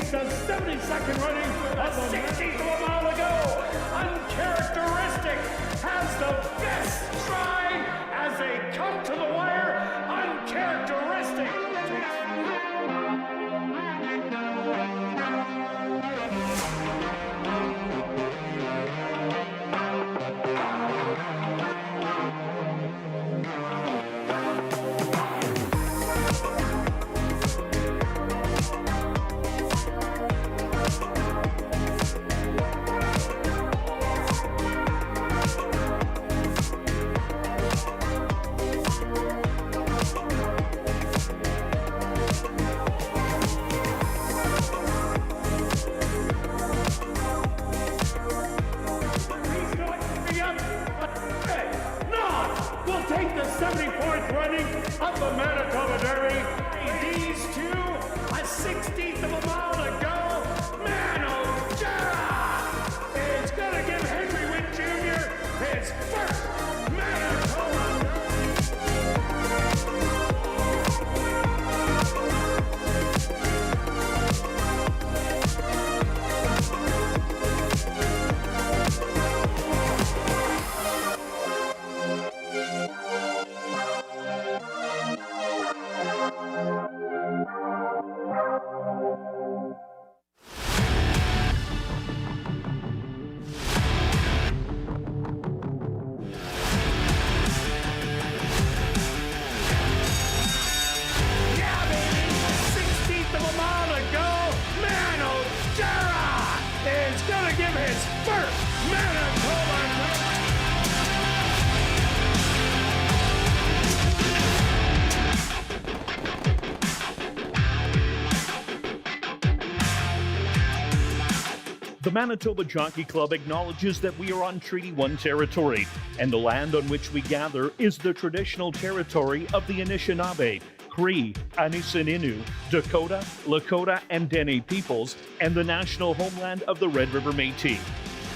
takes a 72nd running, a 16th of a mile to go. Uncharacteristic has the best stride as they come to the wire. Uncharacteristic take the 74th running of the Manitoba Derby. These two, a 16th of a mile to go. Manitoba is going to give Henry Witt Jr. his first Manitoba Derby. The Manitoba Jockey Club acknowledges that we are on Treaty 1 territory, and the land on which we gather is the traditional territory of the Anishinaabe, Cree, Anisininew, Dakota, Lakota, and Dene peoples, and the national homeland of the Red River Métis.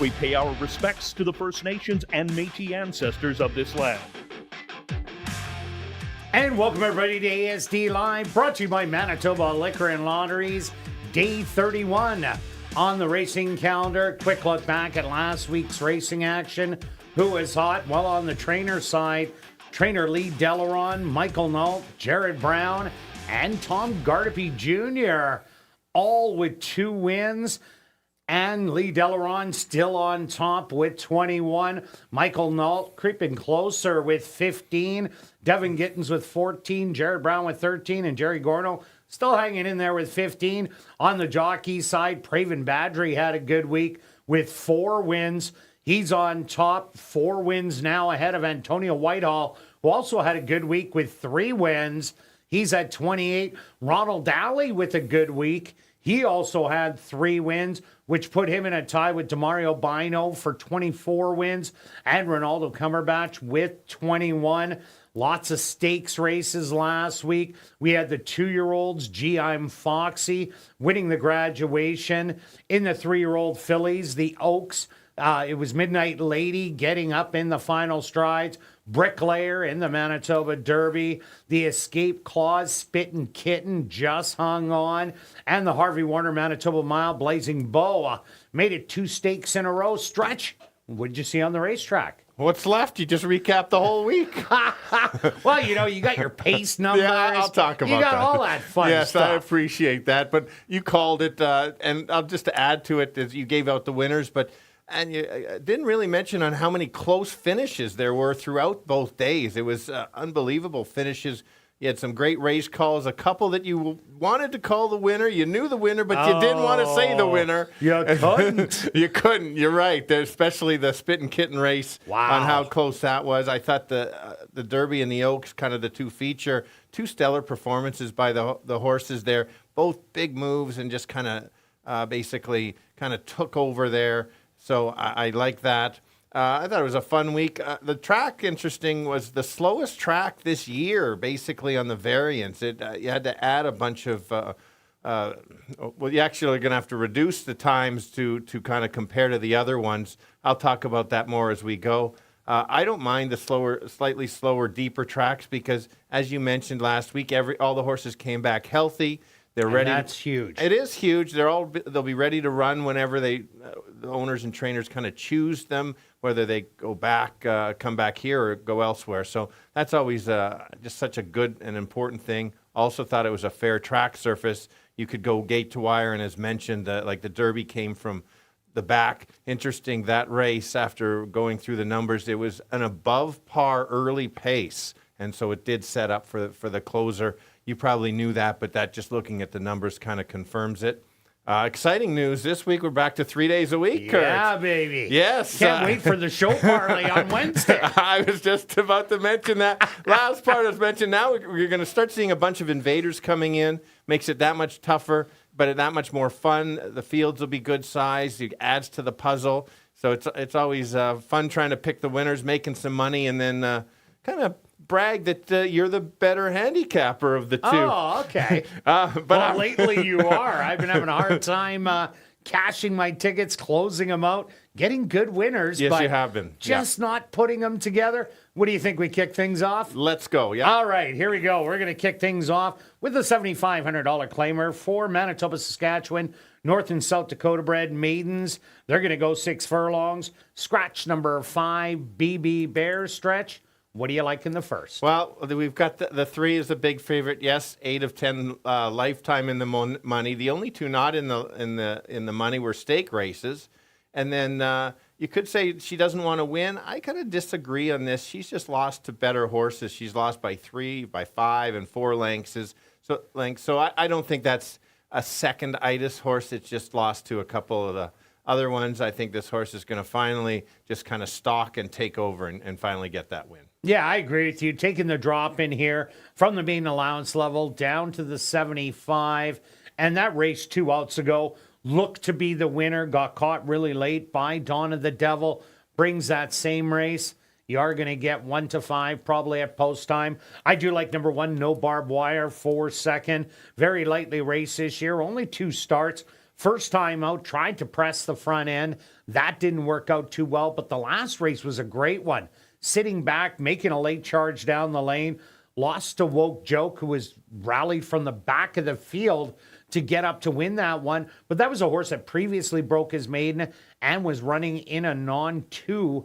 We pay our respects to the First Nations and Métis ancestors of this land. And welcome everybody to ASD Live, brought to you by Manitoba Liquor and Lotteries, Day 31 on the racing calendar. Quick look back at last week's racing action. Who was hot? Well, on the trainer side, trainer Lee Delaron, Michael Nault, Jared Brown, and Tom Gardapi Jr., all with 2 wins. And Lee Delaron still on top with 21. Michael Nault creeping closer with 15. Devin Gittins with 14. Jared Brown with 13. And Jerry Gorno still hanging in there with 15. On the jockey side, Praven Badri had a good week with 4 wins. He's on top, 4 wins now ahead of Antonio Whitehall, who also had a good week with 3 wins. He's at 28. Ronald Daly with a good week. He also had 3 wins, which put him in a tie with Demario Bino for 24 wins, and Ronaldo Cumberbatch with 21. Lots of stakes races last week. We had the 2-year-olds, Gee, I'm Foxy, winning the graduation. In the 3-year-old fillies, the Oaks, it was Midnight Lady getting up in the final strides. Bricklayer in the Manitoba Derby. The Escape Clause, Spittin' Kitten just hung on. And the Harvey Warner Manitoba Mile, Blazing Boa, made it 2 stakes in a row. Stretch, what did you see on the racetrack? What's left? You just recapped the whole week. Well, you know, you got your pace numbers. Yeah, I'll talk about that. You got all that fun yes, stuff. I appreciate that. But you called it, and I'll just add to it, as you gave out the winners, and you didn't really mention on how many close finishes there were throughout both days. It was unbelievable finishes. You had some great race calls, a couple that you wanted to call the winner. You knew the winner, but you didn't want to say the winner. You couldn't. You couldn't. You're right. There's especially the Spittin' Kitten race on how close that was. I thought the Derby and the Oaks, kind of the 2 feature, 2 stellar performances by the horses there. Both big moves and just kind of basically kind of took over there. So I like that. I thought it was a fun week. The track, interesting, was the slowest track this year, basically, on the variants. You had to add a bunch of, well, you actually are going to have to reduce the times to kind of compare to the other ones. I'll talk about that more as we go. I don't mind the slightly slower, deeper tracks because, as you mentioned last week, all the horses came back healthy. They're And ready. that's huge. It is huge. They'll be ready to run whenever the owners and trainers kind of choose them, whether they go back, come back here, or go elsewhere. So that's always just such a good and important thing. Also thought it was a fair track surface. You could go gate to wire, and as mentioned, like the Derby came from the back. Interesting, that race, after going through the numbers, it was an above par early pace, and so it did set up for the closer. You probably knew that, but that, just looking at the numbers, kind of confirms it. Exciting news this week. We're back to 3 days a week, Kirt. Yeah, baby. Yes. Can't wait for the show parlay on Wednesday. I was just about to mention that. Last part was mentioned. Now we're going to start seeing a bunch of invaders coming in. Makes it that much tougher, but that much more fun. The fields will be good size. It adds to the puzzle. So it's always fun trying to pick the winners, making some money, and then kind of brag that you're the better handicapper of the two. Oh, okay. But lately you are. I've been having a hard time cashing my tickets, closing them out, getting good winners. Yes, but you have been. Just not putting them together. What do you think? We kick things off? Let's go. Yeah. All right, here we go. We're going to kick things off with the $7,500 claimer for Manitoba, Saskatchewan, North and South Dakota bred maidens. They're going to go 6 furlongs. Scratch number 5, BB Bear stretch. What do you like in the first? Well, we've got the 3 is a big favorite. Yes, 8 of 10 lifetime in the money. The only 2 not in the money were stake races. And then you could say she doesn't want to win. I kind of disagree on this. She's just lost to better horses. She's lost by 3, by 5, and 4 lengths. So I don't think that's a second-itis horse. It's just lost to a couple of the other ones. I think this horse is going to finally just kind of stalk and take over and finally get that win. Yeah, I agree with you. Taking the drop in here from the main allowance level down to the 75. And that race 2 outs ago looked to be the winner. Got caught really late by Dawn of the Devil. Brings that same race. You are going to get 1 to 5 probably at post time. I do like number 1, No Barbed Wire, for second. Very lightly raced this year. Only 2 starts. First time out, tried to press the front end. That didn't work out too well, but the last race was a great one. Sitting back, making a late charge down the lane. Lost to Woke Joke, who was rallied from the back of the field to get up to win that one. But that was a horse that previously broke his maiden and was running in a non-2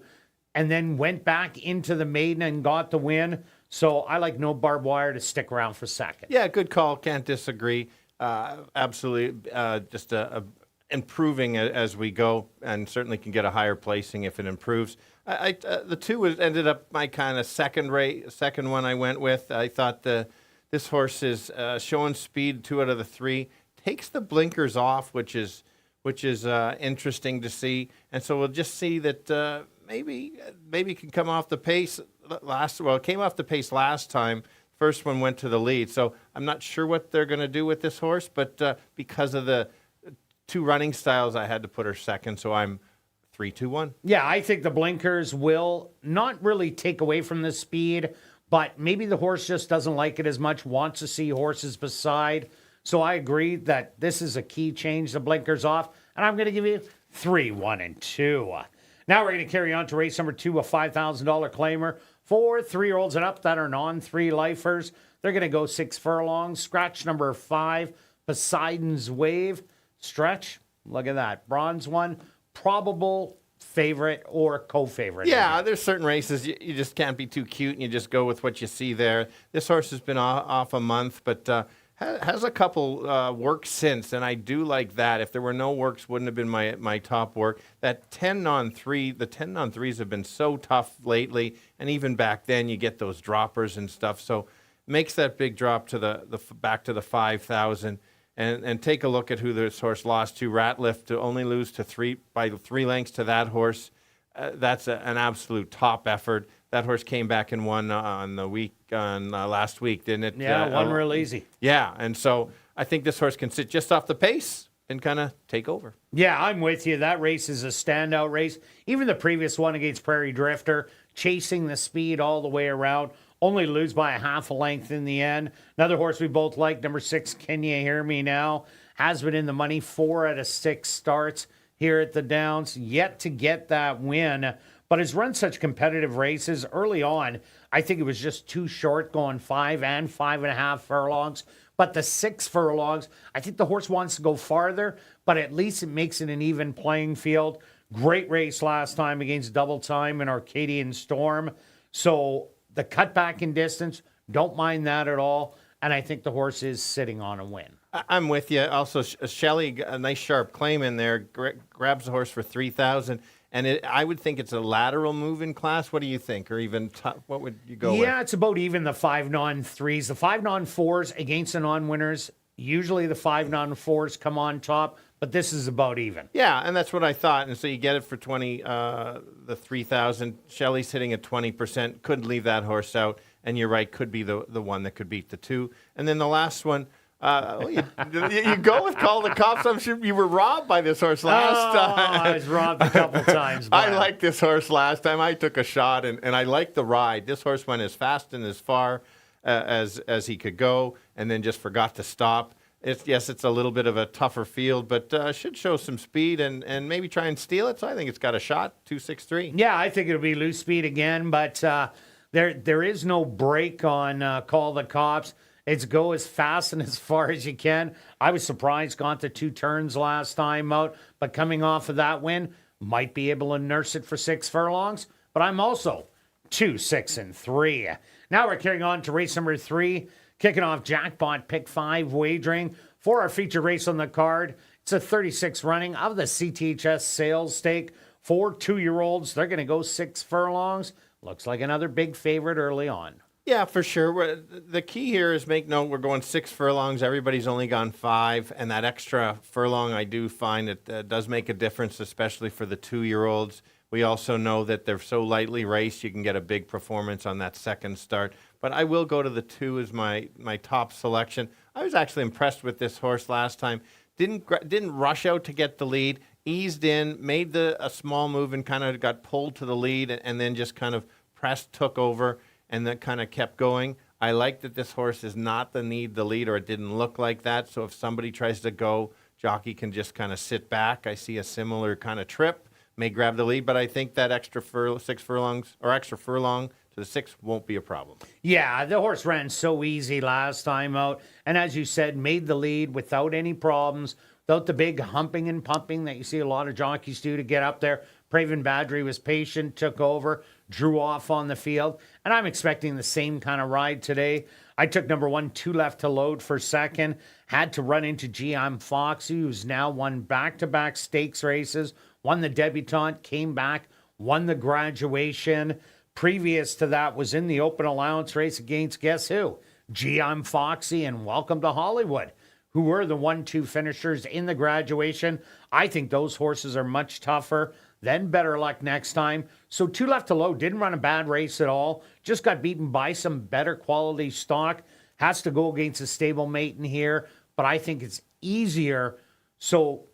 and then went back into the maiden and got the win. So I like No Barbed Wire to stick around for second. Yeah, good call. Can't disagree. Absolutely. Just improving as we go, and certainly can get a higher placing if it improves. The 2 ended up my kind of second one I went with. I thought this horse is showing speed. 2 out of the 3 takes the blinkers off, which is interesting to see. And so we'll just see that maybe can come off the pace. It came off the pace last time. First one went to the lead, so I'm not sure what they're going to do with this horse. But because of the 2 running styles, I had to put her second. So I'm 3-2-1. Yeah, I think the blinkers will not really take away from the speed, but maybe the horse just doesn't like it as much, wants to see horses beside. So I agree that this is a key change, the blinkers off, and I'm going to give you 3, 1, and 2. Now we're going to carry on to race number 2, a $5,000 claimer for 3-year-olds and up that are non-3 lifers. They're going to go 6 furlongs. Scratch number 5, Poseidon's Wave. Stretch, look at that. Bronze one, probable favorite or co-favorite. Yeah, there's certain races you just can't be too cute and you just go with what you see there. This horse has been off a month, but has a couple works since, and I do like that. If there were no works, wouldn't have been my top work. That 10 on 3, the 10 on 3s have been so tough lately, and even back then you get those droppers and stuff. So makes that big drop to the back to the 5,000. And take a look at who this horse lost to. Ratliff, to only lose to 3 lengths to that horse. That's an absolute top effort. That horse came back and won on last week, didn't it? Yeah, won real easy. Yeah, and so I think this horse can sit just off the pace and kind of take over. Yeah, I'm with you. That race is a standout race. Even the previous one against Prairie Drifter, chasing the speed all the way around. Only lose by a half a length in the end. Another horse we both like, number 6, Can You Hear Me Now? Has been in the money 4 out of 6 starts here at the Downs. Yet to get that win, but has run such competitive races early on. I think it was just too short, going 5 and 5.5 furlongs But the 6 furlongs, I think the horse wants to go farther, but at least it makes it an even playing field. Great race last time against Double Time and Arcadian Storm. So the cutback in distance, don't mind that at all. And I think the horse is sitting on a win. I'm with you. Also, Shelley, a nice sharp claim in there, grabs the horse for 3,000. And I would think it's a lateral move in class. What do you think? Or even, what would you go with? Yeah, it's about even the 5 non-3s. The 5 non-4s against the non-winners, usually the 5 non-4s come on top, but this is about even. Yeah, and that's what I thought. And so you get it for 20, the 3,000. Shelley's hitting at 20%. Couldn't leave that horse out. And you're right, could be the one that could beat the 2. And then the last one, you go with Call the Cops. I'm sure you were robbed by this horse last time. I was robbed a couple times. I liked this horse last time. I took a shot, and I liked the ride. This horse went as fast and as far as he could go, and then just forgot to stop. It's a little bit of a tougher field, but should show some speed and maybe try and steal it. So I think it's got a shot, 263. Yeah, I think it'll be loose speed again, but there is no break on Call the Cops. It's go as fast and as far as you can. I was surprised, got the 2 turns last time out, but coming off of that win, might be able to nurse it for 6 furlongs. But I'm also 2, 6, and 3. Now we're carrying on to race number 3, kicking off jackpot pick 5 wagering for our feature race on the card. It's a 36 running of the CTHS sales stake for 2-year-olds. They're going to go 6 furlongs. Looks like another big favorite early on. Yeah, for sure. The key here is make note we're going 6 furlongs. Everybody's only gone 5, and that extra furlong I do find it does make a difference, especially for the 2-year-olds. We also know that they're so lightly raced, you can get a big performance on that second start. But I will go to the 2 as my top selection. I was actually impressed with this horse last time. Didn't rush out to get the lead, eased in, made a small move and kind of got pulled to the lead and then just kind of pressed, took over, and then kind of kept going. I like that this horse is not the lead, or it didn't look like that. So if somebody tries to go, jockey can just kind of sit back. I see a similar kind of trip, may grab the lead, but I think that extra 6 furlongs or extra furlong to the 6 won't be a problem. Yeah, the horse ran so easy last time out. And as you said, made the lead without any problems, without the big humping and pumping that you see a lot of jockeys do to get up there. Praven Badri was patient, took over, drew off on the field. And I'm expecting the same kind of ride today. I took number 1, 2 left to load for second. Had to run into GM Foxy, who's now won back-to-back stakes races. Won the debutante, came back, won the graduation. Previous to that was in the open allowance race against guess who? GM Foxy and Welcome to Hollywood, who were the 1-2 finishers in the graduation. I think those horses are much tougher. Then better luck next time. So 2 left to load. Didn't run a bad race at all. Just got beaten by some better quality stock. Has to go against a stablemate in here. But I think it's easier. So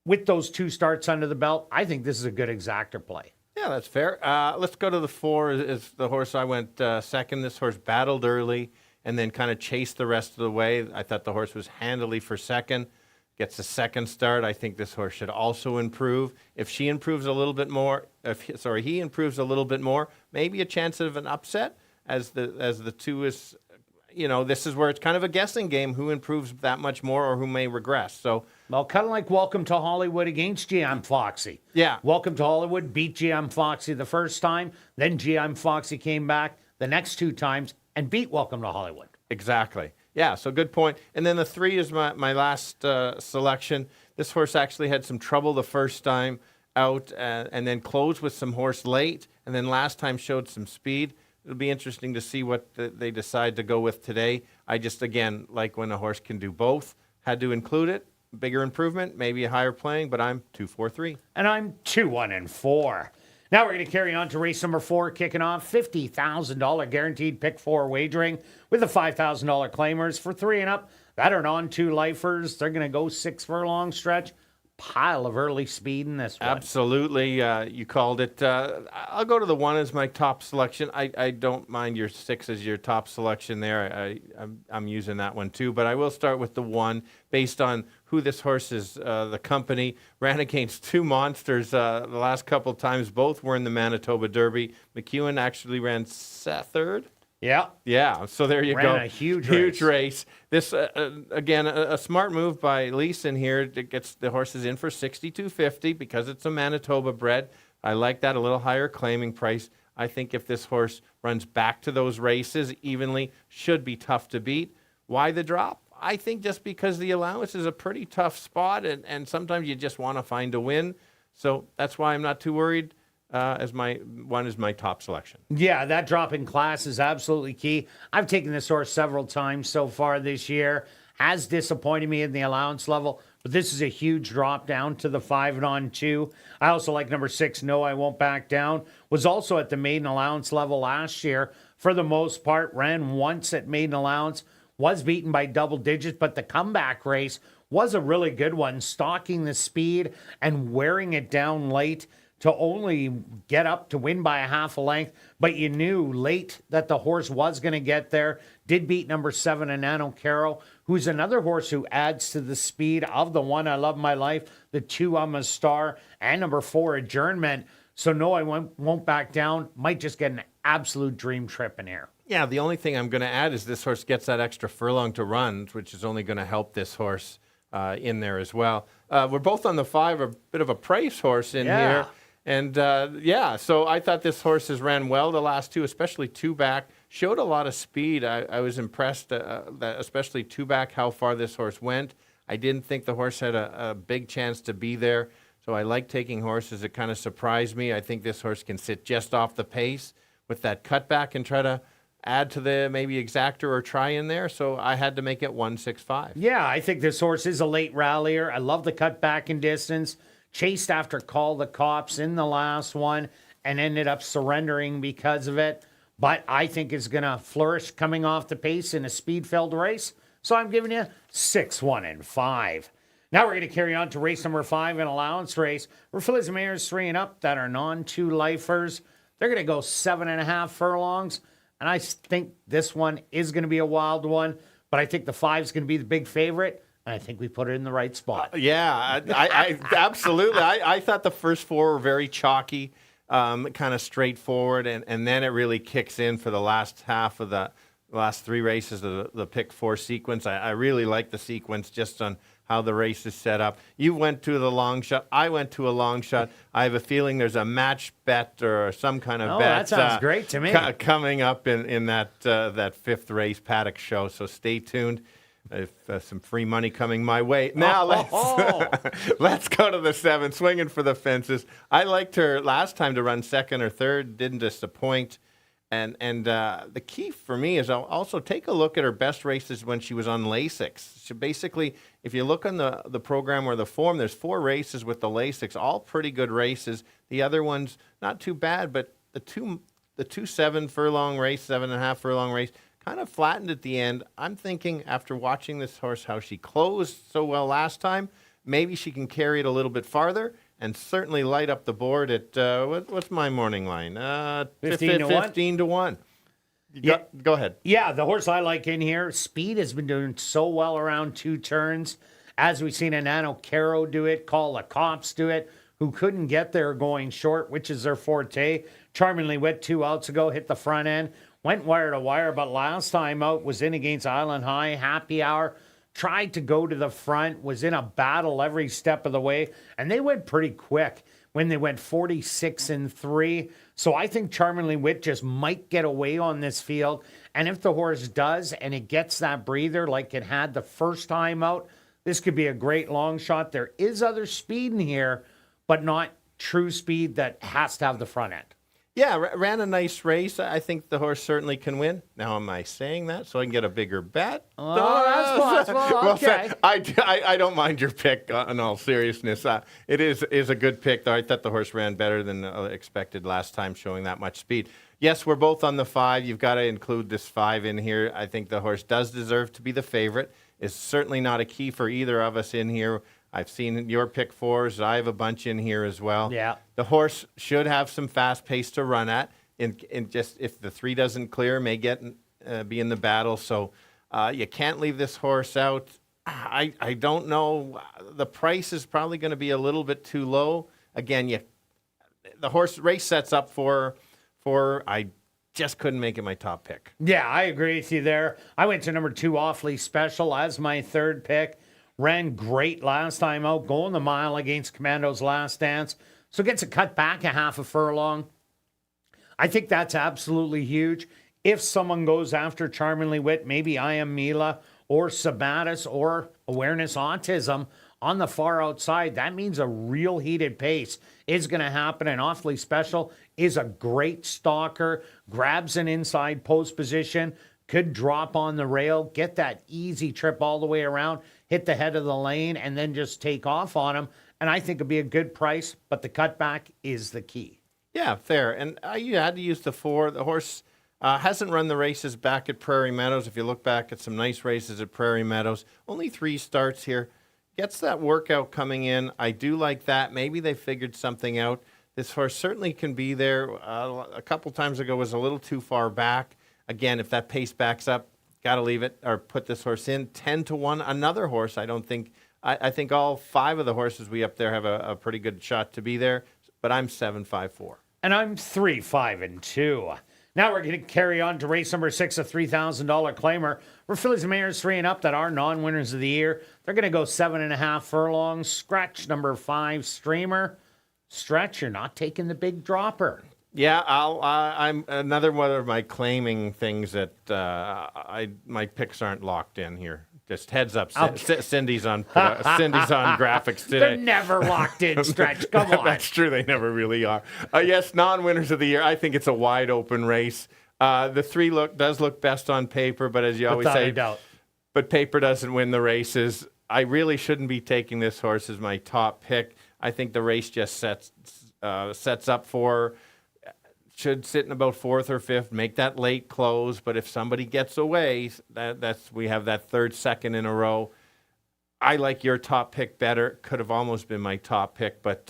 with those 2 starts under the belt, I think this is a good exactor play. Yeah, that's fair. Let's go to the 4. Is the horse I went second. This horse battled early and then kind of chased the rest of the way. I thought the horse was handily for second. Gets a second start. I think this horse should also improve. If she improves a little bit more, he improves a little bit more, maybe a chance of an upset as the 2 is, this is where it's kind of a guessing game, who improves that much more or who may regress. So, well, kind of like Welcome to Hollywood against GM Foxy. Yeah. Welcome to Hollywood beat GM Foxy the first time, then GM Foxy came back the next 2 times and beat Welcome to Hollywood. Exactly. Yeah, so good point. And then the 3 is my last selection. This horse actually had some trouble the first time out and then closed with some horse late, and then last time showed some speed. It'll be interesting to see what they decide to go with today. I just, again, like when a horse can do both. Had to include it. Bigger improvement, maybe a higher playing, but I'm 2-4-3. And I'm 2-1-4. Now we're going to carry on to race number 4, kicking off $50,000 guaranteed pick 4 wagering with the $5,000 claimers for 3 and up. That are on 2 lifers. They're going to go 6 furlong stretch. Pile of early speed in this one. Absolutely. You called it. I'll go to the 1 as my top selection. I don't mind your 6 as your top selection there. I'm using that one too, but I will start with the 1 based on who this horse is. The company ran against 2 monsters the last couple times. Both were in the Manitoba Derby. McEwen actually ran 3rd. Yeah. Yeah, so there you Ran go. a huge race. This, again, a smart move by Leeson here. It gets the horses in for $62.50 because it's a Manitoba bred. I like that, a little higher claiming price. I think if this horse runs back to those races evenly, should be tough to beat. Why the drop? I think just because the allowance is a pretty tough spot, and sometimes you just want to find a win. So that's why I'm not too worried. As my one is my top selection. Yeah, that drop in class is absolutely key. I've taken this horse several times so far this year. Has disappointed me in the allowance level, but this is a huge drop down to the 5-on-2. I also like number 6, No, I Won't Back Down. Was also at the maiden allowance level last year. For the most part, ran once at maiden allowance. Was beaten by double digits, but the comeback race was a really good one. Stalking the speed and wearing it down late to only get up to win by a half a length, but you knew late that the horse was going to get there. Did beat number 7, Anano Caro, who's another horse who adds to the speed of the 1, I Love My Life, the 2, I'm a Star, and number 4, Adjournment. So no, I won't back down. Might just get an absolute dream trip in here. Yeah, the only thing I'm going to add is this horse gets that extra furlong to run, which is only going to help this horse in there as well. We're both on the 5, a bit of a price horse in here. And, so I thought this horse has ran well the last 2, especially 2 back. Showed a lot of speed. I was impressed, that especially 2 back, how far this horse went. I didn't think the horse had a big chance to be there. So I like taking horses that kind of surprise me. I think this horse can sit just off the pace with that cutback and try to add to the maybe exactor or try in there. So I had to make it 165. Yeah, I think this horse is a late rallier. I love the cutback in distance. Chased after Call the Cops in the last one and ended up surrendering because of it. But I think is going to flourish coming off the pace in a speed-filled race. So I'm giving you 6, 1, and 5. Now we're going to carry on to race number 5, an allowance race. We're fillies and mares 3 and up that are non-2 lifers. They're going to go 7.5 furlongs. And I think this one is going to be a wild one. But I think the 5 is going to be the big favorite. I think we put it in the right spot. I absolutely. I thought the first 4 were very chalky, kind of straightforward, and then it really kicks in for the last half of the last 3 races of the pick 4 sequence. I really like the sequence just on how the race is set up. You went to the long shot. I went to a long shot. I have a feeling there's a match bet or some kind of bet. That sounds great to me. Coming up in that 5th race paddock show, so stay tuned. If some free money coming my way. Now let's go to the 7, swinging for the fences. I liked her last time to run 2nd or 3rd, didn't disappoint. And the key for me is I'll also take a look at her best races when she was on Lasix. So basically, if you look on the program or the form, there's 4 races with the Lasix, all pretty good races. The other ones, not too bad, but the two 7 furlong race, 7.5 furlong race, kind of flattened at the end. I'm thinking after watching this horse, how she closed so well last time, maybe she can carry it a little bit farther and certainly light up the board at, what's my morning line? 15 to 1. Go ahead. Yeah, the horse I like in here, Speed has been doing so well around 2 turns. As we've seen Anano Caro do it, Call the Cops do it, who couldn't get there going short, which is their forte. Charmingly Wet 2 outs ago, hit the front end. Went wire to wire, but last time out was in against Island High, Happy Hour. Tried to go to the front, was in a battle every step of the way, and they went pretty quick when they went 46-3. So I think Charmingly Wit just might get away on this field. And if the horse does, and it gets that breather like it had the first time out, this could be a great long shot. There is other speed in here, but not true speed that has to have the front end. Yeah, ran a nice race. I think the horse certainly can win. Now, am I saying that so I can get a bigger bet? Oh, that's possible. Okay. I don't mind your pick in all seriousness. It is a good pick, though. I thought the horse ran better than expected last time, showing that much speed. Yes, we're both on the 5. You've got to include this 5 in here. I think the horse does deserve to be the favorite. It's certainly not a key for either of us in here. I've seen your pick 4s. I have a bunch in here as well. Yeah. The horse should have some fast pace to run at. In just if the 3 doesn't clear, may be in the battle. So you can't leave this horse out. I don't know. The price is probably going to be a little bit too low. Again, the horse race sets up for I just couldn't make it my top pick. Yeah, I agree with you there. I went to number 2, Awfully Special, as my third pick. Ran great last time out, going the mile against Commando's Last Dance. So gets a cut back a half a furlong. I think that's absolutely huge. If someone goes after Charmingly Wit, maybe I Am Mila or Sabatis or Awareness Autism on the far outside, that means a real heated pace is going to happen. And Awfully Special is a great stalker, grabs an inside post position, could drop on the rail, get that easy trip all the way around, hit the head of the lane, and then just take off on him. And I think it'd be a good price, but the cutback is the key. Yeah, fair. And you had to use the 4. The horse hasn't run the races back at Prairie Meadows. If you look back at some nice races at Prairie Meadows, only 3 starts here. Gets that workout coming in. I do like that. Maybe they figured something out. This horse certainly can be there. A couple times ago was a little too far back. Again, if that pace backs up, got to leave it or put this horse in. 10-1, another horse. I think all 5 of the horses we up there have a pretty good shot to be there. But I'm 7-5-4. And I'm 3-5-2. Now we're going to carry on to race number 6, a $3,000 claimer. We're fillies and mares 3 and up that are non-winners of the year. They're going to go 7.5 furlongs. Scratch number 5, Streamer. Stretch, you're not taking the big dropper. Yeah, I'm another one of my claiming things that my picks aren't locked in here. Just heads up, Cindy's on graphics today. They're never locked in, Stretch. Come on. That's true. They never really are. Yes, non-winners of the year. I think it's a wide open race. The 3 does look best on paper, but as you always say, doubt. But paper doesn't win the races. I really shouldn't be taking this horse as my top pick. I think the race just sets up for. Should sit in about 4th or 5th, make that late close. But if somebody gets away, we have that 3rd second in a row. I like your top pick better. Could have almost been my top pick, but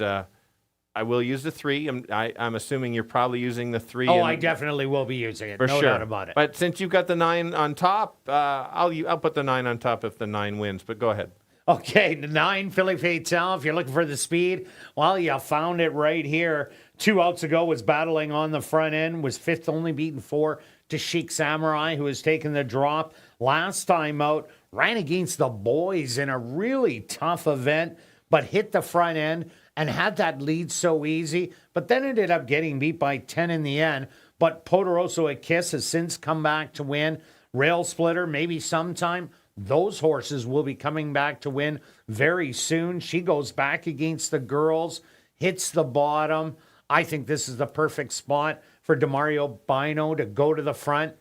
I will use the 3. I'm assuming you're probably using the 3. Oh, I definitely will be using it. For no sure. doubt about it. But since you've got the 9 on top, I'll put the 9 on top if the 9 wins. But go ahead. Okay, the 9, Philly Fatal. If you're looking for the speed, well, you found it right here. 2 outs ago was battling on the front end, was 5th, only beaten 4 to Chic Samurai, who has taken the drop. Last time out, ran against the boys in a really tough event, but hit the front end and had that lead so easy, but then ended up getting beat by 10 in the end. But Poderoso at Kiss has since come back to win. Rail Splitter, maybe sometime. Those horses will be coming back to win very soon. She goes back against the girls, hits the bottom. I think this is the perfect spot for Demario Bino to go to the front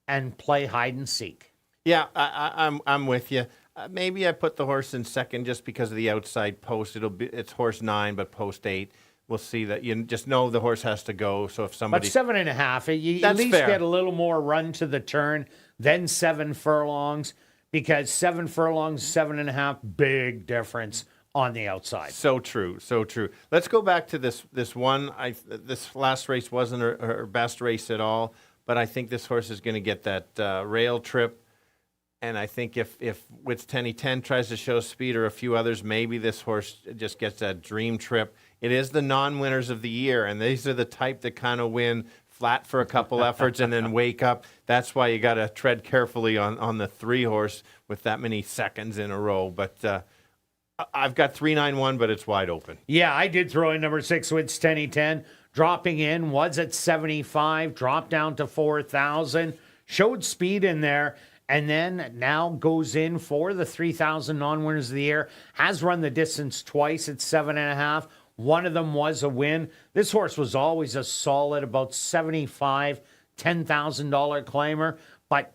and play hide and seek. Yeah, I'm with you. Maybe I put the horse in second just because of the outside post. It's horse 9, but post 8. We'll see that. You just know the horse has to go. So if somebody, but 7.5, you at least fair. Get a little more run to the turn than 7 furlongs. Because 7 furlongs, 7.5, big difference on the outside. So true, so true. Let's go back to this one. This last race wasn't her best race at all, but I think this horse is going to get that rail trip. And I think if Wits 10 tries to show speed or a few others, maybe this horse just gets that dream trip. It is the non-winners of the year, and these are the type that kind of win flat for a couple efforts and then wake up. That's why you got to tread carefully on the 3 horse with that many seconds in a row. But I've got 3-9-1, but it's wide open. Yeah, I did throw in number 6 with Stenny 10. Dropping in, was at 75, dropped down to 4,000, showed speed in there, and then now goes in for the 3,000 non-winners of the year. Has run the distance twice at 7.5. One of them was a win. This horse was always a solid, about 75, $10,000 claimer. But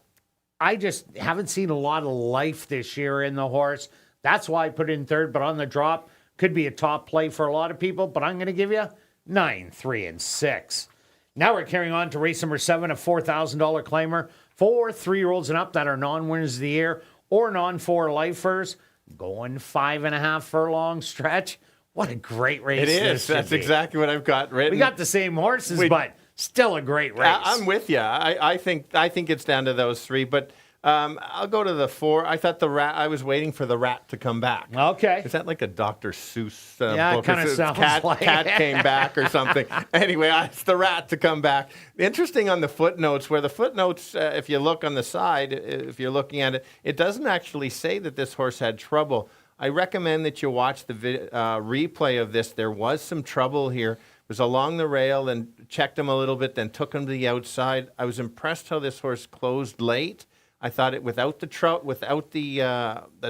I just haven't seen a lot of life this year in the horse. That's why I put it in third. But on the drop, could be a top play for a lot of people. But I'm going to give you 9, 3, and 6. Now we're carrying on to race number 7, a $4,000 claimer for 3-year-olds and up that are non-winners of the year or non-4 lifers. Going 5.5 furlong stretch. What a great race it is. That's exactly what I've got written. We got the same horses, but still a great race. I'm with you. I think it's down to those 3, but I'll go to the 4. I thought the rat. I was waiting for the rat to come back. Okay. Is that like a Dr. Seuss Yeah, book? it kind of sounds like cat came back or something. Anyway, it's the rat to come back. Interesting on the footnotes, where the footnotes, if you look on the side, if you're looking at it, it doesn't actually say that this horse had trouble. I recommend that you watch the replay of this. There was some trouble here. It was along the rail and checked him a little bit, then took him to the outside. I was impressed how this horse closed late. I thought it without the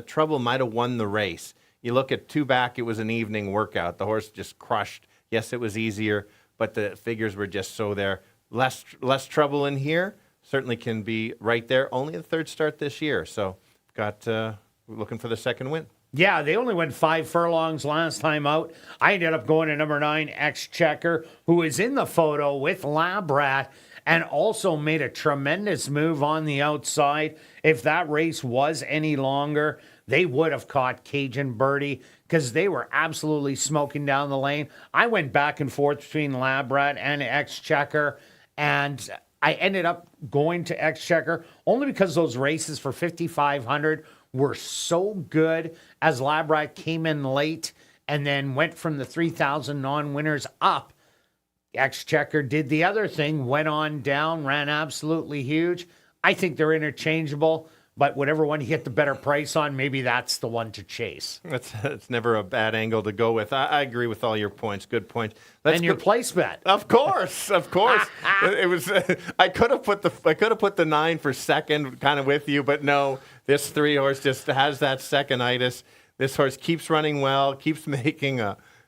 trouble might have won the race. You look at 2 back, it was an evening workout. The horse just crushed. Yes, it was easier, but the figures were just so there. Less trouble in here. Certainly can be right there. Only the 3rd start this year, so got looking for the 2nd win. Yeah, they only went 5 furlongs last time out. I ended up going to number 9, Exchequer, who was in the photo with Lab Rat and also made a tremendous move on the outside. If that race was any longer, they would have caught Cajun Birdie because they were absolutely smoking down the lane. I went back and forth between Lab Rat and Exchequer, and I ended up going to Exchequer only because those races for 5,500 were so good as Lab Rat came in late and then went from the 3,000 non-winners up. Exchequer did the other thing, went on down, ran absolutely huge. I think they're interchangeable, but whatever one you get the better price on, maybe that's the one to chase. It's never a bad angle to go with. I agree with all your points. Good point. And your place bet. Of course. It was. I could have put the 9 for second, kind of with you, but no. This 3 horse just has that second-itis. This horse keeps running well, keeps making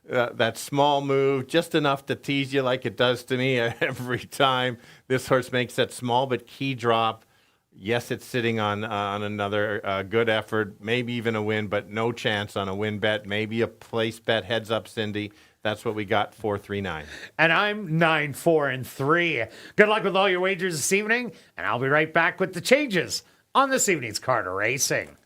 that small move, just enough to tease you like it does to me every time. This horse makes that small but key drop. Yes, it's sitting on another good effort, maybe even a win, but no chance on a win bet. Maybe a place bet. Heads up, Cindy. That's what we got, 4-3-9. And I'm 9-4-3. Good luck with all your wagers this evening, and I'll be right back with the changes on this evening's Carter Racing.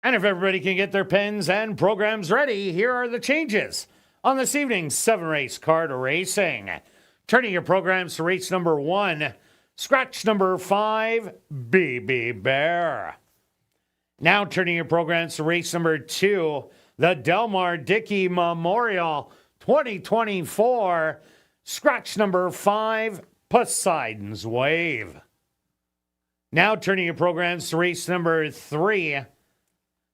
And if everybody can get their pens and programs ready, here are the changes on this evening's 7-race Carter Racing. Turning your programs to race number 1, scratch number 5, BB Bear. Now turning your programs to race number 2, the Delmar Dickey Memorial 2024, scratch number 5, Poseidon's Wave. Now turning your programs to race number 3,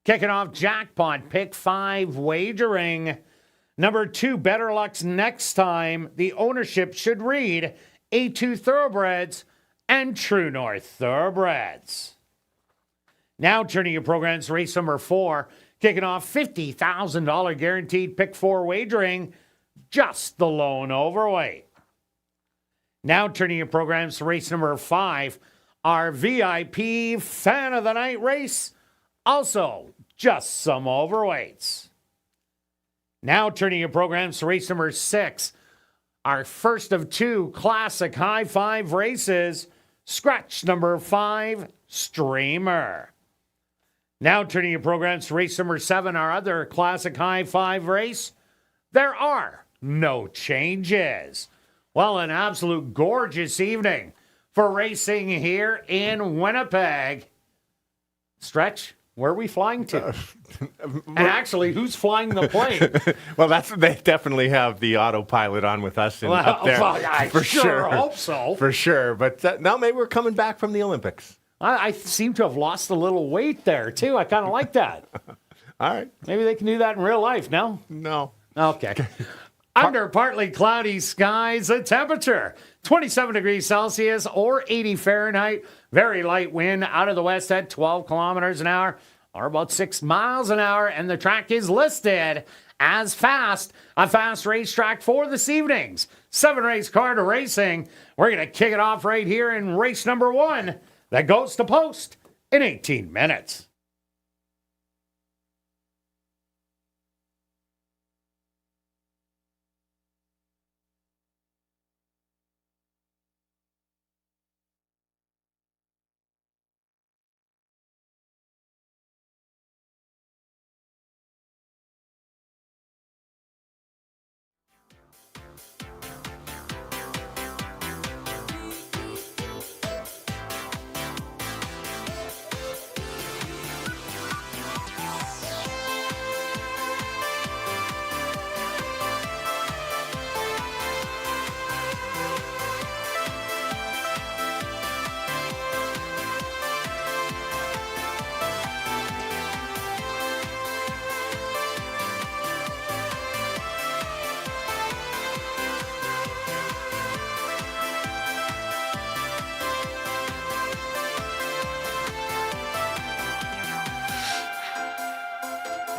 kicking off Jackpot, pick 5 wagering. Number 2, Better Luck's Next Time. The ownership should read A2 Thoroughbreds and True North Thoroughbreds. Now turning your programs to race number 4, kicking off $50,000 guaranteed pick 4 wagering, Just the Lone Overweight. Now turning your programs to race number 5, our VIP Fan of the Night race, also just some overweights. Now turning your programs to race number 6, our first of 2 classic high 5 races, scratch number 5, Streamer. Now turning your programs to race number 7, our other classic high 5 race, there are no changes. Well, an absolute gorgeous evening for racing here in Winnipeg. Stretch, where are we flying to? And actually, who's flying the plane? Well, they definitely have the autopilot on with us up there. Well, I for sure hope so. For sure. But now maybe we're coming back from the Olympics. I seem to have lost a little weight there, too. I kind of like that. All right. Maybe they can do that in real life, no? No. Okay. Under partly cloudy skies, the temperature 27 degrees Celsius or 80 Fahrenheit. Very light wind out of the west at 12 kilometers an hour or about 6 miles an hour. And the track is listed as fast. A fast racetrack for this evening's 7-race Carter Racing. We're going to kick it off right here in race number 1 that goes to post in 18 minutes.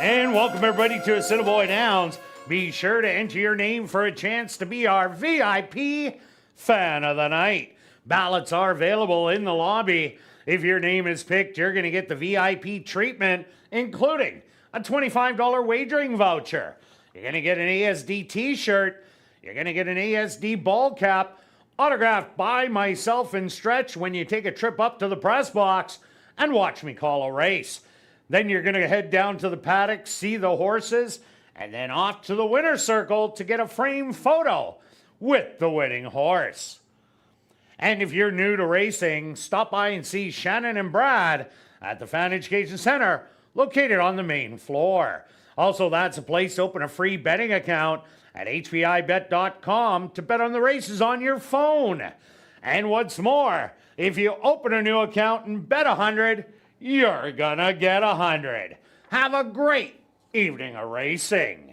And welcome everybody to Assiniboia Downs. Be sure to enter your name for a chance to be our VIP Fan of the Night. Ballots are available in the lobby. If your name is picked, you're going to get the VIP treatment, including a $25 wagering voucher. You're going to get an ASD t-shirt. You're going to get an ASD ball cap, autographed by myself and Stretch when you take a trip up to the press box and watch me call a race. Then you're going to head down to the paddock, see the horses, and then off to the winner's circle to get a framed photo with the winning horse. And if you're new to racing, stop by and see Shannon and Brad at the Fan Education Center, located on the main floor. Also, that's a place to open a free betting account at hpibet.com to bet on the races on your phone. And what's more, if you open a new account and bet 100, you're gonna get 100. Have a great evening of racing.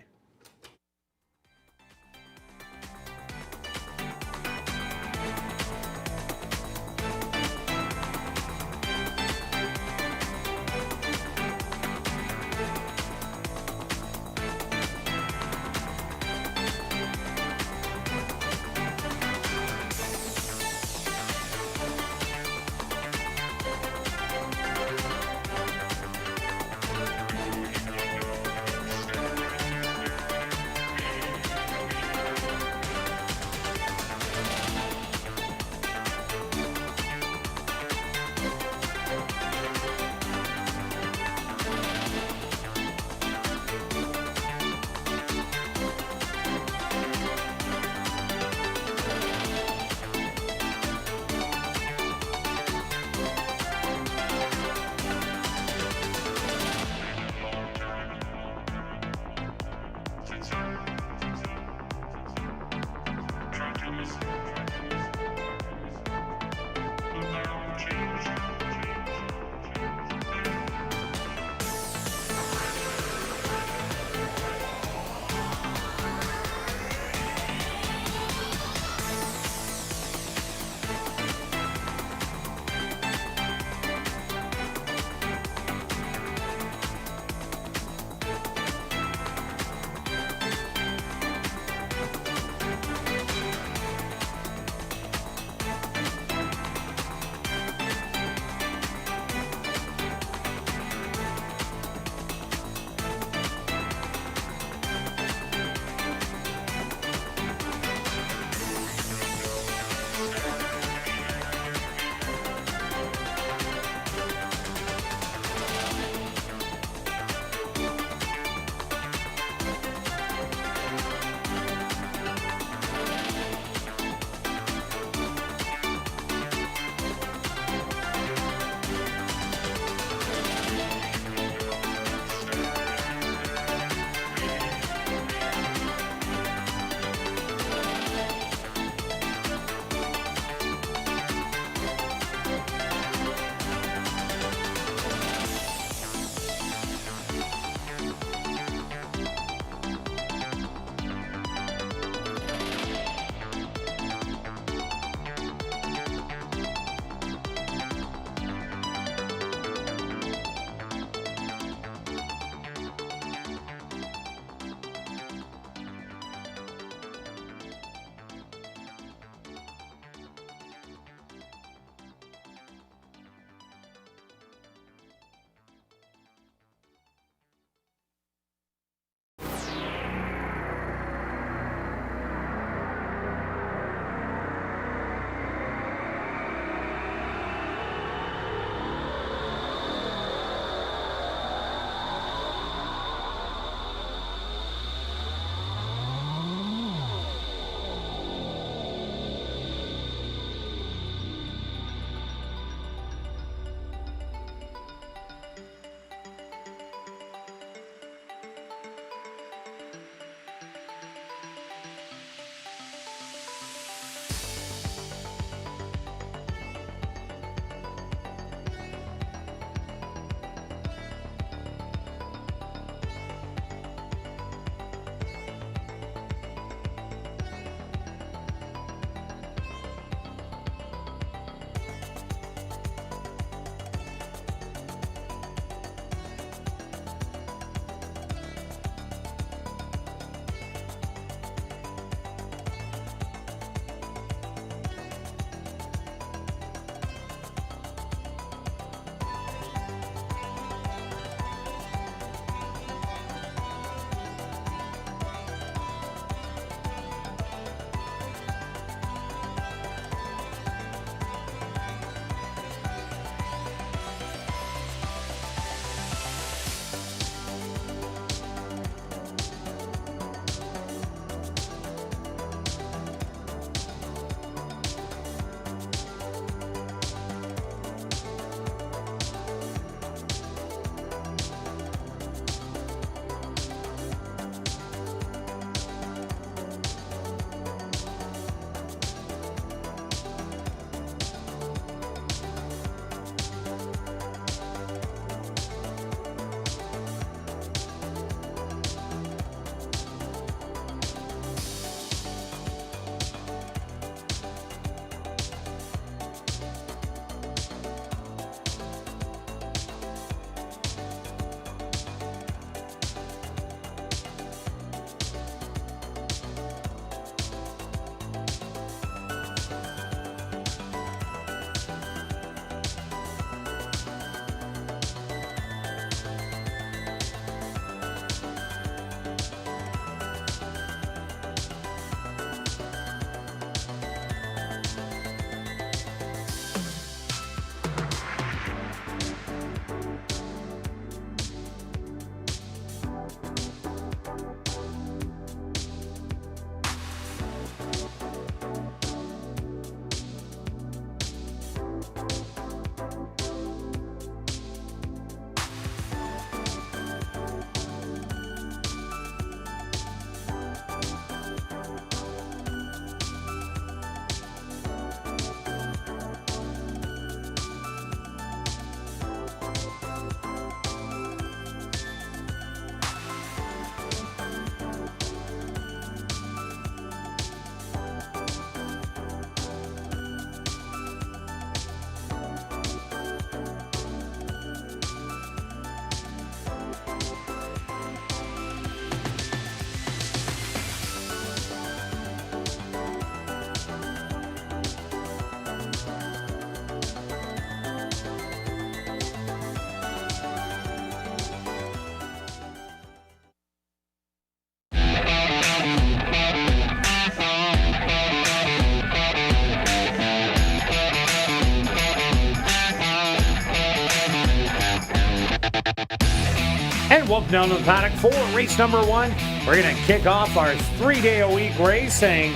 right, welcome down to the paddock for race number 1. We're going to kick off our 3-day-a-week racing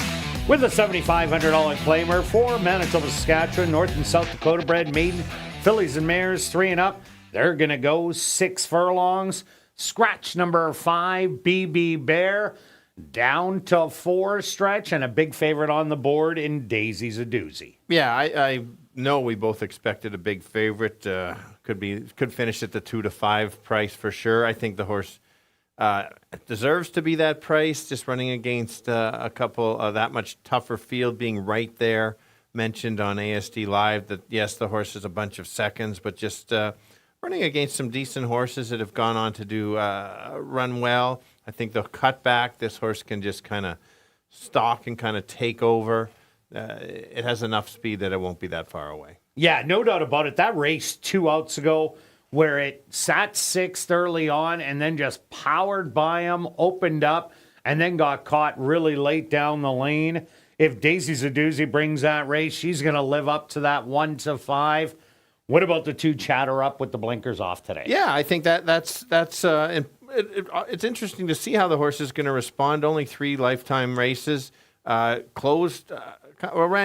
with a $7,500 claimer for Manitoba, Saskatchewan, North and South Dakota bred maiden fillies and mares 3 and up. They're going to go 6 furlongs. Scratch number 5, BB Bear, down to 4 stretch, and a big favorite on the board in Daisy's a Doozy. Yeah, I know we both expected a big favorite. Could finish at the 2 to 5 price for sure. I think the horse deserves to be that price. Just running against a couple that much tougher field, being right there. Mentioned on ASD Live that yes, the horse is a bunch of seconds, but just running against some decent horses that have gone on to do run well. I think the cutback, this horse can just kind of stalk and kind of take over. It has enough speed that it won't be that far away. Yeah, no doubt about it. That race 2 outs ago where it sat 6th early on and then just powered by him, opened up, and then got caught really late down the lane. If Daisy's a Doozy brings that race, she's going to live up to that 1 to 5. What about the 2 chatter up with the blinkers off today? Yeah, I think that's it's interesting to see how the horse is going to respond. Only 3 lifetime races, ran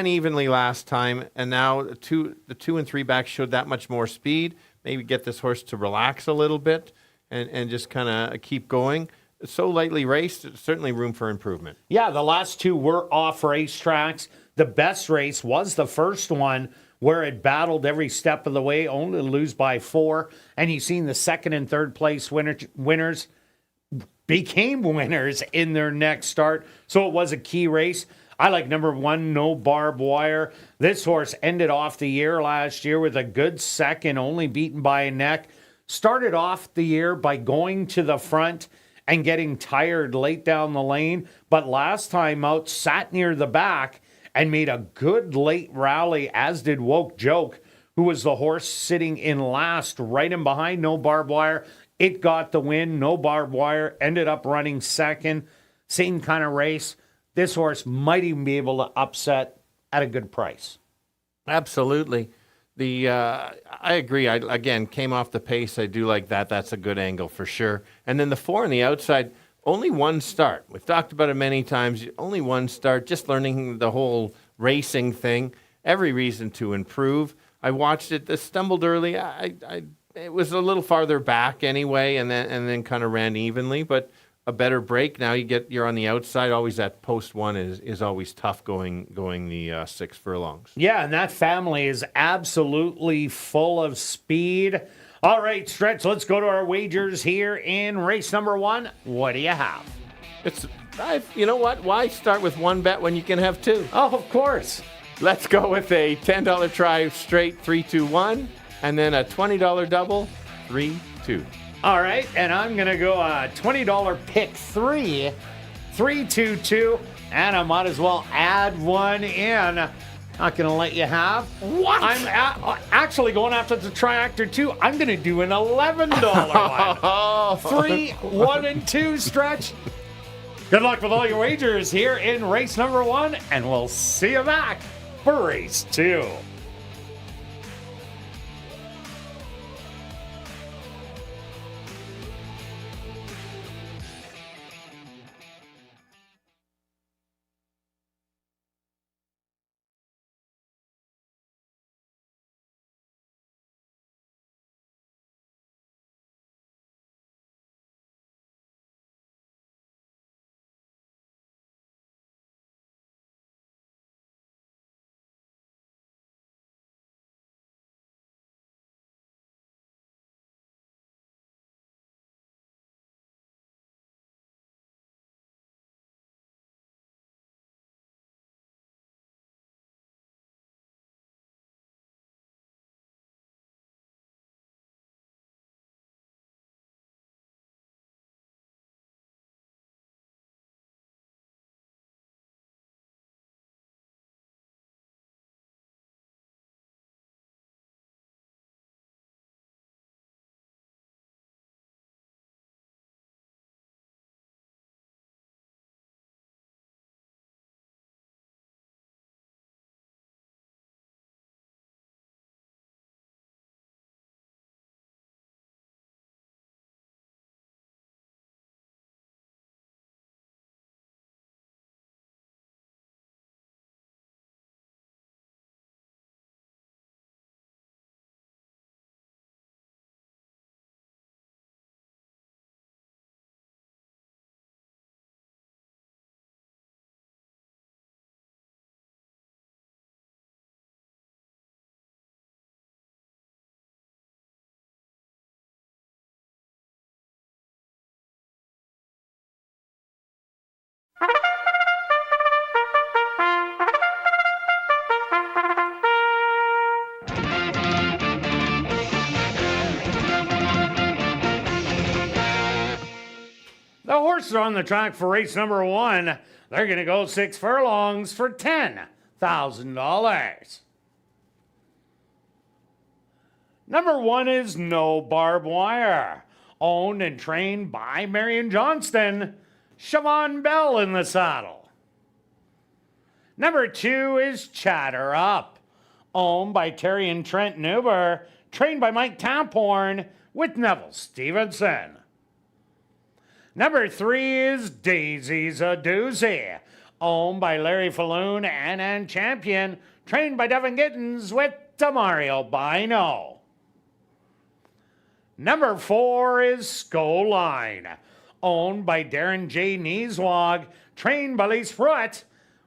evenly last time, and now the 2 and 3 backs showed that much more speed. Maybe get this horse to relax a little bit and just kind of keep going. So lightly raced, certainly room for improvement. Yeah, the last 2 were off racetracks. The best race was the first one where it battled every step of the way, only to lose by 4. And you've seen the 2nd and 3rd place winners became winners in their next start. So it was a key race. I like number 1, No Barbed Wire. This horse ended off the year last year with a good second, only beaten by a neck. Started off the year by going to the front and getting tired late down the lane. But last time out, sat near the back and made a good late rally, as did Woke Joke, who was the horse sitting in last, right in behind No Barbed Wire. It got the win. No Barbed Wire ended up running 2nd. Same kind of race. This horse might even be able to upset at a good price. Absolutely. I agree. Again, came off the pace. I do like that. That's a good angle for sure. And then the 4 on the outside, only 1 start. We've talked about it many times. Only 1 start, just learning the whole racing thing. Every reason to improve. I watched it. This stumbled early. It was a little farther back anyway, and then kind of ran evenly, but a better break. Now you're on the outside. Always that post 1 is always tough going the 6 furlongs. Yeah, and that family is absolutely full of speed. All right, Stretch, let's go to our wagers here in race number 1. What do you have? You know what? Why start with 1 bet when you can have 2? Oh, of course. Let's go with a $10 try straight 3-2-1, and then a $20 double 3-2. All right, and I'm going to go a $20 pick 3, 3-2-2, and I might as well add 1 in. Not going to let you have. What? I'm actually going after the triactor 2. I'm going to do an $11 one. 3, 1, and 2 Stretch. Good luck with all your wagers here in race number 1, and we'll see you back for race 2. The horses are on the track for race number 1. They're going to go 6 furlongs for $10,000. Number 1 is No Barbed Wire, owned and trained by Marion Johnston. Siobhan Bell in the saddle. Number 2 is Chatter Up, owned by Terry and Trent Newber, trained by Mike Taphorn with Neville Stevenson. Number 3 is Daisy's a Doozy, owned by Larry Falloon and Champion, trained by Devin Gittins with Demario Bino. Number 4 is Skull Line, owned by Darren J. Nieswag, trained by Lise Pruitt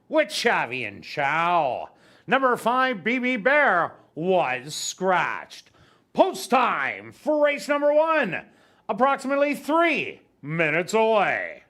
with Chavi and Chow. Number 5, BB Bear, was scratched. Post time for race number 1, approximately 3 minutes away.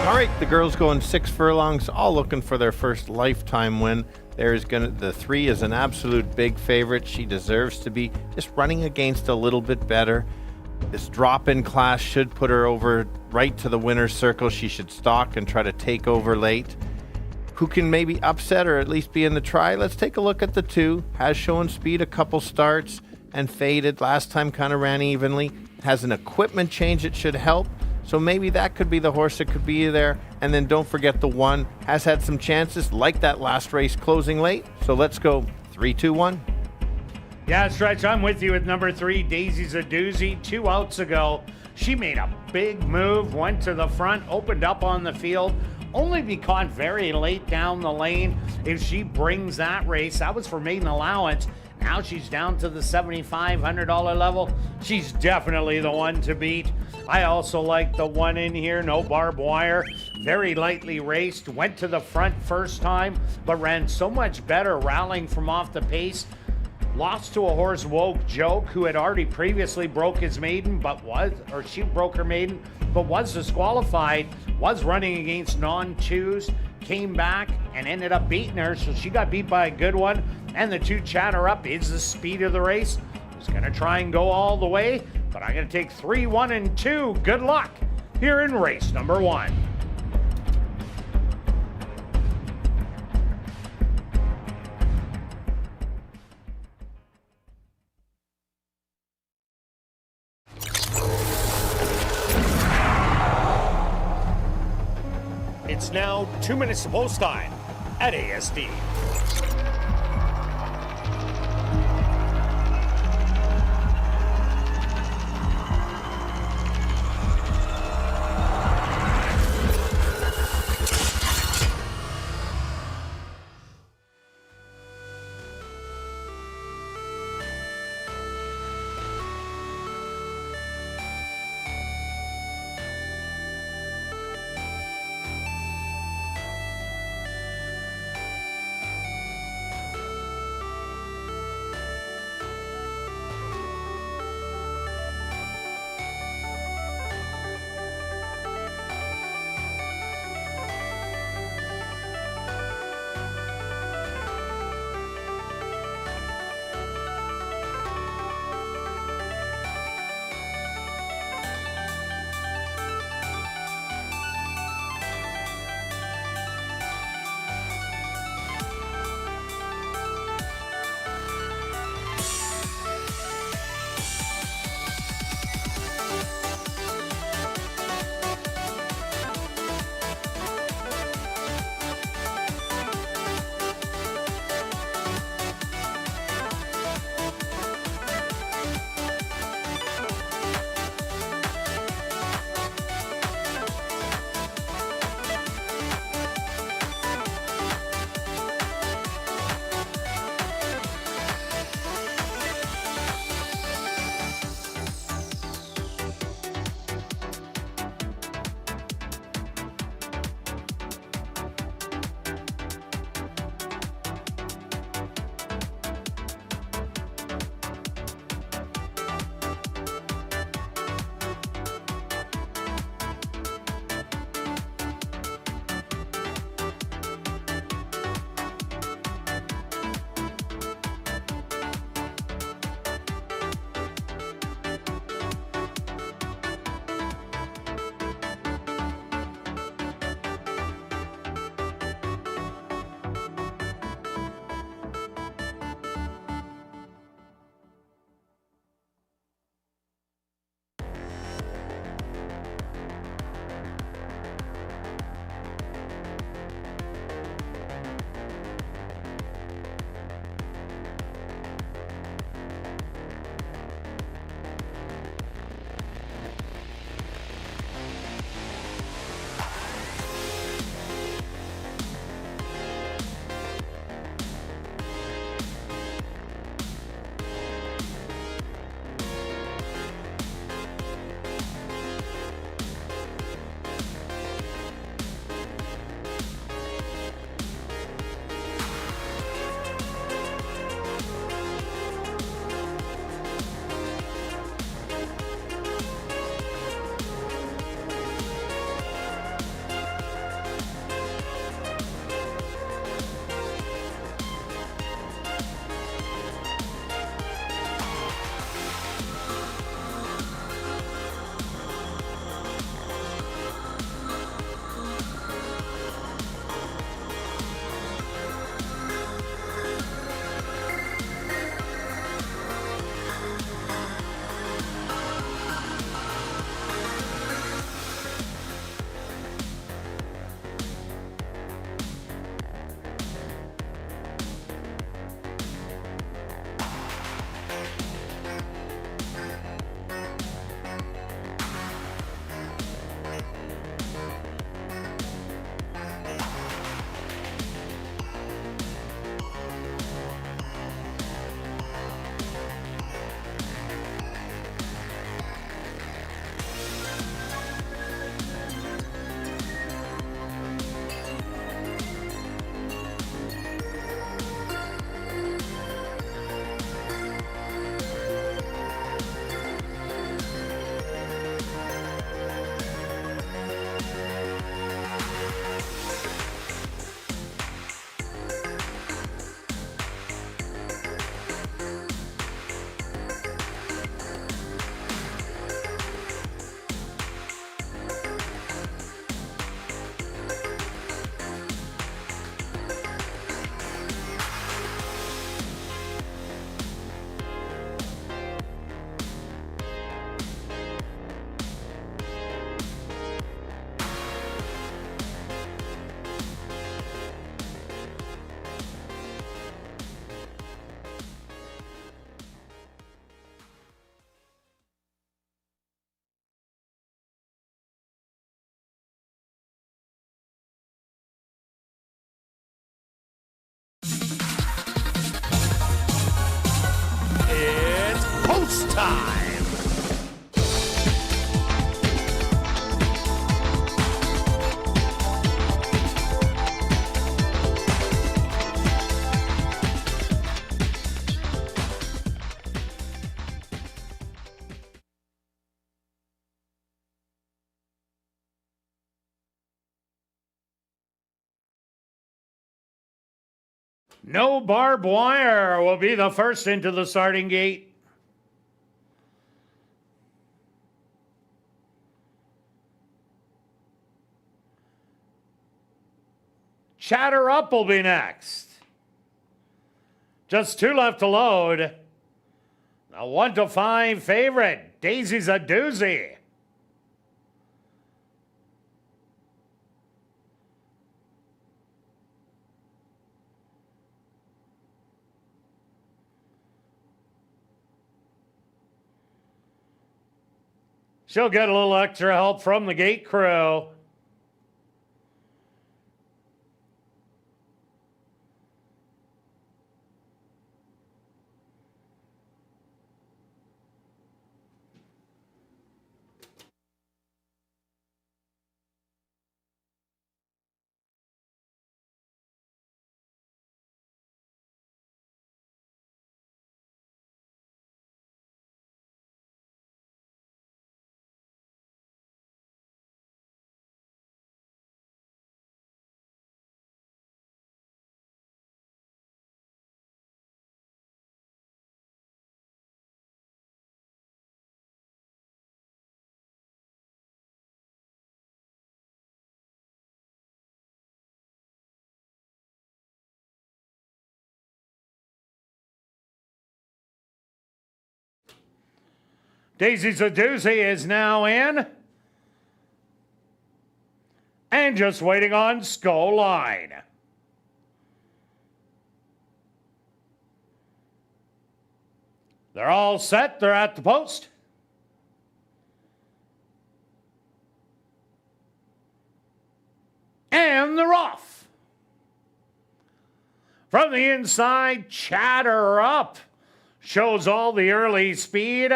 All right, the girls going 6 furlongs, all looking for their first lifetime win. The 3 is an absolute big favorite. She deserves to be just running against a little bit better. This drop-in class should put her over right to the winner's circle. She should stalk and try to take over late. Who can maybe upset or at least be in the try? Let's take a look at the 2. Has shown speed a couple starts and faded. Last time kind of ran evenly. Has an equipment change that should help. So maybe that could be the horse that could be there. And then don't forget the 1 has had some chances like that last race closing late. So let's go 3, 2, 1. Yeah, Stretch, I'm with you with number 3, Daisy's a Doozy. 2 outs ago, she made a big move, went to the front, opened up on the field, only be caught very late down the lane. If she brings that race, that was for maiden allowance. Now she's down to the $7,500 level. She's definitely the one to beat. I also like the 1 in here, No Barbed Wire. Very lightly raced, went to the front first time, but ran so much better rallying from off the pace. Lost to a horse, Woke Joke, who had already previously broke his maiden, she broke her maiden, but was disqualified, was running against non-2s, came back and ended up beating her, so she got beat by a good one. And the 2 Chatter Up is the speed of the race. It's going to try and go all the way, but I'm going to take 3, 1, and 2. Good luck here in race number 1. It's now 2 minutes to post time at ASD. time. No barbed wire will be the first into the starting gate. Chatter Up will be next. Just 2 left to load. The 1 to 5 favorite, Daisy's a Doozy. She'll get a little extra help from the gate crew. Daisy's a Doozy is now in. And just waiting on Skull Line. They're all set. They're at the post. And they're off. From the inside, Chatter Up shows all the early speed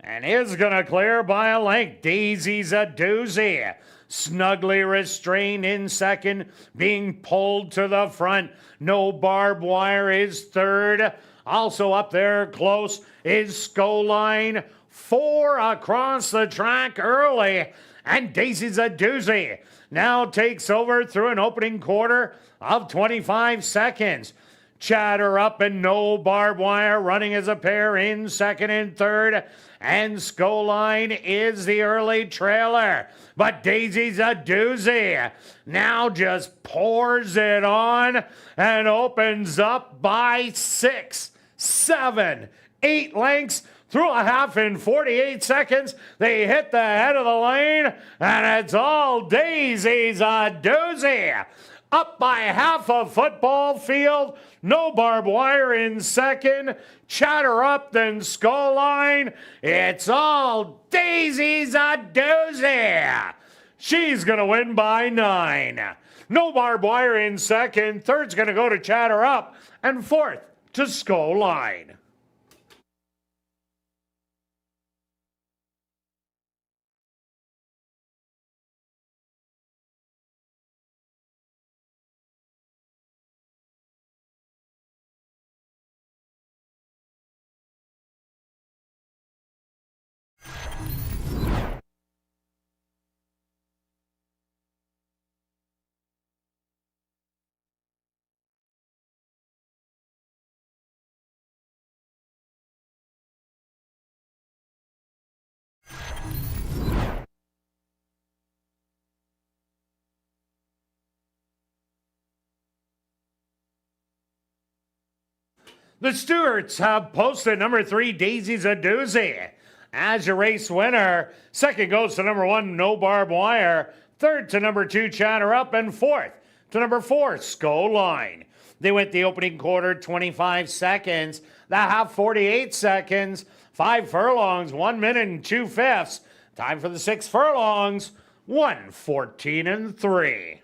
and is going to clear by a length. Daisy's a Doozy, snugly restrained in second, being pulled to the front. No barbed wire is third. Also up there close is Skull Line. 4 across the track early, and Daisy's a Doozy now takes over through an opening quarter of 25 seconds. Chatter Up and No Barbed Wire running as a pair in second and third. And Skull Line is the early trailer. But Daisy's a Doozy now just pours it on and opens up by 6, 7, 8 lengths. Through a half in 48 seconds, they hit the head of the lane, and it's all Daisy's a Doozy. Up by half a football field, No Barbed Wire in second, Chatter Up, then Skull Line. It's all Daisy's a Doozy. She's going to win by 9. No Barbed Wire in second, third's going to go to Chatter Up, and fourth to Skull Line. The Stewarts have posted number 3, Daisy's a Doozy as your race winner. Second goes to number 1, No Barbed Wire. Third to number 2, Chatter Up. And fourth to number 4, Skull Line. They went the opening quarter 25 seconds. The half 48 seconds. 5 furlongs, 1 minute and 2/5. Time for the 6 furlongs. 1:14 and 3.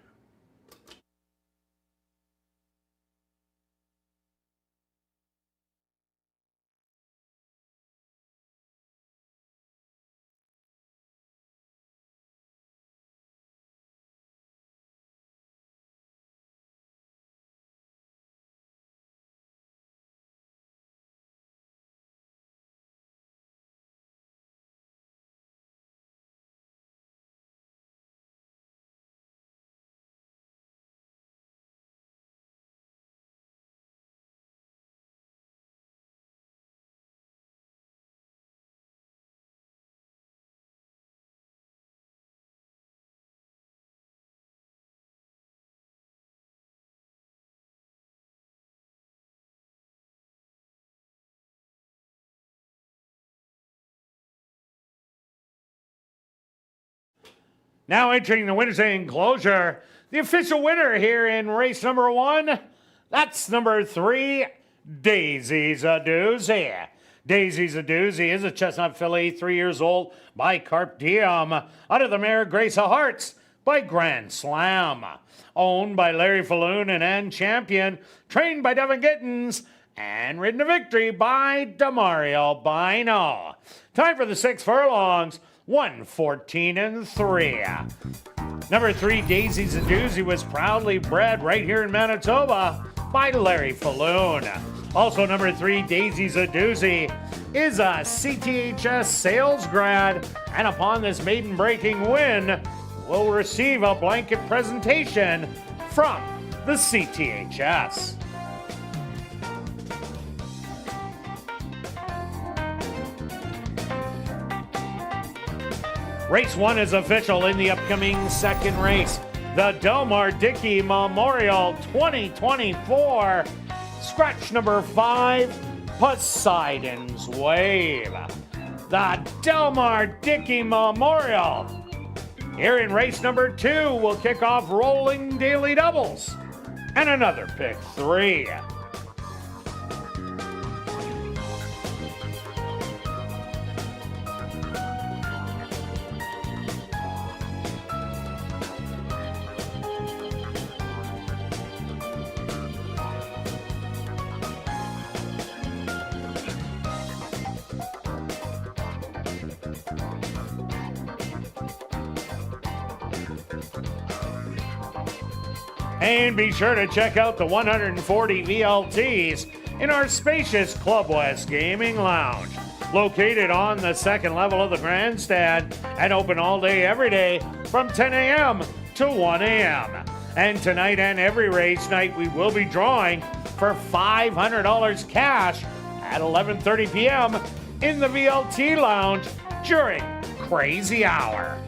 Now entering the winner's enclosure, the official winner here in race number 1, that's number 3, Daisy's a Doozy. Daisy's a Doozy is a chestnut filly, 3 years old, by Carp Diem, out of the mare Grace of Hearts by Grand Slam. Owned by Larry Falloon and Ann Champion, trained by Devin Gittins, and ridden to victory by Demario Bino. Time for the 6 furlongs, 1:14 and 3. Number 3, Daisy's a Doozy, was proudly bred right here in Manitoba by Larry Falloon. Also, number 3, Daisy's a Doozy, is a CTHS sales grad, and upon this maiden breaking win, will receive a blanket presentation from the CTHS. Race 1 is official in the upcoming second race. The Delmar Dickey Memorial 2024. Scratch number 5, Poseidon's Wave. The Delmar Dickey Memorial. Here in race number 2, we'll kick off rolling daily doubles and another pick 3. And be sure to check out the 140 VLTs in our spacious Club West Gaming Lounge, located on the second level of the grandstand and open all day, every day from 10 a.m. to 1 a.m. And tonight and every race night, we will be drawing for $500 cash at 11:30 p.m. in the VLT Lounge during Crazy Hour.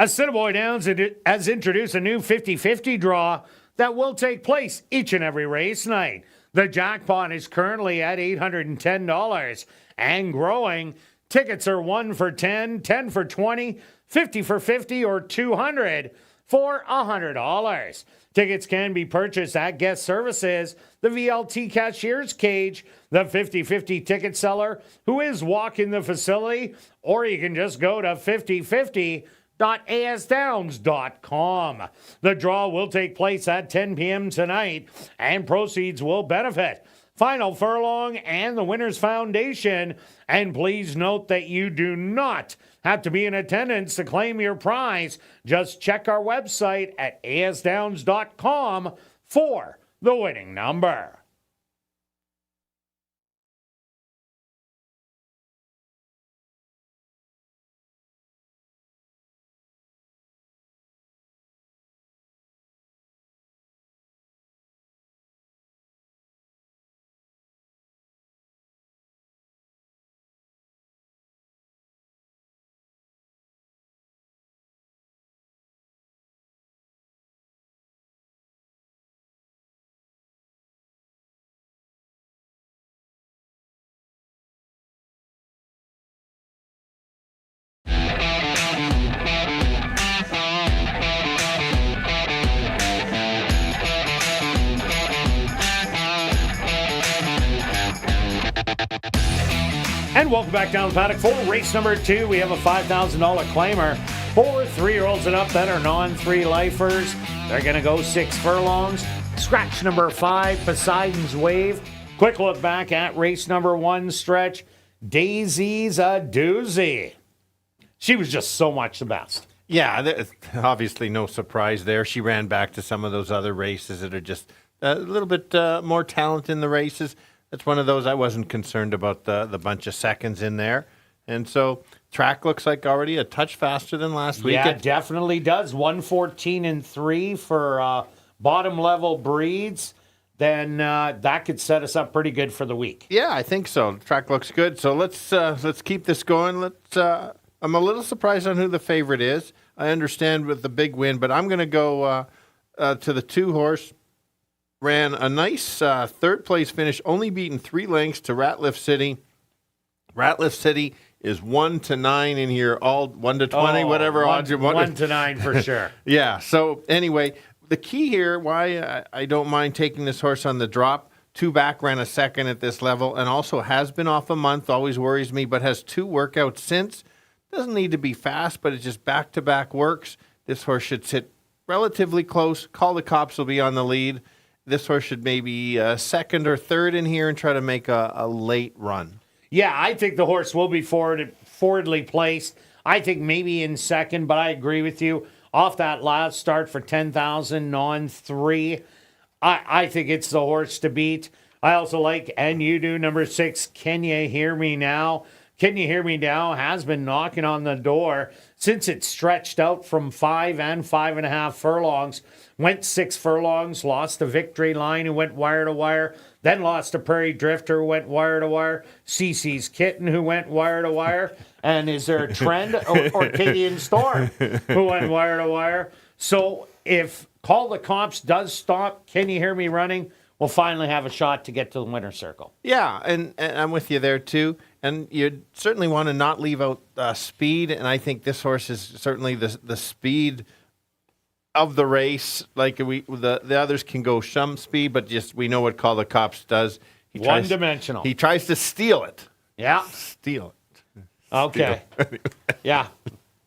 Assiniboia Downs has introduced a new 50-50 draw that will take place each and every race night. The jackpot is currently at $810 and growing. Tickets are 1 for 10, 10 for 20, 50 for 50, or 200 for $100. Tickets can be purchased at guest services, the VLT cashier's cage, the 50-50 ticket seller who is walking the facility, or you can just go to 5050.asdowns.com. The draw will take place at 10 p.m. tonight, and proceeds will benefit Final Furlong and the Winners Foundation. And please note that you do not have to be in attendance to claim your prize. Just check our website at asdowns.com for the winning number. And welcome back down the paddock for race number 2. We have a $5,000 claimer for 3-year-olds and up that are non-3 lifers. They're going to go 6 furlongs. Scratch number 5, Poseidon's Wave. Quick look back at race number 1 stretch. Daisy's a doozy. She was just so much the best. Yeah, obviously no surprise there. She ran back to some of those other races that are just a little bit more talent in the races. That's one of those I wasn't concerned about the bunch of seconds in there. And so track looks like already a touch faster than last week. Yeah, it definitely does. 1:14.3 for bottom level breeds. Then that could set us up pretty good for the week. Yeah, I think so. The track looks good. So let's keep this going. I'm a little surprised on who the favorite is. I understand with the big win, but I'm going to go to the 2-horse. Ran a nice third-place finish, only beaten 3 lengths to Ratliff City. Ratliff City is 1-9 in here, all 1-20, whatever odds you want. 1-9 for sure. Yeah, so anyway, the key here, why I don't mind taking this horse on the drop, 2 back ran a second at this level, and also has been off a month, always worries me, but has 2 workouts since. Doesn't need to be fast, but it's just back-to-back works. This horse should sit relatively close. Call the Cops will be on the lead. This horse should maybe second or third in here and try to make a late run. Yeah, I think the horse will be forwardly placed. I think maybe in second, but I agree with you. Off that last start for 10,000 non-3, I think it's the horse to beat. I also like, and you do, number 6, Can You Hear Me Now? Can You Hear Me Now has been knocking on the door since it stretched out from 5 and 5.5 furlongs. Went 6 furlongs, lost to Victory Line, who went wire to wire, then lost to Prairie Drifter, who went wire to wire, CC's Kitten, who went wire to wire, and is there a trend? or Canadian Storm, who went wire to wire. So if Call the Cops does stop, Can You Hear Me Running, we'll finally have a shot to get to the winner's circle. Yeah, and I'm with you there too. And you certainly want to not leave out speed, and I think this horse is certainly the speed of the race. Like the others can go some speed, but just we know what Call the Cops does. One-dimensional. He tries to steal it. Yeah. Steal it. Okay. Yeah.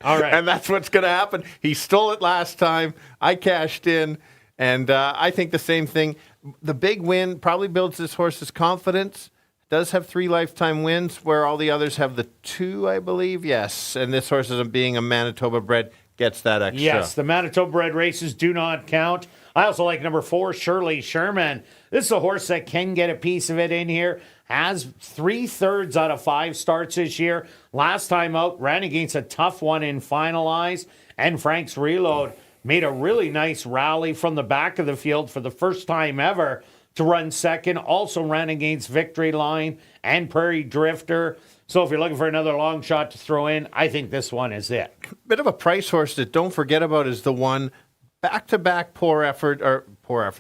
All right. And that's what's going to happen. He stole it last time. I cashed in, and I think the same thing. The big win probably builds this horse's confidence. Does have 3 lifetime wins, where all the others have the 2, I believe. Yes, and this horse, is being a Manitoba bred, gets that extra. Yes, the Manitoba bred races do not count. I also like number 4, Shirley Sherman. This is a horse that can get a piece of it in here. Has 3/3 out of 5 starts this year. Last time out, ran against a tough one in Finalize. And Frank's Reload made a really nice rally from the back of the field for the first time ever to run second. Also ran against Victory Line and Prairie Drifter. So if you're looking for another long shot to throw in, I think this one is it. Bit of a price horse that don't forget about is the one back-to-back poor effort,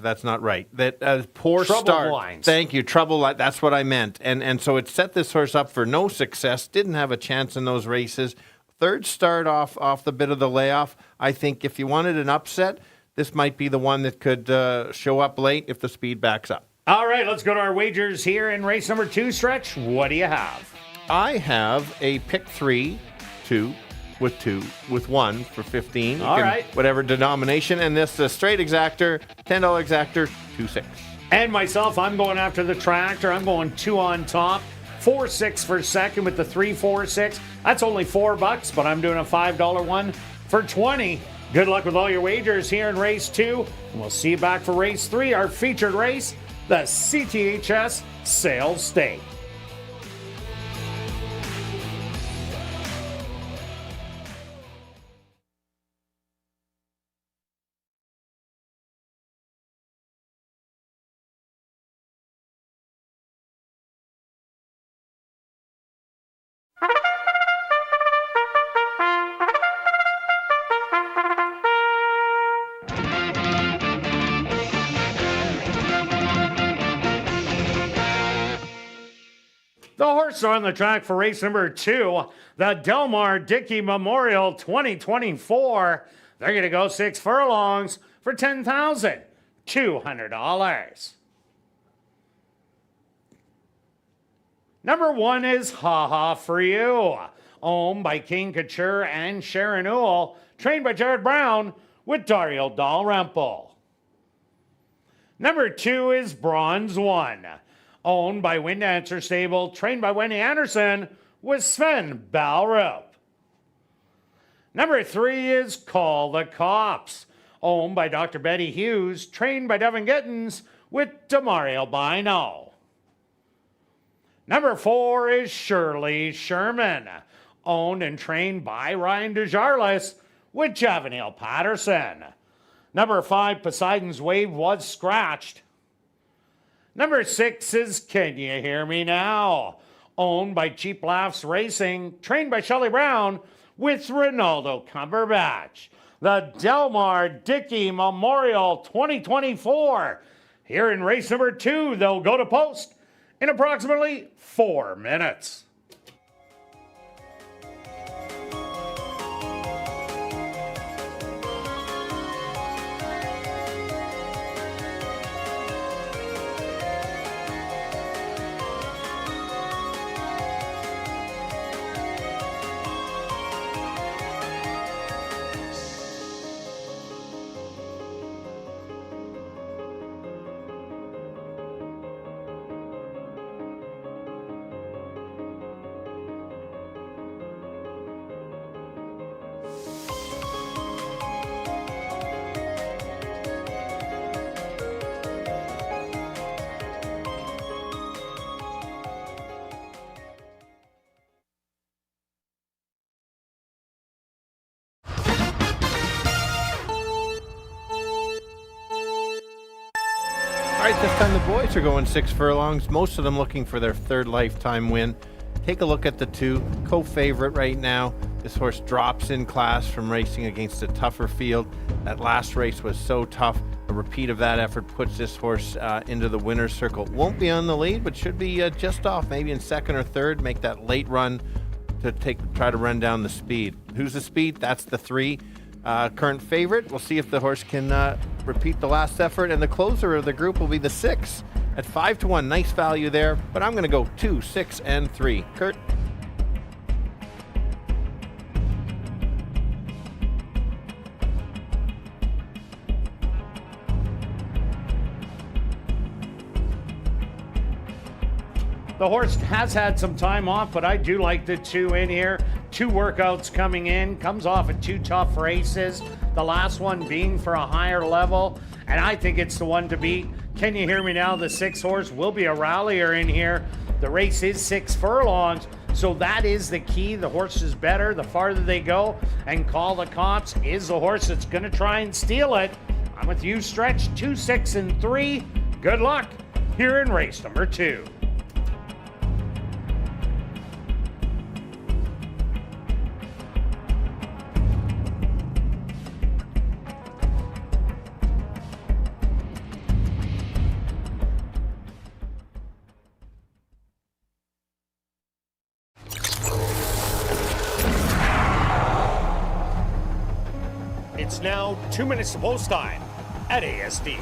that's not right. That poor Trouble start. lines. Thank you, trouble line. That's what I meant. And so it set this horse up for no success. Didn't have a chance in those races. Third start off the bit of the layoff. I think if you wanted an upset, this might be the one that could show up late if the speed backs up. All right, let's go to our wagers here in race number 2, Stretch. What do you have? I have a pick 3, 2, with 1 for 15. All right. Whatever denomination. And this straight exactor, $10 exactor, 2-6. And myself, I'm going after the tractor. I'm going 2 on top, 4-6 for second with the 3-4-6. That's only $4, but I'm doing a $5 one for 20. Good luck with all your wagers here in race 2. And we'll see you back for race 3, our featured race, the CTHS Sales Stake. The horses are on the track for race number 2, the Delmar Dickey Memorial 2024. They're going to go 6 furlongs for $10,200. Number 1 is Ha Ha For You, owned by King Couture and Sharon Uhl, trained by Jared Brown with Dario Dalrymple. Number 2 is Bronze One, owned by Wind Dancer Stable, trained by Wendy Anderson with Sven Balrup. Number 3 is Call the Cops, owned by Dr. Betty Hughes, trained by Devin Gittins with Demario Bino. Number 4 is Shirley Sherman, owned and trained by Ryan Desjarlais with Javanil Patterson. Number 5, Poseidon's Wave was scratched. Number 6 is Can You Hear Me Now, owned by Cheap Laughs Racing, trained by Shelley Brown with Ronaldo Cumberbatch. The Delmar Dickey Memorial 2024. Here in race number 2, they'll go to post in approximately 4 minutes. All right, this time the boys are going 6 furlongs, most of them looking for their 3rd lifetime win. Take a look at the 2, co-favorite right now. This horse drops in class from racing against a tougher field. That last race was so tough. A repeat of that effort puts this horse into the winner's circle. Won't be on the lead, but should be just off, maybe in 2nd or 3rd. Make that late run to try to run down the speed. Who's the speed? That's the 3. Current favorite. We'll see if the horse can repeat the last effort, and the closer of the group will be the 6 at 5-1. Nice value there, but I'm going to go 2, 6, and 3. Kirt. The horse has had some time off, but I do like the 2 in here. 2 workouts coming in, comes off of 2 tough races. The last one being for a higher level, and I think it's the one to beat. Can You Hear Me Now? The 6 horse will be a rallier in here. The race is 6 furlongs, so that is the key. The horse is better the farther they go, and Call the Cops is the horse that's going to try and steal it. I'm with you, Stretch. 2, 6, and 3. Good luck here in race number 2. It's now 2 minutes to post time at ASD.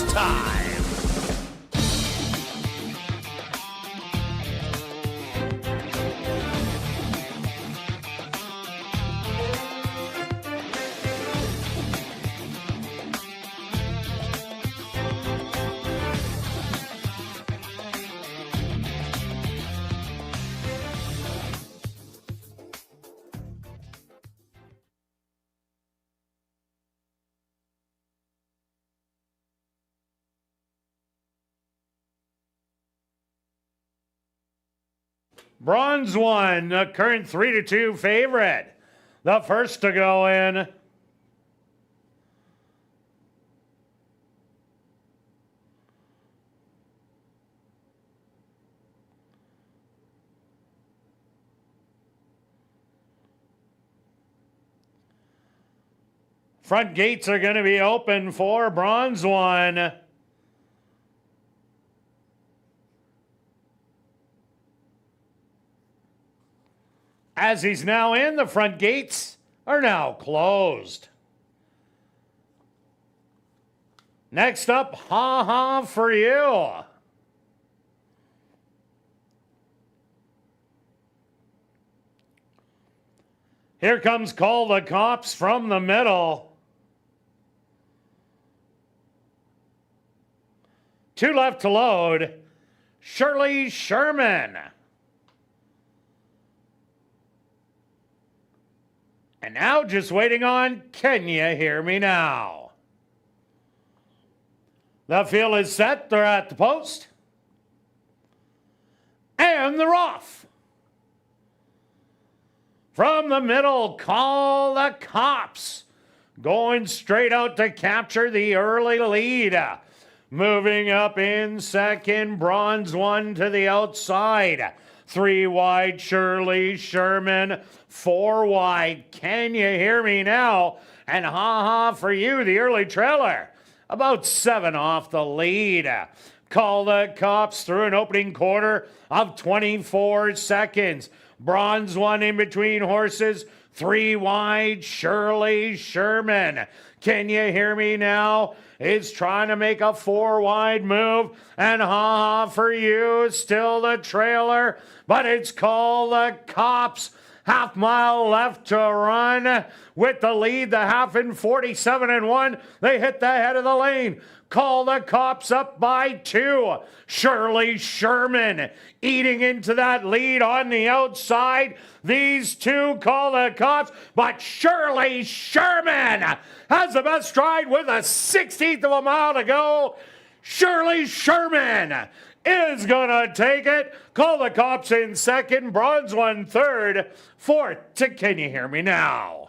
Time. Bronze one, the current 3-2 favorite. The first to go in. Front gates are going to be open for bronze one. As he's now in, the front gates are now closed. Next up, Ha Ha for You. Here comes Call the Cops from the middle. 2 left to load. Shirley Sherman. And now just waiting on Can You Hear Me Now? The field is set. They're at the post. And they're off. From the middle, Call the Cops. Going straight out to capture the early lead. Moving up in second, bronze one to the outside. 3 wide, Shirley Sherman. 4 wide, Can You Hear Me Now? And Ha Ha for You, the early trailer. About 7 off the lead. Call the Cops through an opening quarter of 24 seconds. Bronze one in between horses. 3 wide, Shirley Sherman. Can You Hear Me Now? Is trying to make a 4 wide move. And Ha Ha for You, still the trailer. But it's Call the Cops. Half mile left to run. With the lead, the half in 47-1. They hit the head of the lane. Call the Cops up by 2. Shirley Sherman eating into that lead on the outside. These two Call the Cops, but Shirley Sherman has the best stride with a 16th of a mile to go. Shirley Sherman is gonna take it. Call the Cops in second, bronze one third, fourth to Can You Hear Me Now?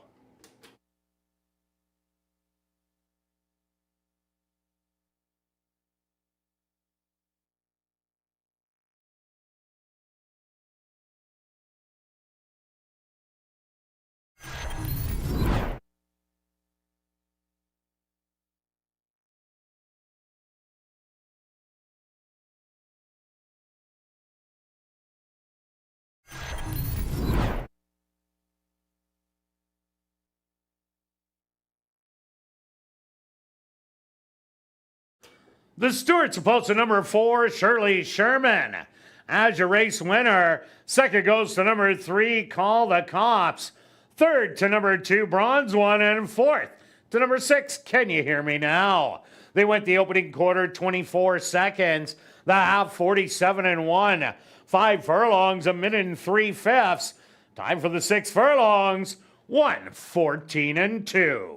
The Stewart's opposed to number 4, Shirley Sherman. As your race winner, second goes to number 3, Call the Cops. Third to number 2, Bronze one, and fourth to number 6, Can You Hear Me Now? They went the opening quarter 24 seconds, the half 47-1. 5 furlongs, 1 minute and 3/5. Time for the 6 furlongs, 1:14-2.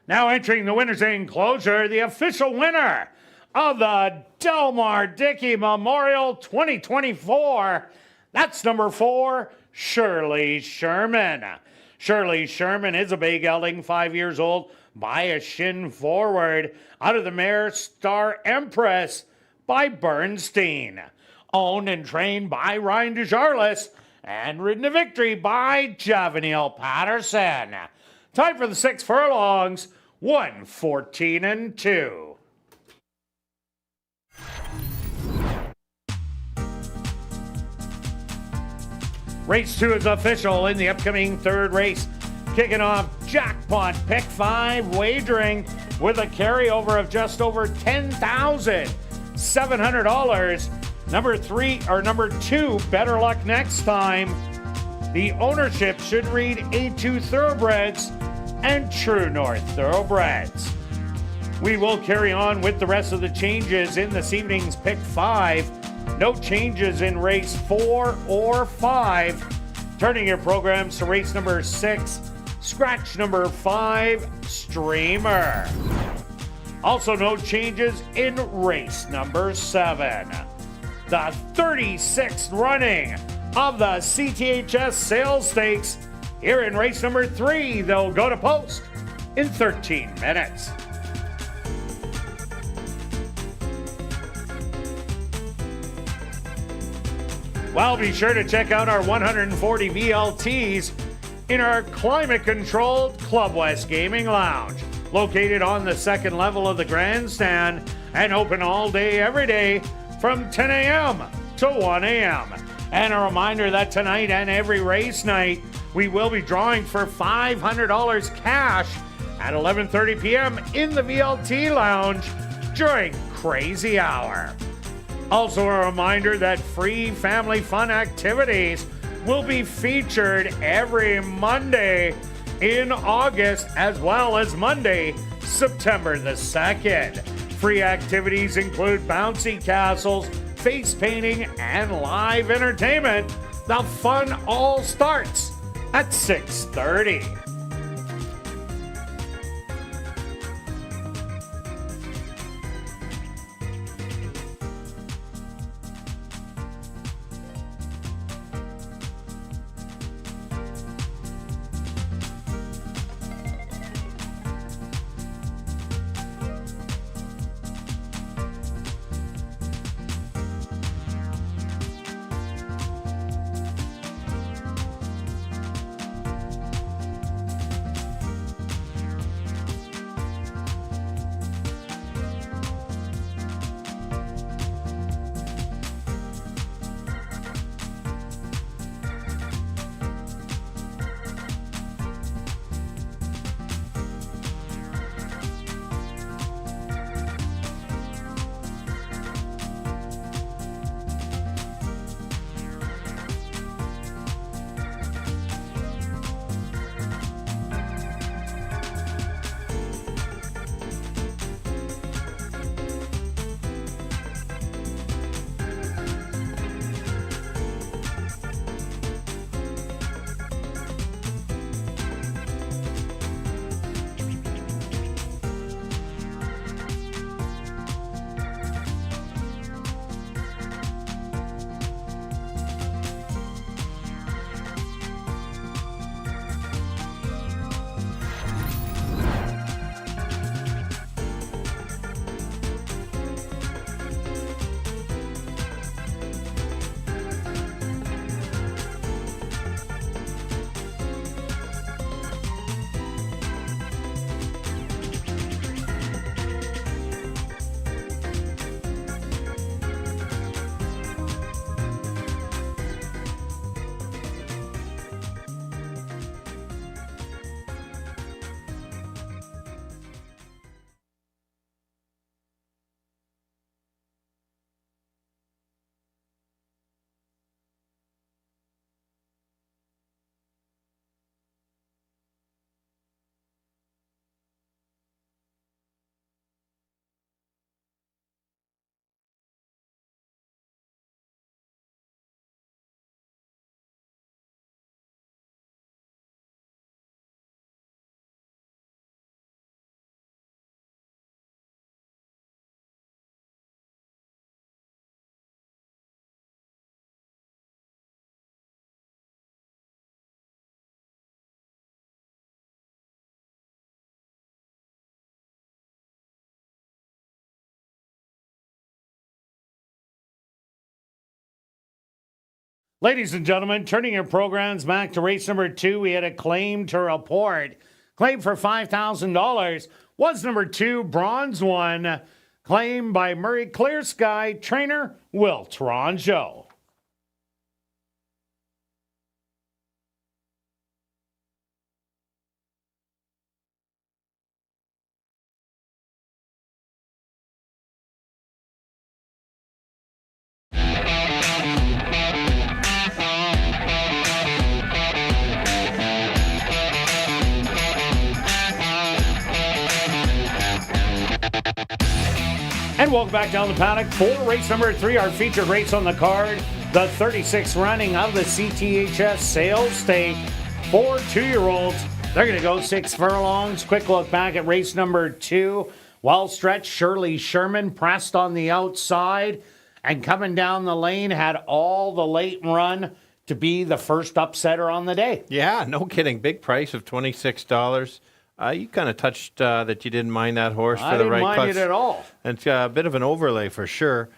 Now entering the winner's enclosure, the official winner of the Delmar Dickey Memorial 2024. That's number 4, Shirley Sherman. Shirley Sherman is a bay gelding, 5 years old, by a shin forward, out of the mare Star Empress by Bernstein. Owned and trained by Ryan Desjarlais and ridden to victory by Javaniel Patterson. Time for the 6 furlongs, 1:14-2. Race 2 is official in the upcoming third race. Kicking off jackpot pick 5 wagering with a carryover of just over $10,700. Number 2, Better Luck Next Time. The ownership should read A2 Thoroughbreds and True North Thoroughbreds. We will carry on with the rest of the changes in this evening's pick 5. No changes in race 4 or 5. Turning your programs to race number 6, scratch number 5, Streamer. Also no changes in race number 7. The 36th running of the CTHS Sales Stakes. Here in race number 3, they'll go to post in 13 minutes. Well, be sure to check out our 140 VLTs in our climate-controlled Club West Gaming Lounge, located on the second level of the grandstand and open all day, every day from 10 a.m. to 1 a.m. And a reminder that tonight and every race night, we will be drawing for $500 cash at 11:30 p.m. in the VLT Lounge during Crazy Hour. Also a reminder that free family fun activities will be featured every Monday in August as well as Monday, September the 2nd. Free activities include bouncy castles, face painting, and live entertainment. The fun all starts at 6:30. Ladies and gentlemen, turning your programs back to race number 2, we had a claim to report. Claim for $5,000 was number 2, Bronze One, claimed by Murray Clear Sky trainer Will Toronjo. And welcome back down the paddock for race number 3, our featured race on the card, the 36th running of the CTHS Sales Stake for 2-year-olds. They're going to go 6 furlongs. Quick look back at race number 2. Well stretched, Shirley Sherman pressed on the outside and coming down the lane, had all the late run to be the first upsetter on the day. Yeah, no kidding. Big price of $26. You kind of touched that you didn't mind that horse for the right I didn't mind it at all. It's a bit of an overlay for sure.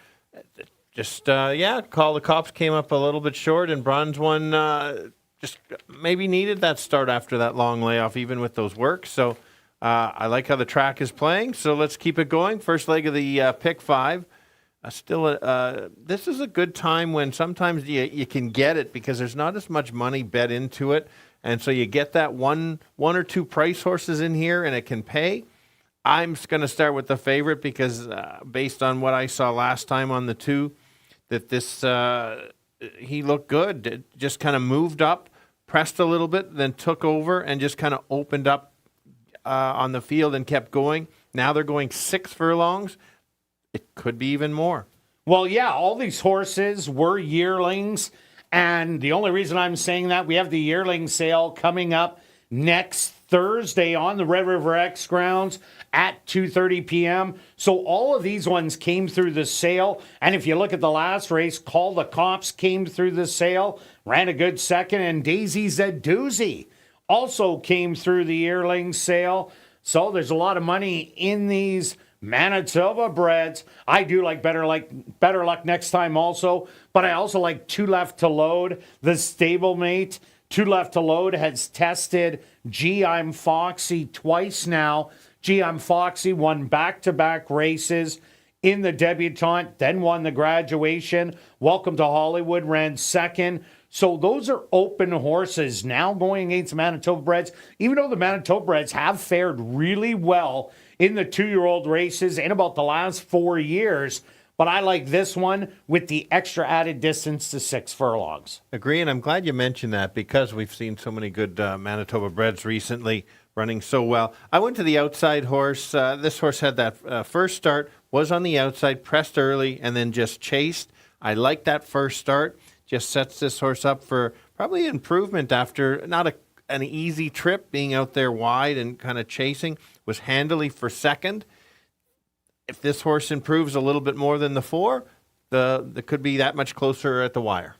Just, Call the Cops came up a little bit short, and Bronze One just maybe needed that start after that long layoff, even with those works. So I like how the track is playing, so let's keep it going. First leg of the pick 5. This is a good time when sometimes you can get it because there's not as much money bet into it. And so you get that one or two price horses in here, and it can pay. I'm just going to start with the favorite because based on what I saw last time on the 2, that this he looked good. It just kind of moved up, pressed a little bit, then took over and just kind of opened up on the field and kept going. Now they're going 6 furlongs. It could be even more. Well, yeah, all these horses were yearlings. And the only reason I'm saying that, we have the yearling sale coming up next Thursday on the Red River X grounds at 2:30 p.m. So all of these ones came through the sale. And if you look at the last race, Call the Cops came through the sale, ran a good second, and Daisy's a Doozy also came through the yearling sale. So there's a lot of money in these Manitoba breds. I do like better luck next time also, but I also like 2 Left to Load. The stablemate, 2 Left to Load, has tested Gee, I'm Foxy twice now. Gee, I'm Foxy won back-to-back races in the debutante, then won the graduation. Welcome to Hollywood, ran second. So those are open horses now going against Manitoba breds, even though the Manitoba breds have fared really well in the 2-year-old races in about the last 4 years. But I like this one with the extra added distance to 6 furlongs. Agree, and I'm glad you mentioned that because we've seen so many good Manitoba breds recently running so well. I went to the outside horse. This horse had that first start, was on the outside, pressed early, and then just chased. I like that first start. Just sets this horse up for probably improvement after not an easy trip, being out there wide and kind of chasing. Was handily for second. If this horse improves a little bit more than the 4, it could be that much closer at the wire.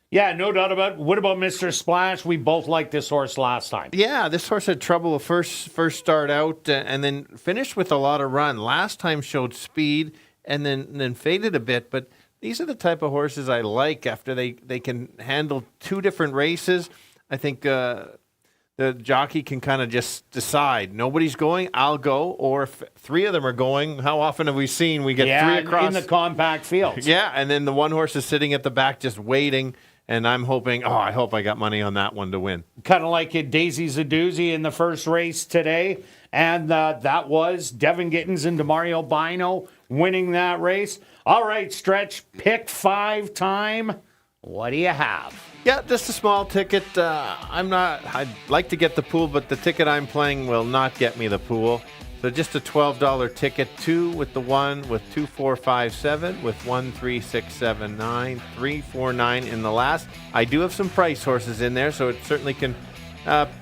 Yeah, no doubt about it. What about Mr. Splash? We both liked this horse last time. Yeah, this horse had trouble first start out and then finished with a lot of run. Last time showed speed and then faded a bit, but these are the type of horses I like after they can handle 2 different races. I think the jockey can kind of just decide. Nobody's going, I'll go. Or if 3 of them are going, how often have we seen we get 3 across? In the compact fields. Yeah, and then the one horse is sitting at the back just waiting, and I'm hoping, I hope I got money on that one to win. Kind of like it, Daisy's a Doozy in the first race today. And that was Devin Gittins and DeMario Bino winning that race. All right, Stretch, pick 5 time. What do you have? Yeah, just a small ticket. I'd like to get the pool, but the ticket I'm playing will not get me the pool. So just a $12 ticket, 2 with the 1, with 2, 4, 5, 7, with 1, 3, 6, 7, 9, 3, 4, 9 in the last. I do have some price horses in there, so it certainly can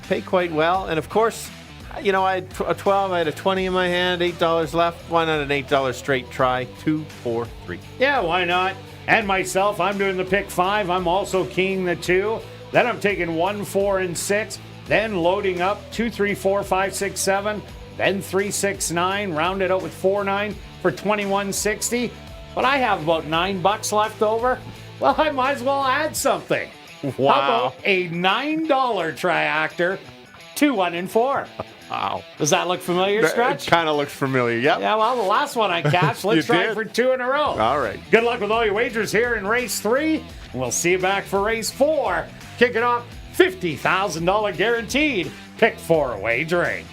pay quite well. And of course, I had a 12, I had a 20 in my hand, $8 left. Why not an $8 straight try? 2, 4, 3. Yeah, why not? And myself, I'm doing the pick 5. I'm also keying the 2. Then I'm taking 1, 4, and 6. Then loading up 2, 3, 4, 5, 6, 7. Then 3, 6, 9. Rounded out with 4, 9 for $21.60. But I have about $9 left over. Well, I might as well add something. Wow. How about a $9 triactor, 2, 1, and 4? Wow. Does that look familiar, Stretch? It kind of looks familiar. Yep. Yeah, well, the last one I cashed. Let's try did. for 2 in a row. All right. Good luck with all your wagers here in race 3. We'll see you back for race 4. Kick it off, $50,000 guaranteed. Pick 4 wagering.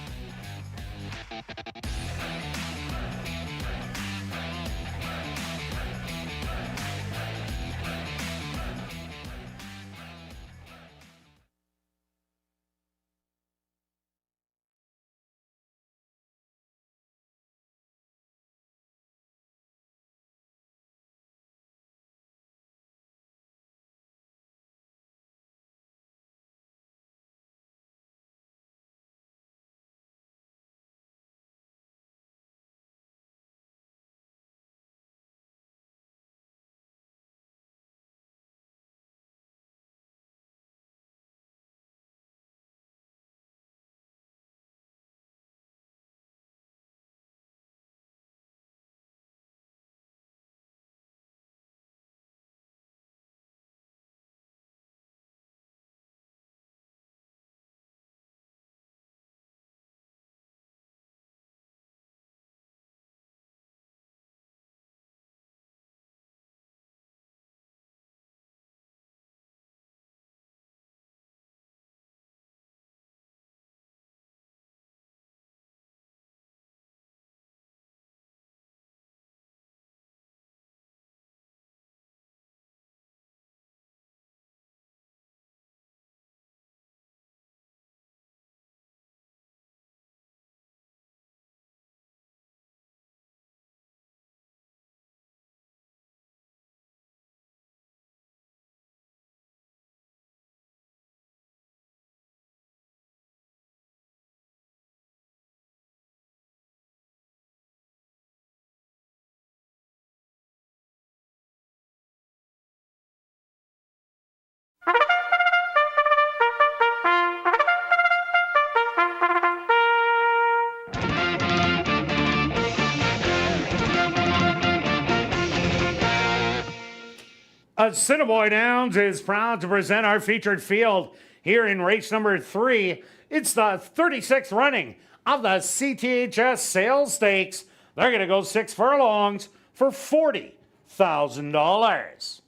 Assiniboia Downs is proud to present our featured field here in race number 3. It's the 36th running of the CTHS Sales Stakes. They're going to go 6 furlongs for $40,000.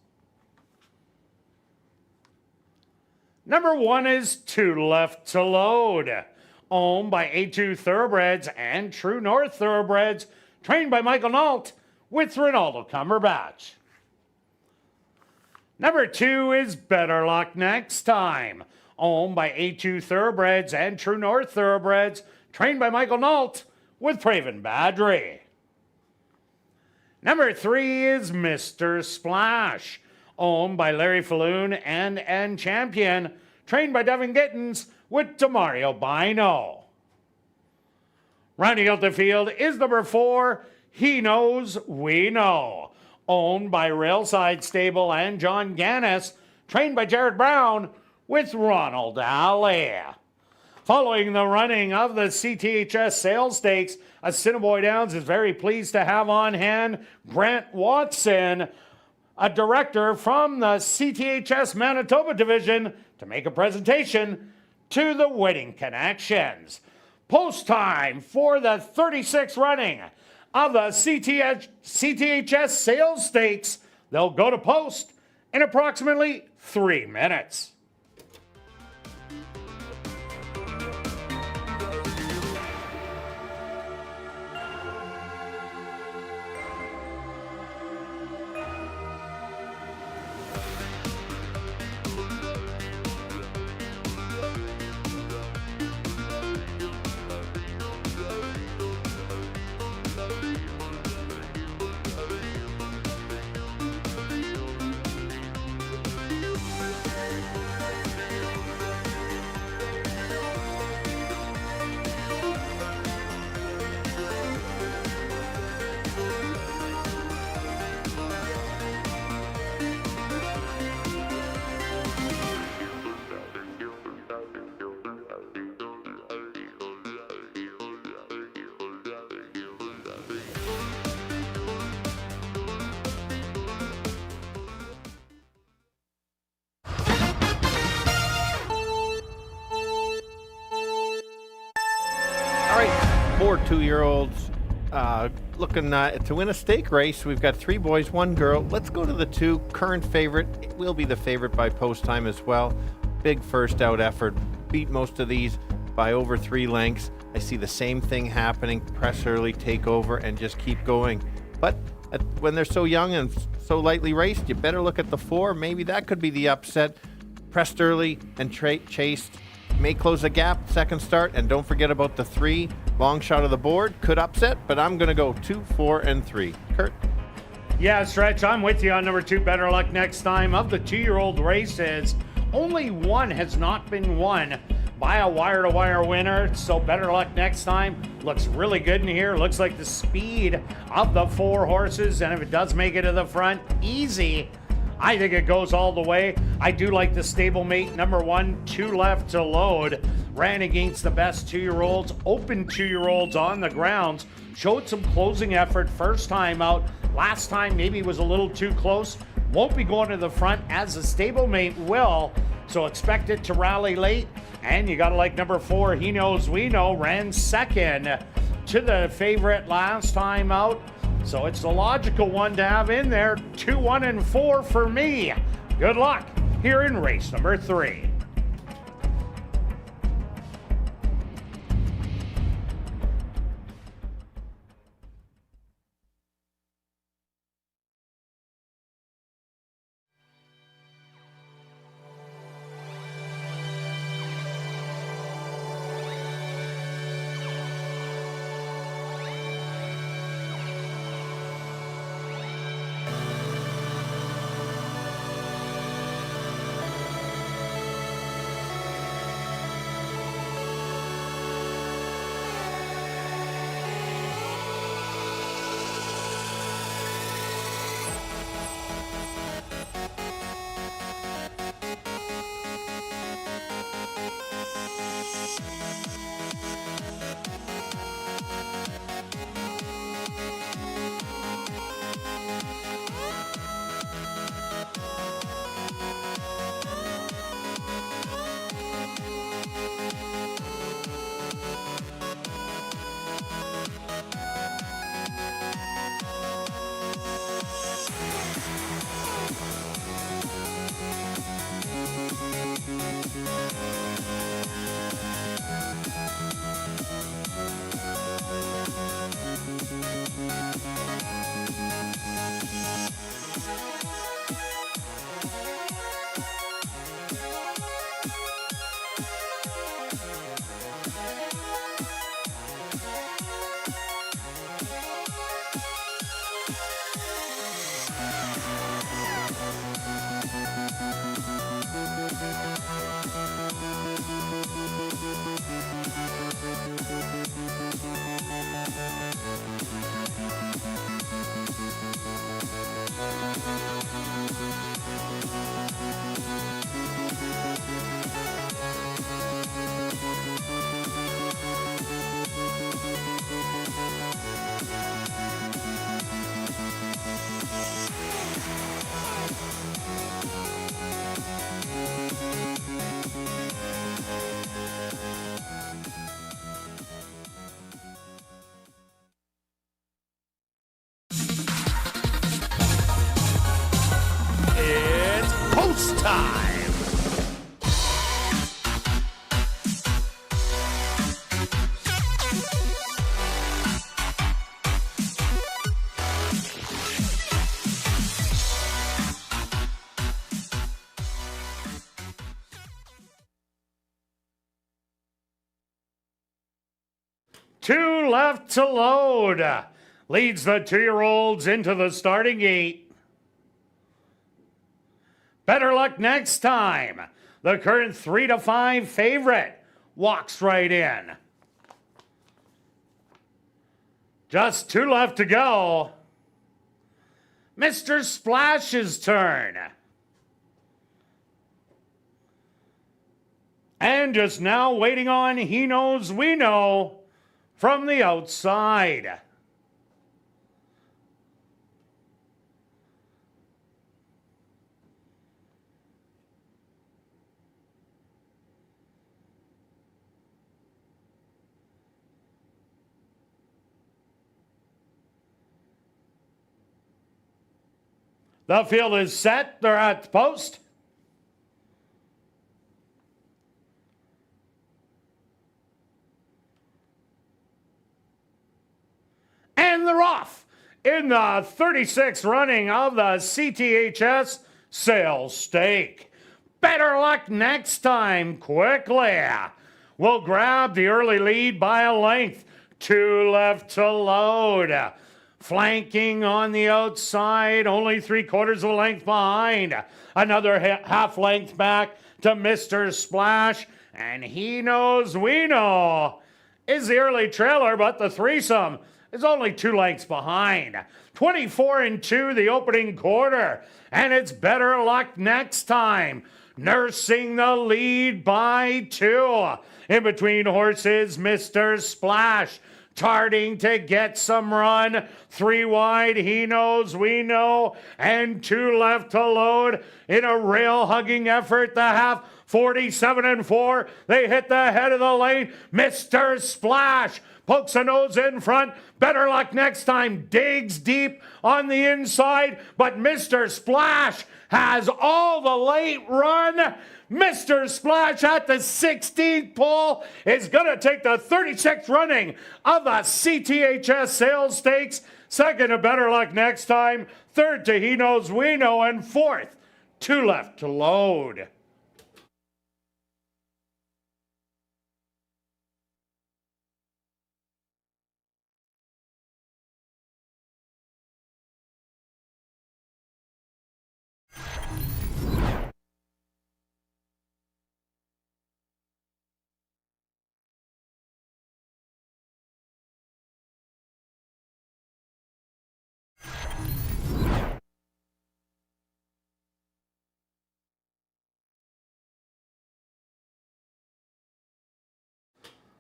Number 1 is Two Left to Load, owned by A2 Thoroughbreds and True North Thoroughbreds, trained by Michael Nault with Ronaldo Cumberbatch. Number 2 is Better Luck Next Time, owned by A2 Thoroughbreds and True North Thoroughbreds, trained by Michael Nault with Praven Badri. Number 3 is Mr. Splash, owned by Larry Falloon and Champion, trained by Devin Gittins with Demario Bino. Rounding out the field is number 4, He Knows We Know, owned by Railside Stable and John Gannis, trained by Jared Brown with Ronald Alley. Following the running of the CTHS Sales Stakes, Assiniboia Downs is very pleased to have on hand Grant Watson, a director from the CTHS Manitoba division, to make a presentation to the Winning Connections. Post time for the 36th running of the CTHS Sales Stakes. They'll go to post in approximately 3 minutes. 4 2-year-olds looking to win a stake race. We've got 3 boys, 1 girl. Let's go to the 2. Current favorite. It will be the favorite by post time as well. Big first out effort. Beat most of these by over 3 lengths. I see the same thing happening. Press early, take over, and just keep going. But when they're so young and so lightly raced, you better look at the 4. Maybe that could be the upset. Pressed early and chased. May close the gap, second start, and don't forget about the 3. Long shot of the board, could upset, but I'm going to go 2, 4, and 3. Kirt? Yeah, Stretch, I'm with you on number 2, Better Luck Next Time. Of the 2-year-old races, only 1 has not been won by a wire-to-wire winner, so Better Luck Next Time looks really good in here. Looks like the speed of the 4 horses, and if it does make it to the front, easy. I think it goes all the way. I do like the stablemate number 1, 2 Left to Load. Ran against the best 2-year-olds, open 2-year-olds on the grounds. Showed some closing effort first time out. Last time maybe was a little too close. Won't be going to the front as the stablemate will. So expect it to rally late. And you got to like number 4, He Knows We Know. Ran second to the favorite last time out. So it's the logical one to have in there. 2, 1, and 4 for me. Good luck here in race number 3. Time. 2 Left to Load leads the 2-year-olds into the starting gate. Better Luck Next Time. The current 3-5 favorite walks right in. Just 2 left to go. Mr. Splash's turn. And just now waiting on He Knows We Know from the outside. The field is set. They're at the post. And they're off in the 36th running of the CTHS Sales Stake. Better luck next time. Quickly. We'll grab the early lead by a length. 2 left to load. Flanking on the outside, only 3/4 of a length behind. Another half length back to Mr. Splash. And He Knows We Know is the early trailer, but the threesome is only 2 lengths behind. 24-2 the opening quarter. And it's better luck next time. Nursing the lead by 2. In between horses, Mr. Splash. Starting to get some run. 3 wide, He Knows We Know. And 2 left to load in a rail-hugging effort. The half, 47-4. They hit the head of the lane. Mr. Splash pokes a nose in front. Better luck next time. Digs deep on the inside. But Mr. Splash has all the late run. Mr. Splash at the 16th pole is going to take the 36th running of the CTHS Sales Stakes. Second to Better Luck Next Time. Third to He Knows We Know. And fourth, 2 left to load.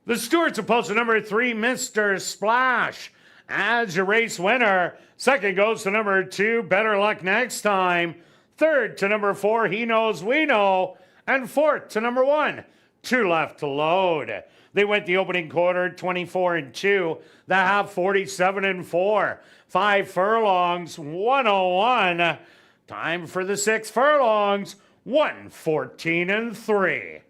The Stewards opposed to number 3, Mr. Splash, as your race winner. Second goes to number 2, Better Luck Next Time. Third to number 4, He Knows We Know. And fourth to number 1, 2 left to load. They went the opening quarter 24-2, the half 47-4. 5 furlongs, 101. Time for the 6 furlongs, 114-3.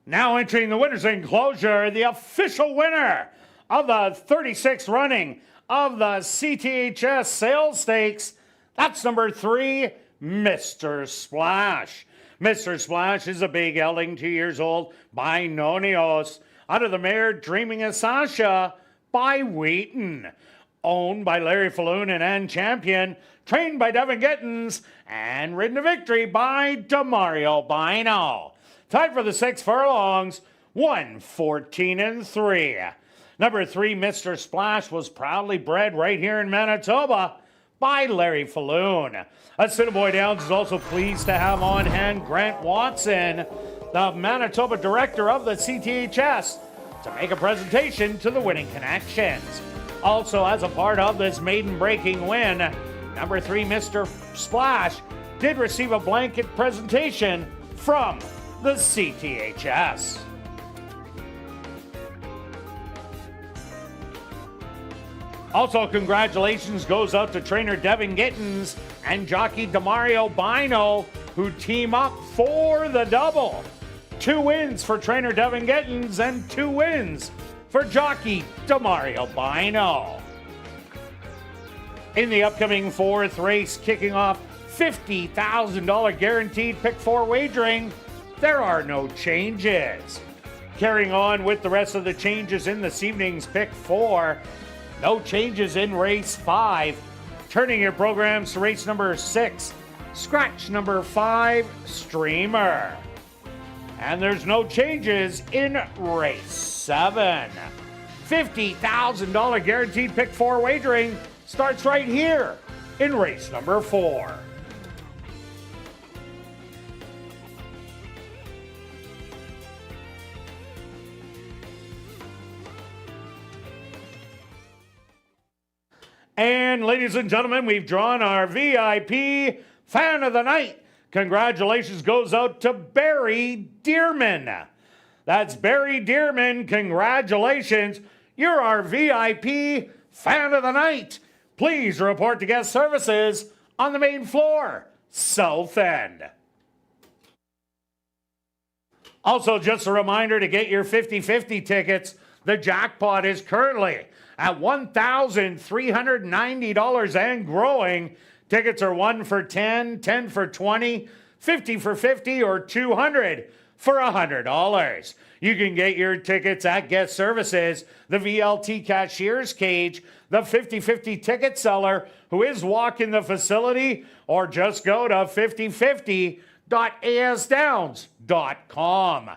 Now entering the winner's enclosure, the official winner of the 36th running of the CTHS Sales Stakes. That's number 3, Mr. Splash. Mr. Splash is a big gelding, 2 years old, by Nonios. Out of the mare Dreaming of Sasha by Wheaton. Owned by Larry Falloon and Ann Champion. Trained by Devin Gittins. And ridden to victory by Demario Bino. Time for the 6 furlongs, 114-3. Number 3, Mr. Splash, was proudly bred right here in Manitoba by Larry Falloon. Assiniboia Downs is also pleased to have on hand Grant Watson, the Manitoba director of the CTHS, to make a presentation to the winning connections. Also, as a part of this maiden-breaking win, number 3, Mr. Splash, did receive a blanket presentation from the CTHS. Also, congratulations goes out to trainer Devin Gittins and jockey Demario Bino, who team up for the double. 2 wins for trainer Devin Gittins and 2 wins for jockey Demario Bino. In the upcoming 4th race, kicking off $50,000 guaranteed pick 4 wagering, there are no changes. Carrying on with the rest of the changes in this evening's pick 4, no changes in race 5. Turning your programs to race number 6, scratch number 5, Streamer. And there's no changes in race 7. $50,000 guaranteed pick 4 wagering starts right here in race number 4. And ladies and gentlemen, we've drawn our VIP Fan of the Night. Congratulations goes out to Barry Dearman. That's Barry Dearman. Congratulations. You're our VIP Fan of the Night. Please report to guest services on the main floor, South End. Also, just a reminder to get your 50-50 tickets. The jackpot is currently at $1,390 and growing. Tickets are 1 for 10, 10 for 20, 50 for 50, or 200 for $100. You can get your tickets at guest services, the VLT cashier's cage, the 50-50 ticket seller who is walking the facility, or just go to 5050.asdowns.com.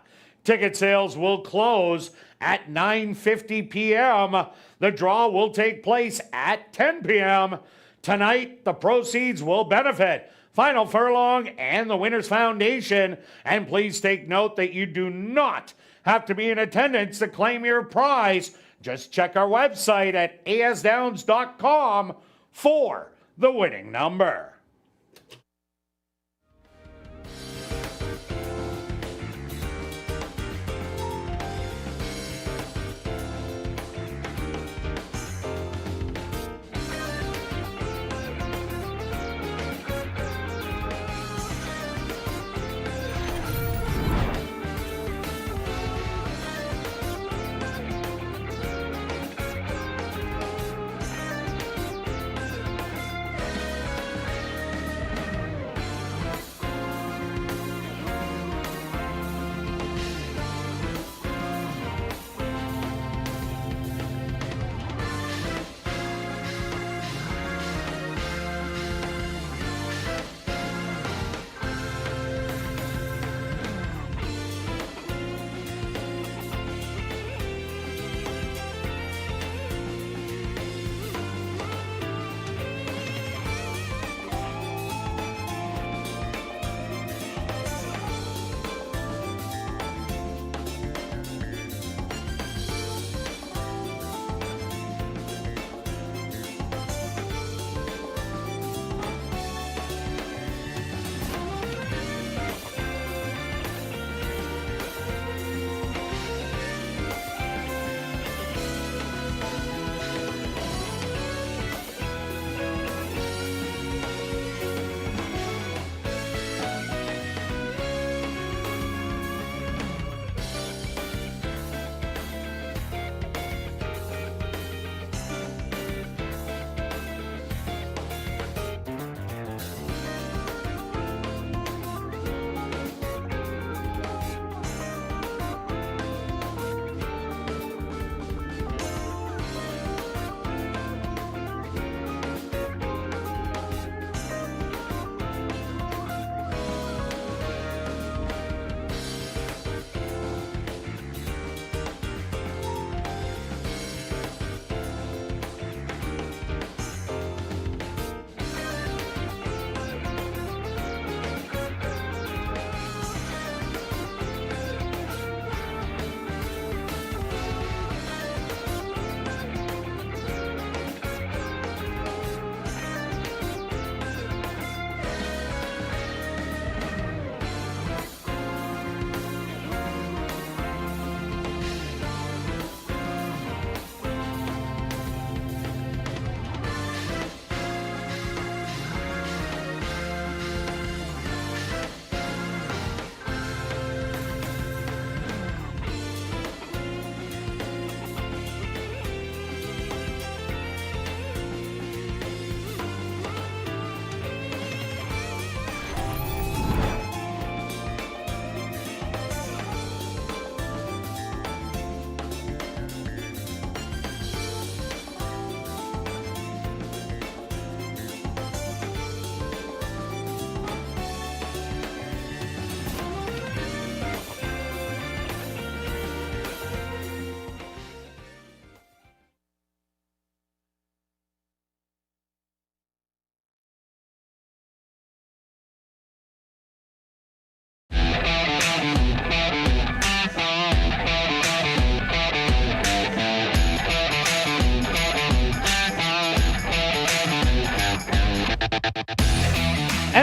Ticket sales will close at 9:50 p.m. The draw will take place at 10 p.m. Tonight, the proceeds will benefit Final Furlong and the Winners Foundation. And please take note that you do not have to be in attendance to claim your prize. Just check our website at asdowns.com for the winning number.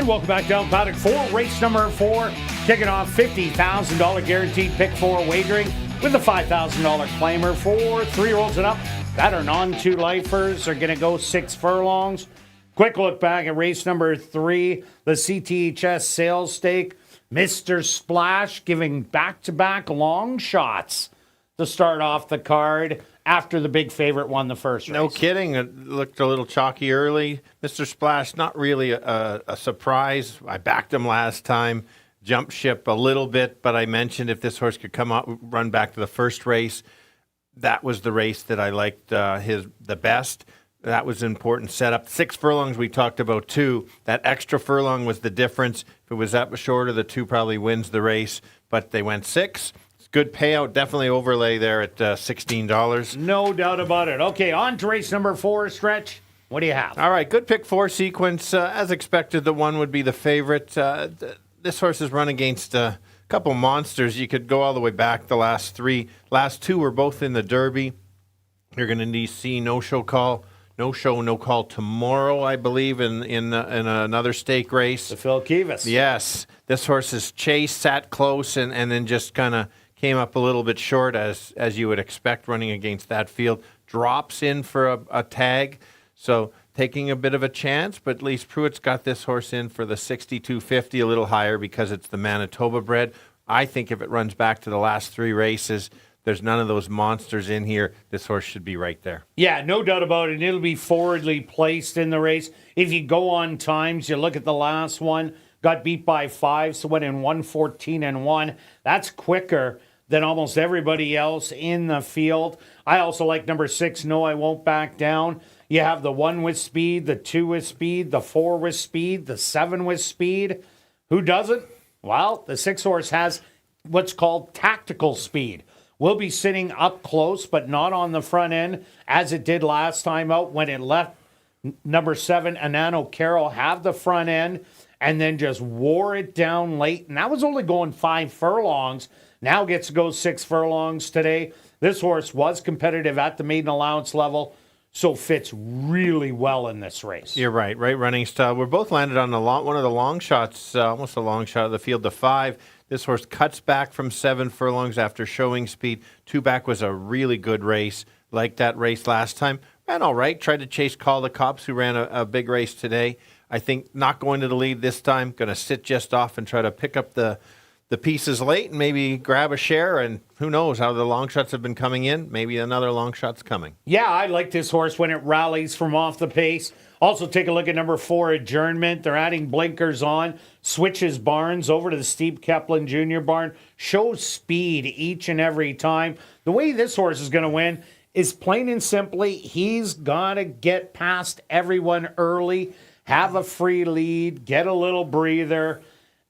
And welcome back down paddock 4, race number 4, kicking off $50,000 guaranteed pick 4 wagering with a $5,000 claimer for 3-year-olds and up. That are non-2 lifers are going to go 6 furlongs. Quick look back at race number 3, the CTHS sales stake. Mr. Splash giving back-to-back long shots to start off the card after the big favorite won the first race. No kidding. It looked a little chalky early. Mr. Splash, not really a surprise. I backed him last time. Jumped ship a little bit, but I mentioned if this horse could come out, run back to the first race, that was the race that I liked the best. That was an important setup. 6 furlongs we talked about too. That extra furlong was the difference. If it was that shorter, the 2 probably wins the race, but they went 6. Good payout, definitely overlay there at $16. No doubt about it. Okay, on to race number 4, Stretch. What do you have? All right, good pick 4 sequence. As expected, the 1 would be the favorite. This horse has run against a couple monsters. You could go all the way back the last 3. Last 2 were both in the Derby. You're going to need to see no show, no call tomorrow, I believe, in another stake race. The Phil Kivas. Yes, this horse is chased, sat close, and then just kind of came up a little bit short, as you would expect running against that field. Drops in for a tag, so taking a bit of a chance, but at least Pruitt's got this horse in for the 62.50, a little higher because it's the Manitoba bred. I think if it runs back to the last 3 races, there's none of those monsters in here. This horse should be right there. Yeah, no doubt about it. It'll be forwardly placed in the race. If you go on times, you look at the last one, got beat by 5, so went in 1:14-1. That's quicker than almost everybody else in the field. I also like number 6, No, I Won't Back Down. You have the 1 with speed, the 2 with speed, the 4 with speed, the 7 with speed. Who doesn't? Well, the 6 horse has what's called tactical speed. Will be sitting up close, but not on the front end, as it did last time out when it left number 7, Anano Carroll, have the front end, and then just wore it down late. And that was only going 5 furlongs. Now gets to go 6 furlongs today. This horse was competitive at the maiden allowance level, so fits really well in this race. You're right. Right running style. We're both landed on one of the long shots, almost a long shot of the field to 5. This horse cuts back from 7 furlongs after showing speed. 2 back was a really good race, like that race last time. Ran all right. Tried to chase Call the Cops, who ran a big race today. I think not going to the lead this time. Going to sit just off and try to pick up the pieces late and maybe grab a share. And who knows how the long shots have been coming in. Maybe another long shot's coming. Yeah, I like this horse when it rallies from off the pace. Also, take a look at number 4, Adjournment. They're adding blinkers on. Switches barns over to the Steve Kepplin Jr. barn. Shows speed each and every time. The way this horse is going to win is plain and simply, he's got to get past everyone early, have a free lead, get a little breather,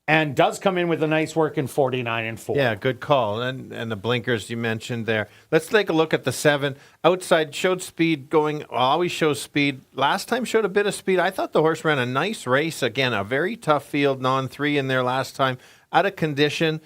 and does come in with a nice work in 49-4. Yeah, good call. And the blinkers you mentioned there. Let's take a look at the 7. Outside showed speed going, always shows speed. Last time showed a bit of speed. I thought the horse ran a nice race. Again, a very tough field, non-3 in there last time. Out of condition.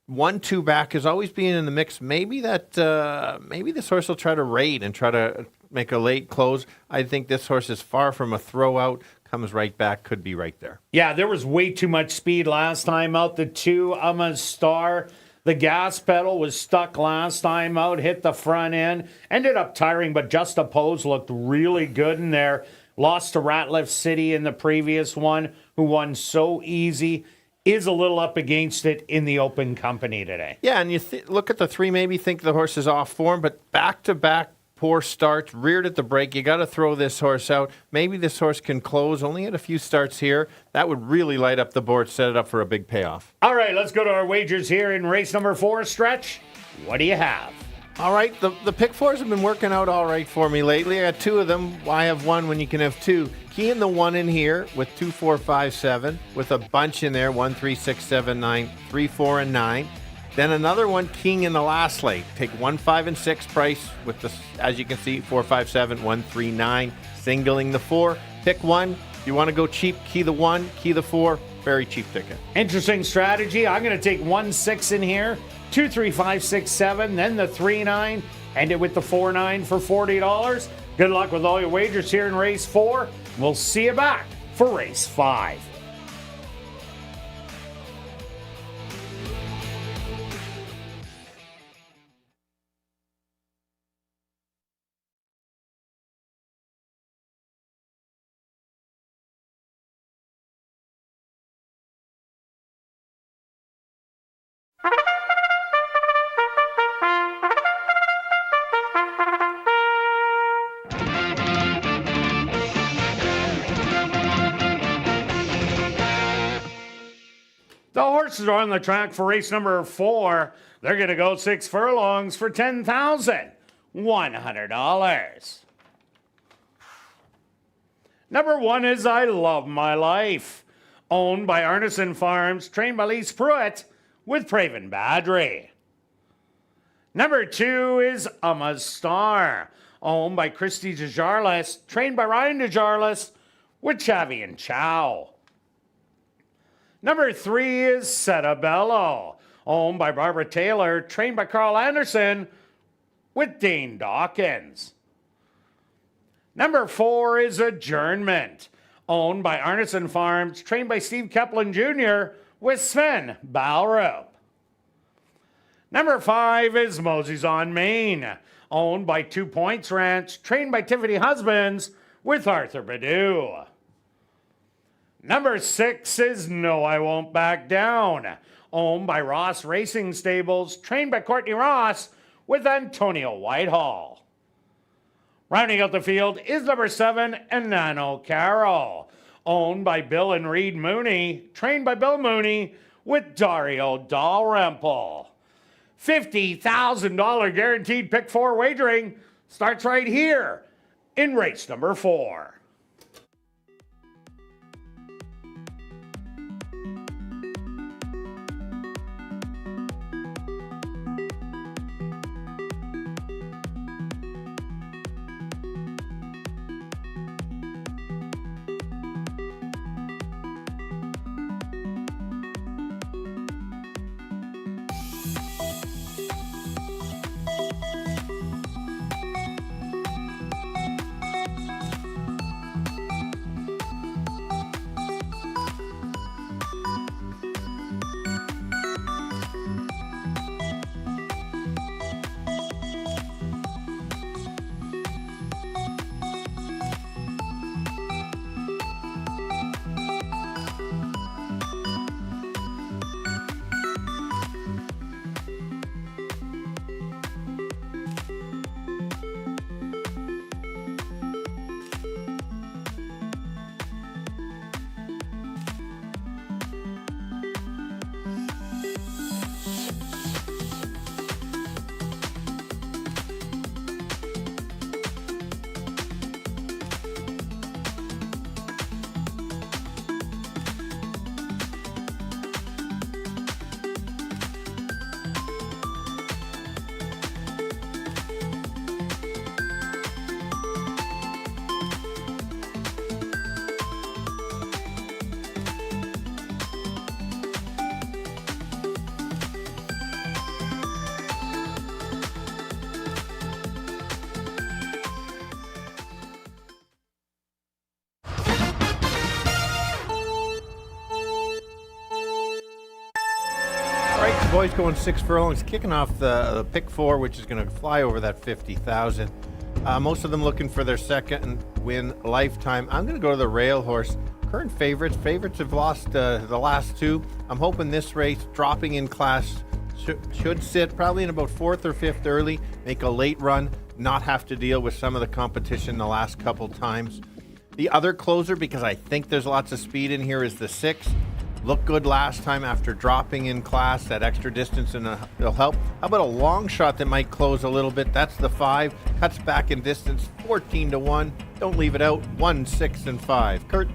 1-2 back is always being in the mix. Maybe this horse will try to raid and try to make a late close. I think this horse is far from a throw out. Comes right back, could be right there. Yeah, there was way too much speed last time out. The 2, a Star. The gas pedal was stuck last time out, hit the front end. Ended up tiring, but Just a Pose looked really good in there. Lost to Ratliff City in the previous one, who won so easy. Is a little up against it in the open company today. Yeah, and you look at the 3, maybe think the horse is off form, but back-to-back poor starts, reared at the break. You got to throw this horse out. Maybe this horse can close. Only had a few starts here. That would really light up the board, set it up for a big payoff. All right, let's go to our wagers here in race number 4, Stretch. What do you have? All right, the pick 4s have been working out all right for me lately. I got 2 of them. Why have 1 when you can have 2? Key in the 1 in here with 2, 4, 5, 7, with a bunch in there, 1, 3, 6, 7, 9, 3, 4, and 9. Then another one keying in the last late. Take 1, 5, and 6 price with the, as you can see, 4, 5, 7, 1, 3, 9. Singling the 4. Pick 1. If you want to go cheap, key the 1, key the 4. Very cheap ticket. Interesting strategy. I'm going to take 1, 6 in here. 2, 3, 5, 6, 7. Then the 3, 9. End it with the 4, 9 for $40. Good luck with all your wagers here in race 4. We'll see you back for race 5. The horses are on the track for race number 4. They're going to go 6 furlongs for $10,100. Number 1 is I Love My Life, owned by Arneson Farms, trained by Lise Pruitt with Praven Badry. Number 2 is Emma's Star, owned by Christy DeJarlis, trained by Ryan DeJarlis with Chavi and Chow. Number 3 is Setabello, owned by Barbara Taylor, trained by Carl Anderson with Dane Dawkins. Number 4 is Adjournment, owned by Arneson Farms, trained by Steve Keplin Jr. with Sven Balrup. Number 5 is Mosey's on Main, owned by 2 Points Ranch, trained by Tiffany Husbands with Arthur Badu. Number 6 is No I Won't Back Down, owned by Ross Racing Stables, trained by Courtney Ross with Antonio Whitehall. Rounding out the field is number 7, Enano Caro, owned by Bill and Reed Mooney, trained by Bill Mooney with Dario Dalrymple. $50,000 guaranteed pick 4 wagering starts right here in race number 4. Boys going 6 furlongs, kicking off the pick 4, which is going to fly over that 50,000. Most of them looking for their second win lifetime. I'm going to go to the rail horse. Current favorites. Favorites have lost the last 2. I'm hoping this race, dropping in class, should sit probably in about 4th or 5th early, make a late run, not have to deal with some of the competition the last couple times. The other closer, because I think there's lots of speed in here, is the 6. Looked good last time after dropping in class. That extra distance and it'll help. How about a long shot that might close a little bit? That's the 5. Cuts back in distance 14-1. Don't leave it out. 1, 6, and 5. Kirt.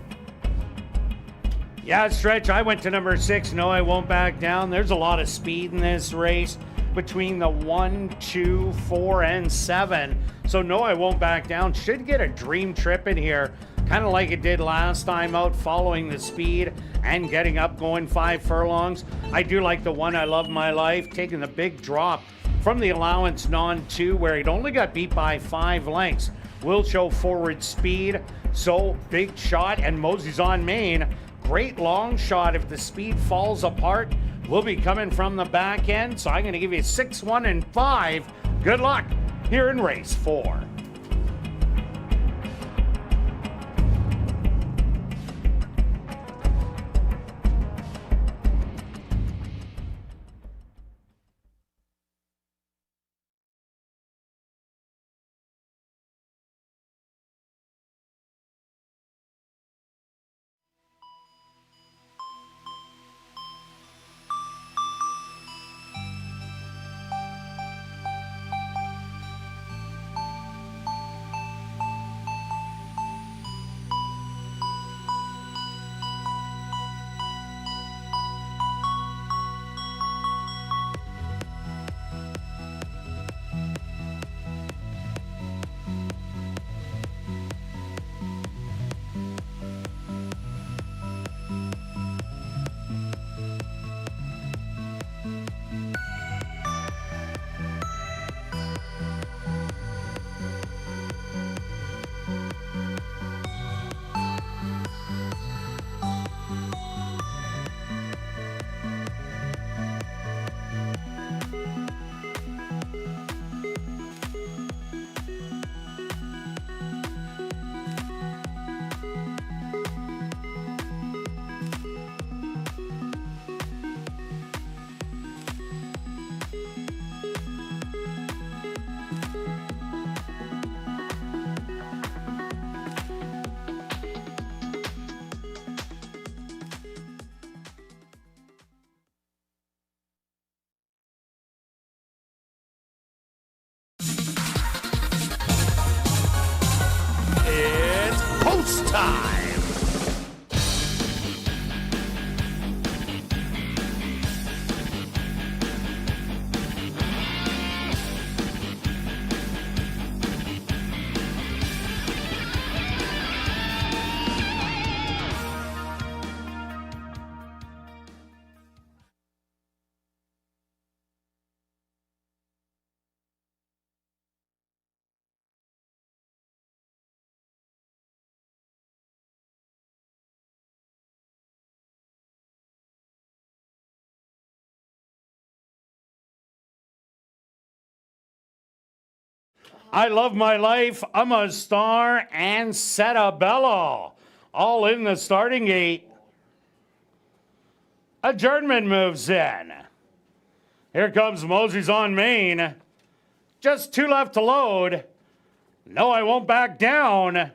Yeah, Stretch, I went to number 6. No, I Won't Back Down. There's a lot of speed in this race between the 1, 2, 4, and 7. So No, I Won't Back Down should get a dream trip in here, kind of like it did last time out, following the speed and getting up, going 5 furlongs. I do like the 1, I Love My Life, taking the big drop from the allowance non-2, where it only got beat by 5 lengths. Will show forward speed, so big shot, and Mosey's on Main. Great long shot. If the speed falls apart, will be coming from the back end. So I'm going to give you 6, 1, and 5. Good luck here in race 4. time. I Love My Life, I'm a Star, and Setabello. All in the starting gate. Adjournment moves in. Here comes Mosey's on Main. Just 2 left to load. No, I Won't Back Down. And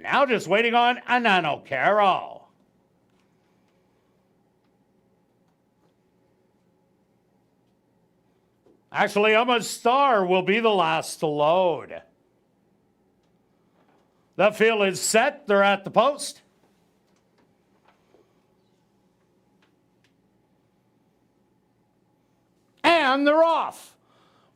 now just waiting on Anano Caro. Actually, I'm a Star will be the last to load. The field is set. They're at the post. And they're off.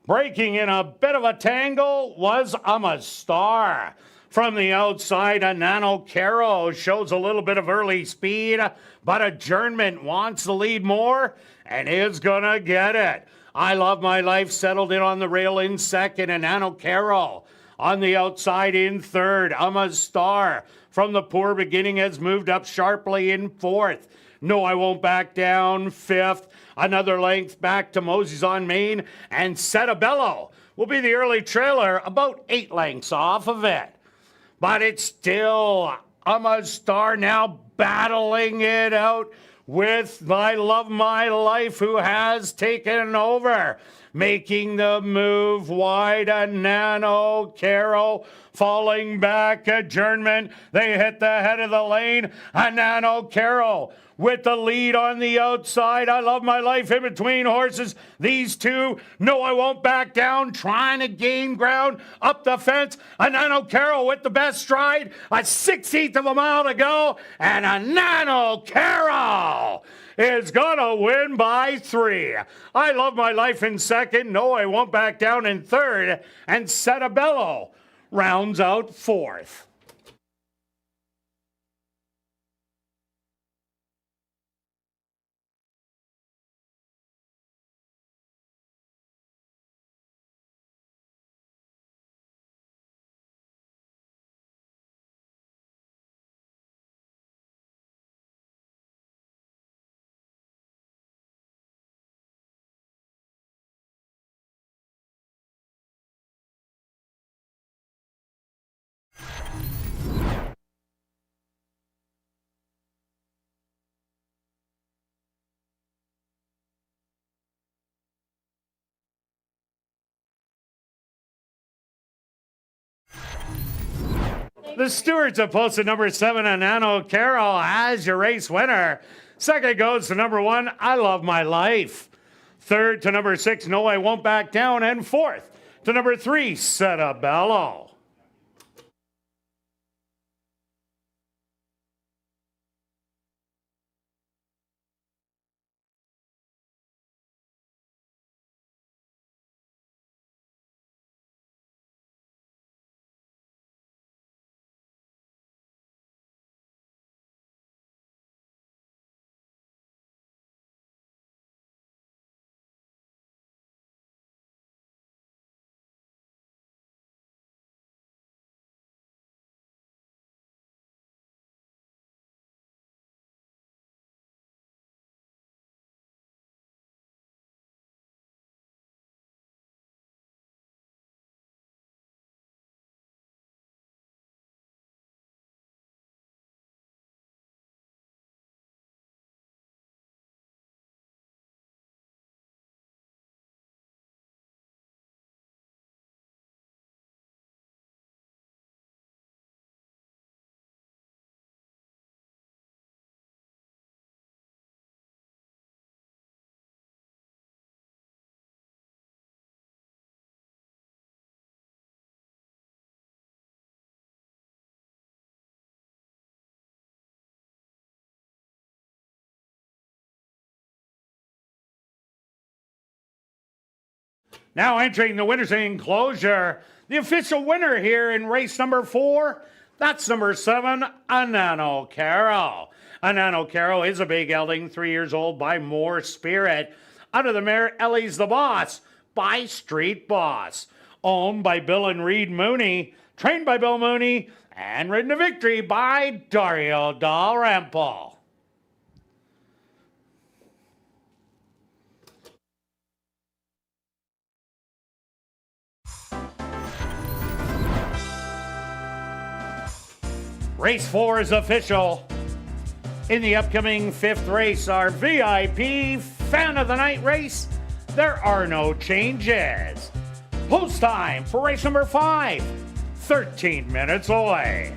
Breaking in a bit of a tangle was I'm a Star. From the outside, Anano Caro shows a little bit of early speed, but Adjournment wants the lead more and is going to get it. I Love My Life settled in on the rail in second, and Anano Caro on the outside in third. I'm a Star from the poor beginning has moved up sharply in fourth. No, I Won't Back Down fifth. Another length back to Mosey's on Main, and Setabello will be the early trailer, about 8 lengths off of it. But it's still I'm a Star now battling it out with I Love My Life, who has taken over. Making the move wide, Anano Caro falling back. Adjournment. They hit the head of the lane. Anano Caro with the lead on the outside. I Love My Life in between horses. These two, No, I Won't Back Down, trying to gain ground up the fence. Anano Caro with the best stride. A 16th of a mile to go. And Anano Caro is going to win by 3. I Love My Life in second. No, I Won't Back Down in third. And Setabello rounds out fourth. The stewards have posted number 7, Anano Caro, as your race winner. Second goes to number 1, I Love My Life. Third to number 6, No, I Won't Back Down. And fourth to number 3, Setabello. Now entering the winner's enclosure, the official winner here in race number 4, that's number 7, Anano Caro. Anano Caro is a big gelding, 3 years old, by More Spirit. Out of the mare, Ellie's the Boss by Street Boss. Owned by Bill and Reed Mooney, trained by Bill Mooney, and ridden to victory by Dario Dalrymple. Race 4 is official. In the upcoming 5th race, our VIP Fan of the Night race, there are no changes. Post time for race number 5, 13 minutes away.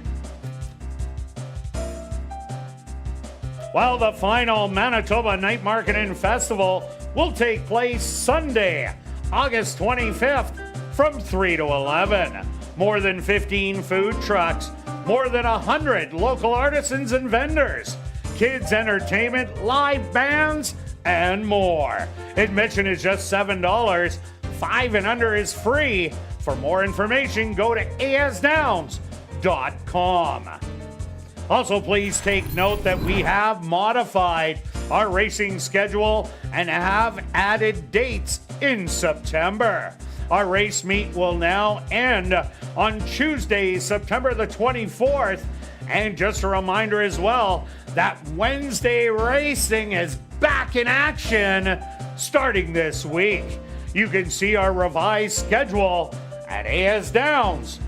While the final Manitoba Night Market and Festival will take place Sunday, August 25th from 3 to 11. More than 15 food trucks, more than 100 local artisans and vendors, kids entertainment, live bands, and more. Admission is just $7. 5 and under is free. For more information, go to asdowns.com. Also, please take note that we have modified our racing schedule and have added dates in September. Our race meet will now end on Tuesday, September the 24th. And just a reminder as well that Wednesday racing is back in action starting this week. You can see our revised schedule at asdowns.com.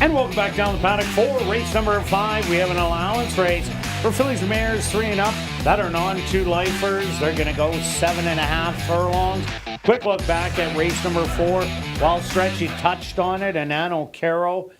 And welcome back down the paddock for race number 5. We have an allowance race for fillies and mares 3 and up that are non-2 lifers. They're going to go 7.5 furlongs. Quick look back at race number 4. While Stretch, you touched on it, Anano Caro.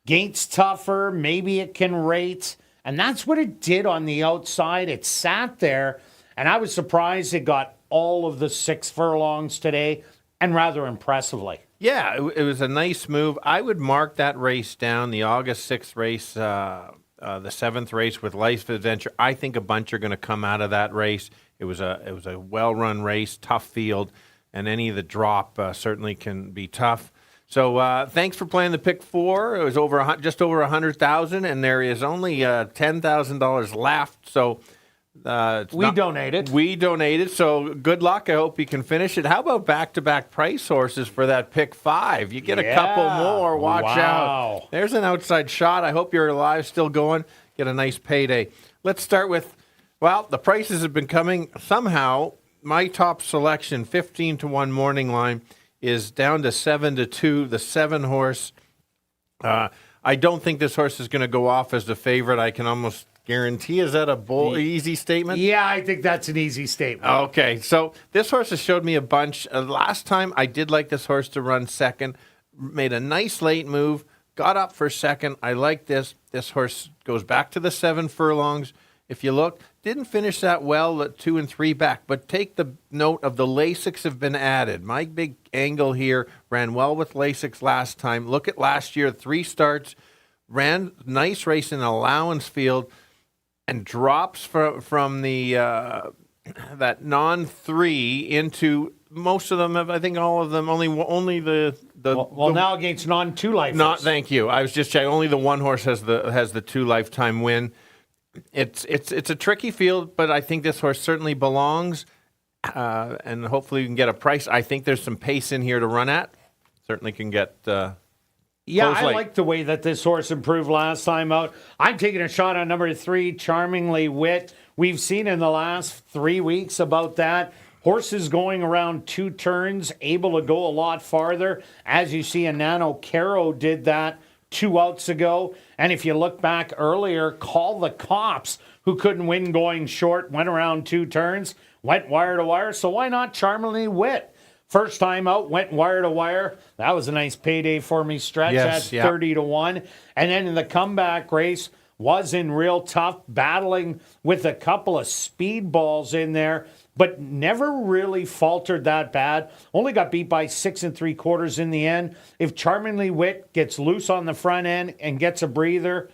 Gate's tougher. Maybe it can rate. And that's what it did on the outside. It sat there, and I was surprised it got all of the 6 furlongs today, and rather impressively. Yeah, it was a nice move. I would mark that race down, the August 6th race, the 7th race with Life Adventure. I think a bunch are going to come out of that race. It was a well-run race, tough field, and any of the drop certainly can be tough. So thanks for playing the pick 4. It was just over 100,000, and there is only $10,000 left. So we donated. We donated. So good luck. I hope you can finish it. How about back-to-back price horses for that pick 5? You get a couple more. Watch out. There's an outside shot. I hope you're alive, still going. Get a nice payday. Let's start with, well, the prices have been coming. Somehow, my top selection, 15-1 morning line, is down to 7-2, the 7 horse. I don't think this horse is going to go off as the favorite. I can almost guarantee. Is that a easy statement? Yeah, I think that's an easy statement. Okay, so this horse has showed me a bunch. Last time, I did like this horse to run second. Made a nice late move. Got up for second. I like this. This horse goes back to the 7 furlongs. If you look, didn't finish that well at 2 and 3 back, but take the note of the Lasix have been added. My big angle here, ran well with Lasix last time. Look at last year, 3 starts, ran nice race in an allowance field, and drops from the that non-3 into most of them. I think all of them. Only the now against non-2 lifers. Not thank you. I was just checking. Only the 1 horse has the 2 lifetime win. It's a tricky field, but I think this horse certainly belongs, and hopefully we can get a price. I think there's some pace in here to run at. Certainly can get. Yeah, I like the way that this horse improved last time out. I'm taking a shot on number 3, Charmingly Wit. We've seen in the last 3 weeks about that. Horses going around 2 turns, able to go a lot farther. As you see, Anano Caro did that 2 outs ago. And if you look back earlier, Call the Cops, who couldn't win going short, went around 2 turns, went wire to wire. So why not Charmingly Wit? First time out, went wire to wire. That was a nice payday for me. Stretch at 30-1. And then in the comeback race, was in real tough, battling with a couple of speedballs in there, but never really faltered that bad. Only got beat by 6 3/4 in the end. If Charmingly Wit gets loose on the front end and gets a breather,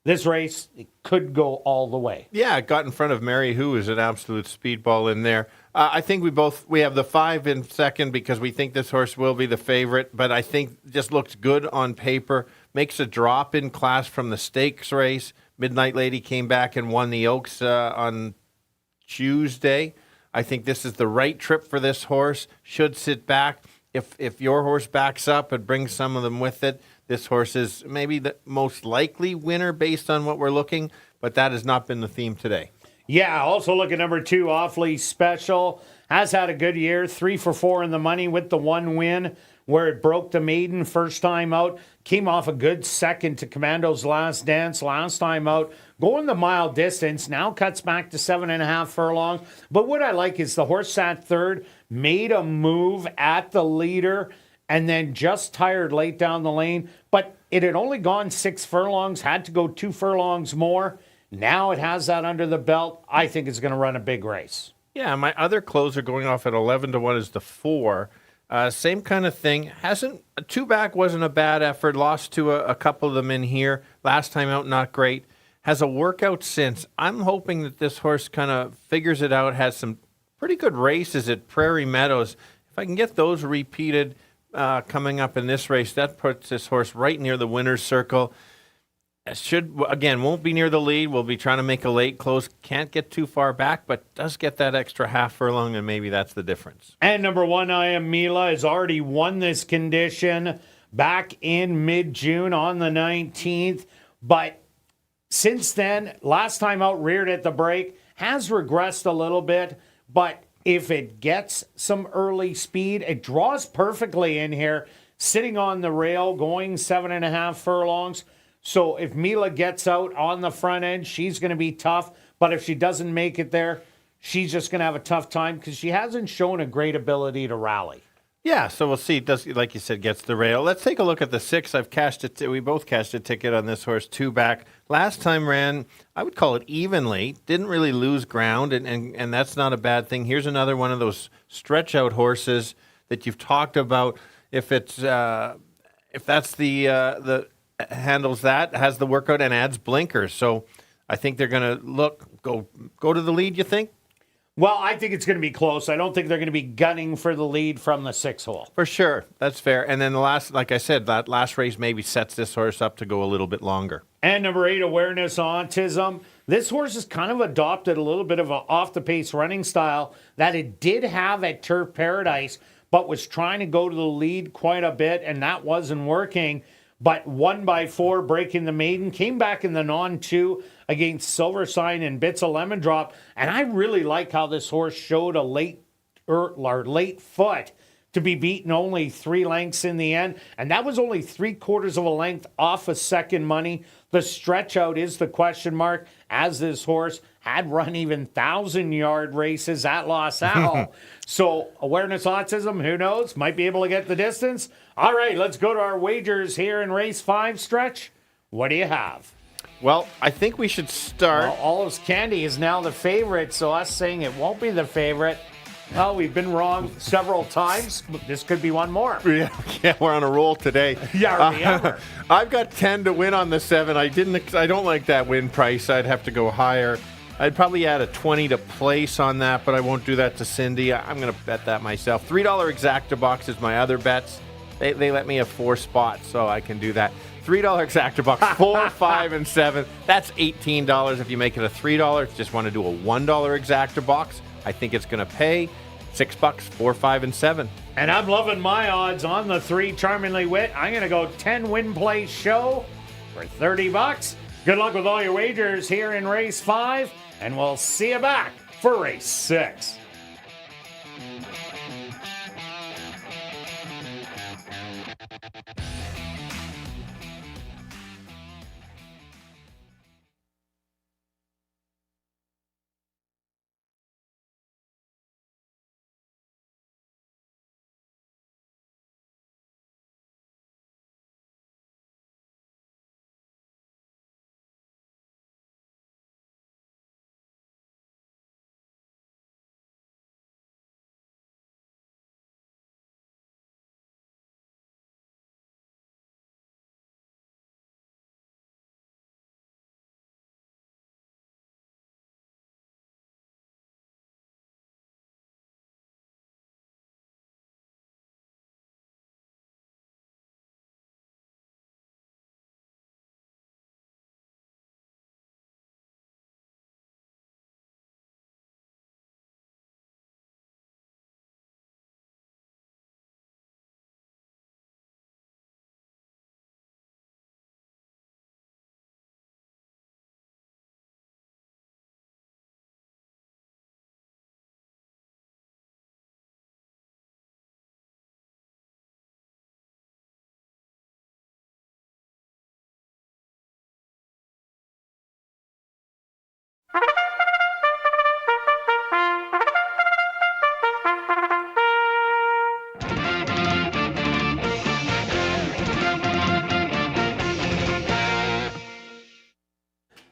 this race could go all the way. Yeah, it got in front of Mary, who is an absolute speedball in there. I think we have the 5 in second because we think this horse will be the favorite, but I think just looks good on paper. Makes a drop in class from the stakes race. Midnight Lady came back and won the Oaks on Tuesday. I think this is the right trip for this horse. Should sit back. If your horse backs up and brings some of them with it, this horse is maybe the most likely winner based on what we're looking, but that has not been the theme today. Yeah, also look at number 2, Awfully Special. Has had a good year, 3 for 4 in the money with the 1 win where it broke the maiden first time out. Came off a good second to Commando's Last Dance last time out. Going the mile distance, now cuts back to 7.5 furlongs. But what I like is the horse sat third, made a move at the leader, and then just tired late down the lane. But it had only gone 6 furlongs, had to go 2 furlongs more. Now it has that under the belt. I think it's going to run a big race. Yeah, my other closer going off at 11-1 is the 4. Same kind of thing. Hasn't 2 back wasn't a bad effort. Lost to a couple of them in here. Last time out, not great. Has a workout since. I'm hoping that this horse kind of figures it out. Has some pretty good races at Prairie Meadows. If I can get those repeated coming up in this race, that puts this horse right near the winner's circle. Won't be near the lead. We'll be trying to make a late close. Can't get too far back, but does get that extra half furlong, and maybe that's the difference. And number 1, I Am Mila, has already won this condition back in mid-June on the 19th. But since then, last time out, reared at the break, has regressed a little bit. But if it gets some early speed, it draws perfectly in here. sitting on the rail, going 7.5 furlongs. So if Mila gets out on the front end, she's going to be tough. But if she doesn't make it there, she's just going to have a tough time because she hasn't shown a great ability to rally. Yeah, so we'll see. Does, like you said, gets the rail. Let's take a look at the 6. I've cashed it. We both cashed a ticket on this horse, 2 back. Last time ran, I would call it evenly. Didn't really lose ground, and that's not a bad thing. Here's another one of those stretch out horses that you've talked about. If that's the handles that, has the workout and adds blinkers. So I think they're going to go to the lead. You think? Well, I think it's going to be close. I don't think they're going to be gunning for the lead from the 6 hole. For sure. That's fair. And then the last, like I said, that last race maybe sets this horse up to go a little bit longer. And number 8, Awareness Autism. This horse has kind of adopted a little bit of an off-the-pace running style that it did have at Turf Paradise, but was trying to go to the lead quite a bit, and that wasn't working. But 1 by 4, breaking the maiden, came back in the non-2 against Silver Sign and Bits of Lemon Drop. And I really like how this horse showed a late foot to be beaten only 3 lengths in the end. And that was only 3/4 of a length off of second money. The stretch out is the question mark, as this horse had run even 1,000-yard races at Los Al. So Awareness Autism, who knows, might be able to get the distance. All right, let's go to our wagers here in race 5, Stretch. What do you have? Well, I think we should start. Well, Olive's Candy is now the favorite, so us saying it won't be the favorite, well, we've been wrong several times. This could be one more. Yeah, we're on a roll today. Yeah, I've got 10 to win on the 7. I don't like that win price. I'd have to go higher. I'd probably add a 20 to place on that, but I won't do that to Cindy. I'm going to bet that myself. $3 exacta box is my other bets. They let me have 4 spots, so I can do that. $3 exacta box, 4, 5, and 7. That's $18 if you make it a $3. If you just want to do a $1 exacta box, I think it's going to pay $6, 4, 5, and 7. And I'm loving my odds on the 3, Charmingly Wit. I'm going to go 10 win play show for $30. Good luck with all your wagers here in race 5, and we'll see you back for race 6.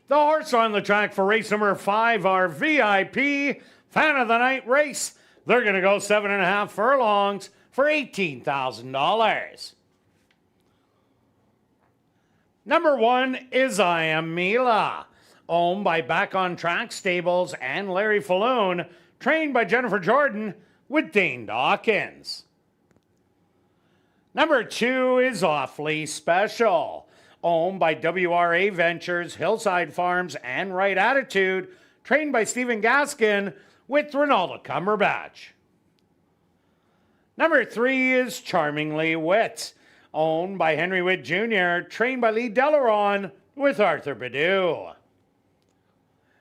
The horse on the track for race number 5, our VIP Fan of the Night race. They're going to go 7.5 furlongs for $18,000. Number 1 is I Am Mila, owned by Back on Track Stables and Larry Falloon, trained by Jennifer Jordan with Dane Dawkins. Number 2 is Awfully Special, owned by WRA Ventures, Hillside Farms, and Right Attitude, trained by Stephen Gaskin with Ronaldo Cumberbatch. Number 3 is Charmingly Wit, owned by Henry Witt Jr., trained by Lee Delaron with Arthur Badu.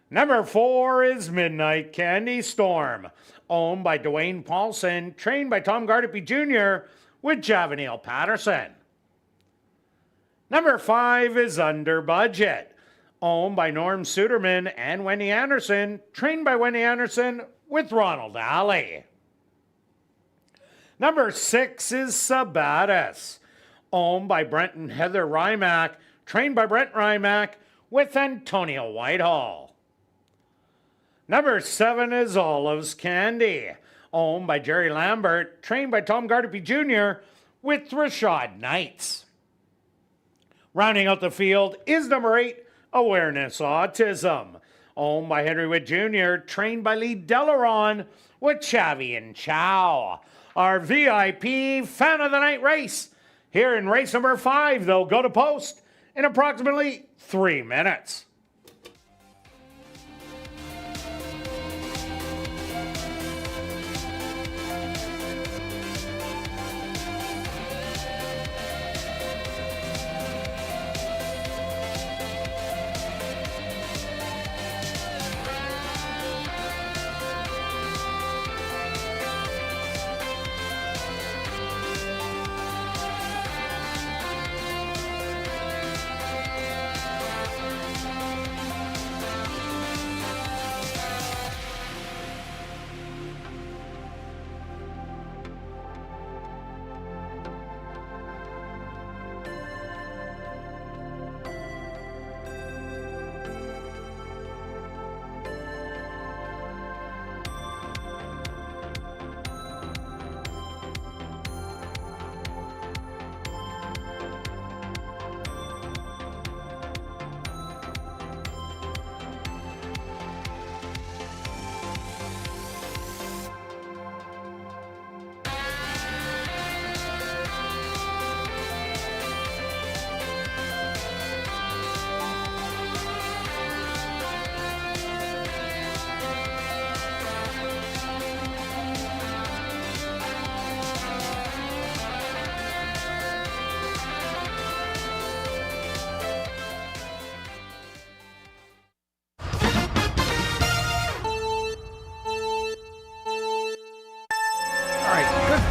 Number 4 is Midnight Candy Storm, owned by Dwayne Paulson, trained by Tom Gardapi Jr. with Javanil Patterson. Number 5 is Under Budget, owned by Norm Suderman and Wendy Anderson, trained by Wendy Anderson with Ronald Alley. Number 6 is Sabatis, owned by Brent and Heather Rymack, trained by Brent Rymack with Antonio Whitehall. Number 7 is Olive's Candy, owned by Jerry Lambert, trained by Tom Gardapi Jr. with Rashad Knights. Rounding out the field is number 8, Awareness Autism, owned by Henry Witt Jr., trained by Lee Delaron with Chavi and Chow. Our VIP Fan of the Night race here in race number 5, they'll go to post in approximately 3 minutes.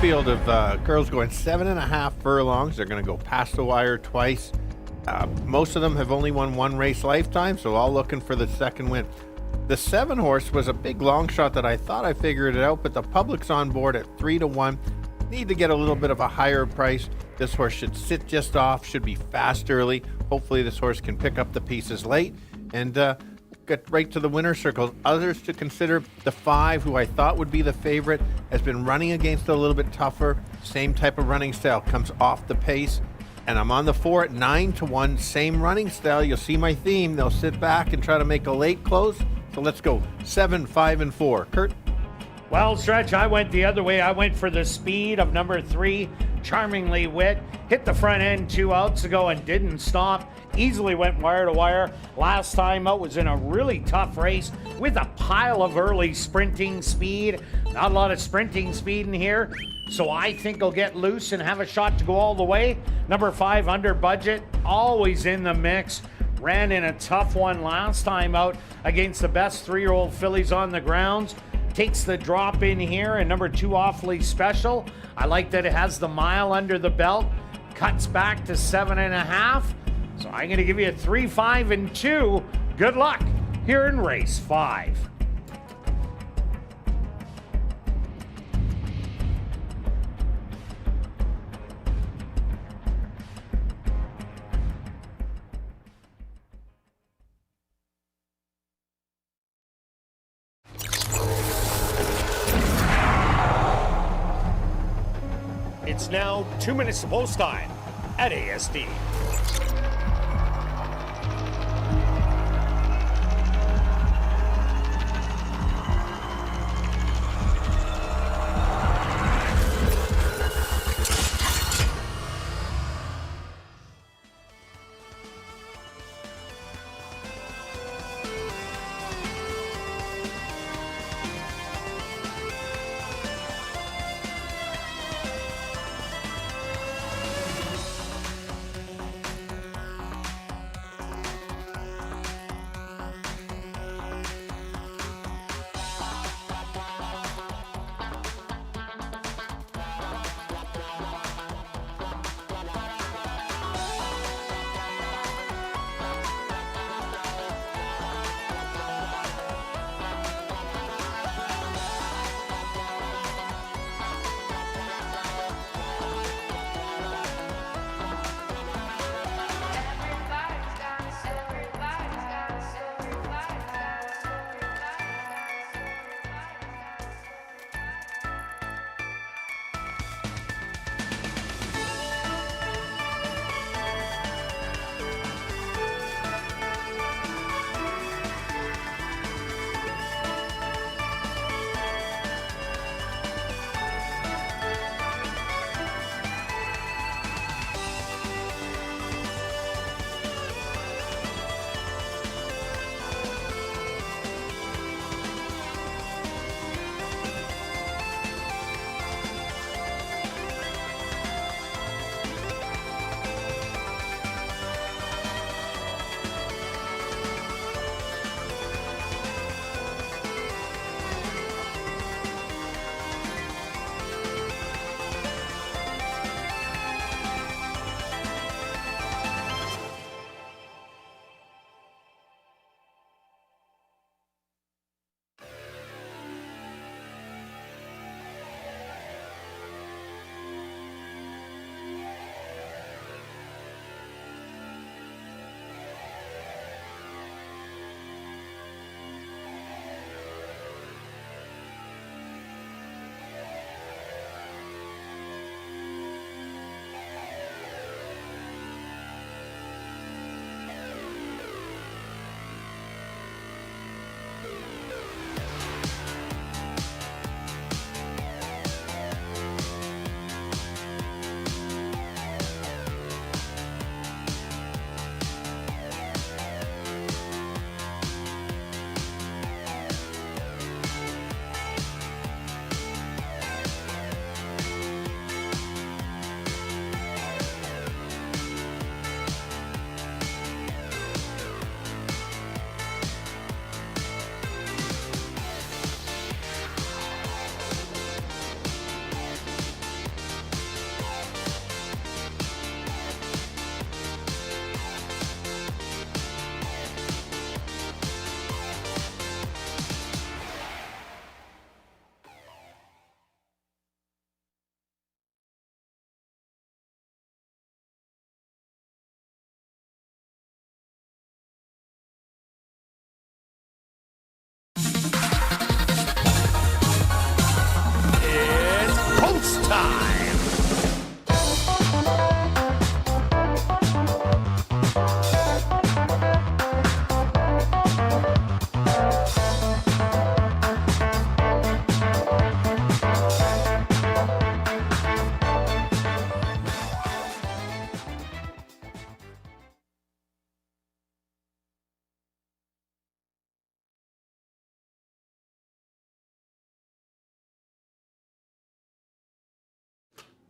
Field of girls going 7.5 furlongs. They're going to go past the wire twice. Most of them have only won one race lifetime, so all looking for the second win. The 7 horse was a big long shot that I thought I figured it out, but the public's on board at 3-1. Need to get a little bit of a higher price. This horse should sit just off, should be fast early. Hopefully this horse can pick up the pieces late and get right to the winner's circle. Others to consider, the 5, who I thought would be the favorite, has been running against it a little bit tougher. Same type of running style, comes off the pace. And I'm on the 4 at 9-1, same running style. You'll see my theme. They'll sit back and try to make a late close. So let's go 7, 5, and 4. Kirt? Well, Stretch, I went the other way. I went for the speed of number 3, Charmingly Wit. Hit the front end 2 outs ago and didn't stop. Easily went wire to wire. Last time out was in a really tough race with a pile of early sprinting speed. Not a lot of sprinting speed in here, so I think he'll get loose and have a shot to go all the way. Number 5, Under Budget, always in the mix. Ran in a tough one last time out against the best 3-year-old fillies on the grounds. Takes the drop in here, and number 2, Awfully Special. I like that it has the mile under the belt. Cuts back to 7.5. So I'm going to give you a 3, 5, and 2. Good luck here in race 5. It's now 2 minutes to post time at ASD.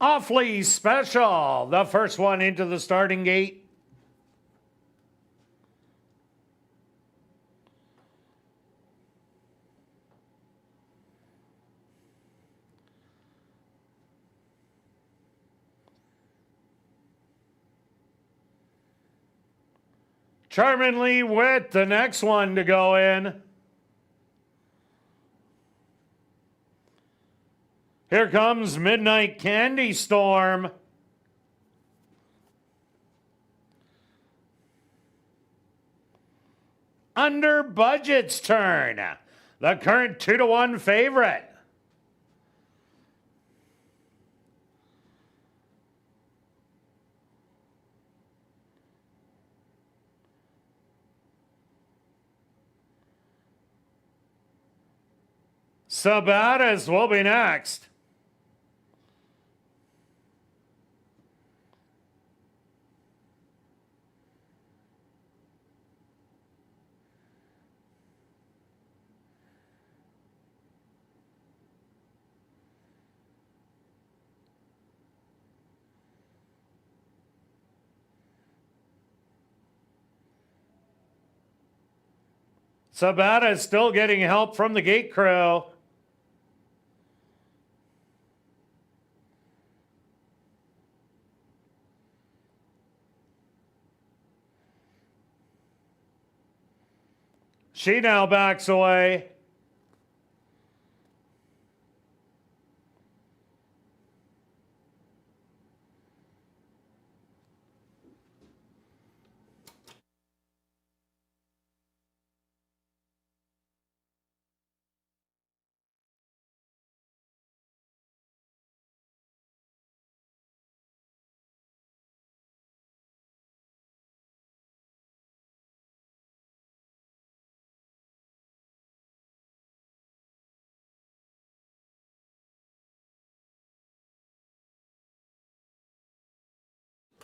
Awfully Special, the first one into the starting gate. Charmingly Wit, the next one to go in. Here comes Midnight Candy Storm. Under Budget's turn. The current 2-1 favorite. Sabatis will be next. Sabatis still getting help from the gate crew. She now backs away.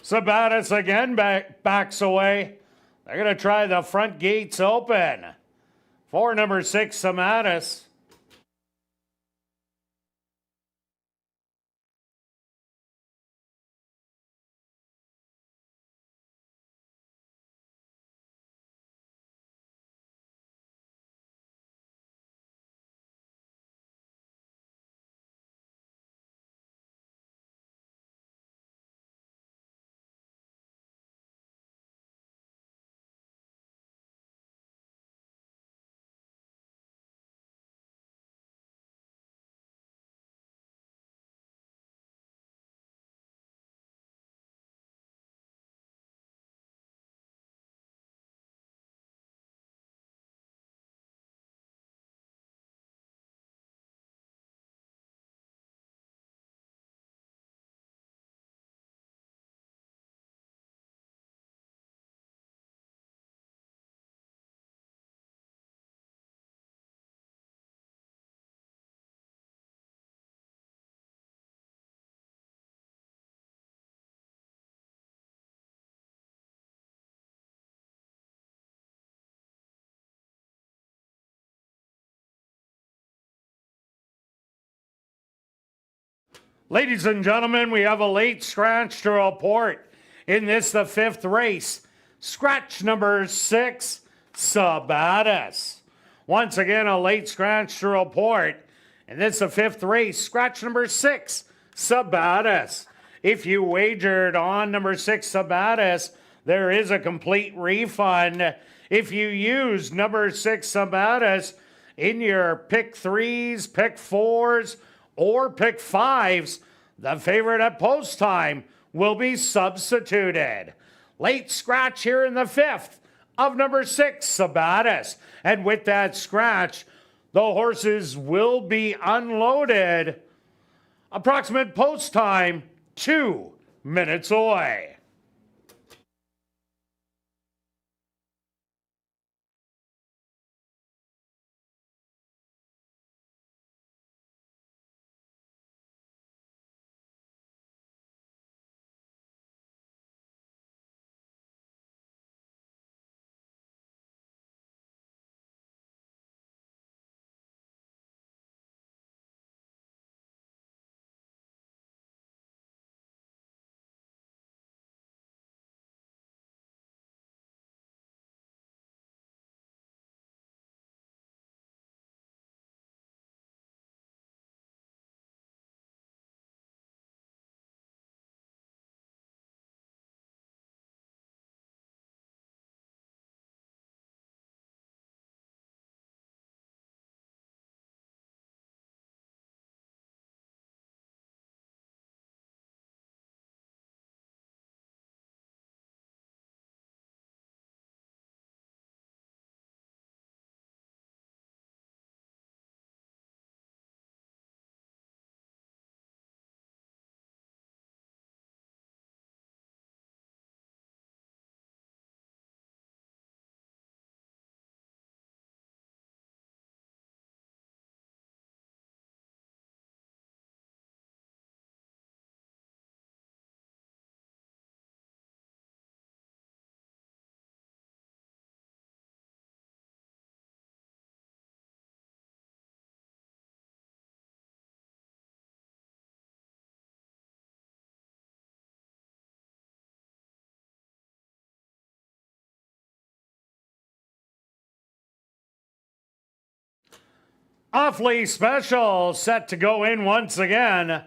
Sabatis again backs away. They're going to try the front gates open. For number 6, Sabatis. Ladies and gentlemen, we have a late scratch to report in this, the 5th race. Scratch number 6, Sabatis. Once again, a late scratch to report. And this, the 5th race. Scratch number 6, Sabatis. If you wagered on number 6, Sabatis, there is a complete refund. If you use number 6, Sabatis, in your pick 3s, pick 4s, or pick 5s, the favorite at post time will be substituted. Late scratch here in the 5th of number 6, Sabatis. And with that scratch, the horses will be unloaded. Approximate post time, 2 minutes away. Awfully Special set to go in once again.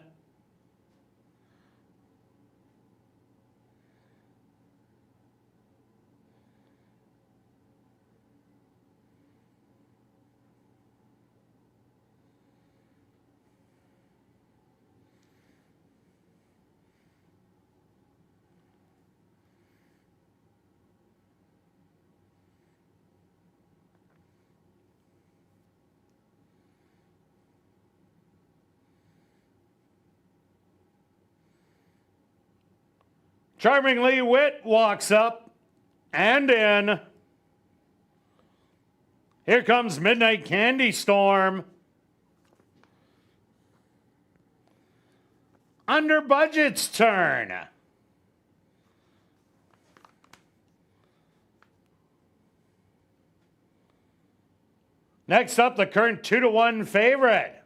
Charmingly Wit walks up and in. Here comes Midnight Candy Storm. Under Budget's turn. Next up, the current 2-1 favorite.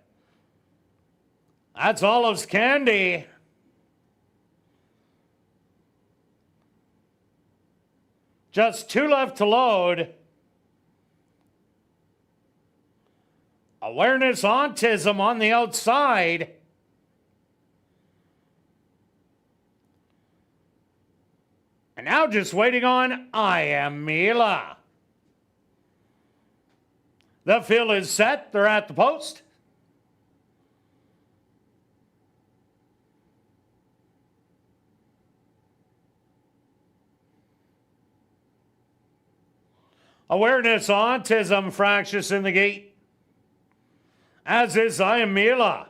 That's Olive's Candy. Just 2 left to load. Awareness Autism on the outside. And now just waiting on I Am Mila. The field is set. They're at the post. Awareness Autism fractious in the gate. As is I Am Mila.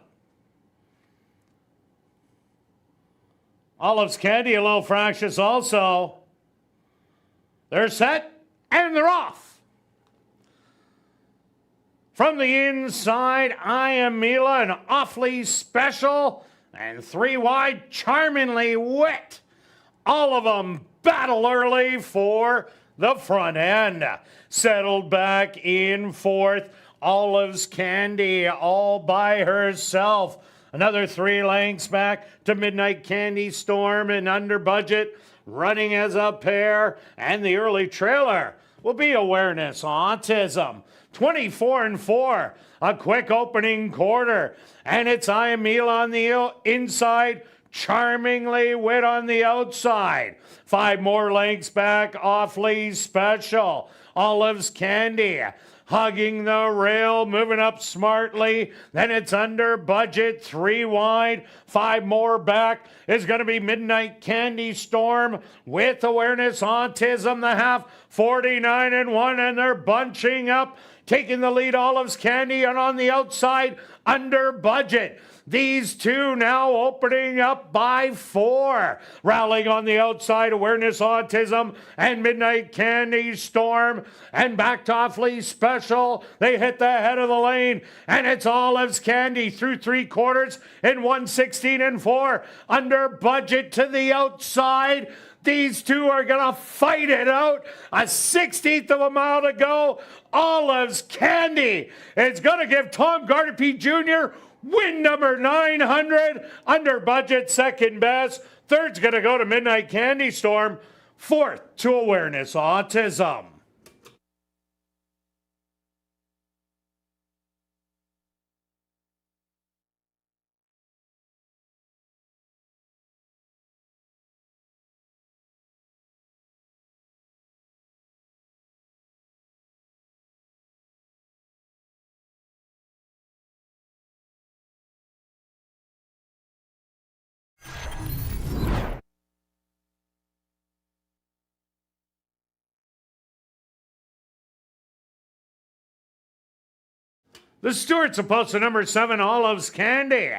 Olive's Candy a little fractious also. They're set and they're off. From the inside, I Am Mila and Awfully Special. And 3 wide, Charmingly Wit. All of them battle early for the front end. Settled back in fourth. Olive's Candy all by herself. Another 3 lengths back to Midnight Candy Storm and Under Budget running as a pair. And the early trailer will be Awareness Autism. 24-4. A quick opening quarter. And it's I Am Mila on the inside. Charmingly Wit on the outside. 5 more lengths back. Awfully Special. Olive's Candy hugging the rail, moving up smartly. Then it's Under Budget, 3 wide. 5 more back is going to be Midnight Candy Storm with Awareness Autism, the half, 49-1, and they're bunching up, taking the lead. Olive's Candy, and on the outside, Under Budget. These 2 now opening up by 4. Rallying on the outside, Awareness Autism and Midnight Candy Storm. And back to Awfully Special. They hit the head of the lane. And it's Olive's Candy through 3 quarters in 1:16-4. Under Budget to the outside. These 2 are going to fight it out. A 16th of a mile to go. Olive's Candy is going to give Tom Gardapi Jr. win number 900. Under Budget, second best. Third's going to go to Midnight Candy Storm. Fourth to Awareness Autism. The Stewarts opposed to number 7, Olive's Candy,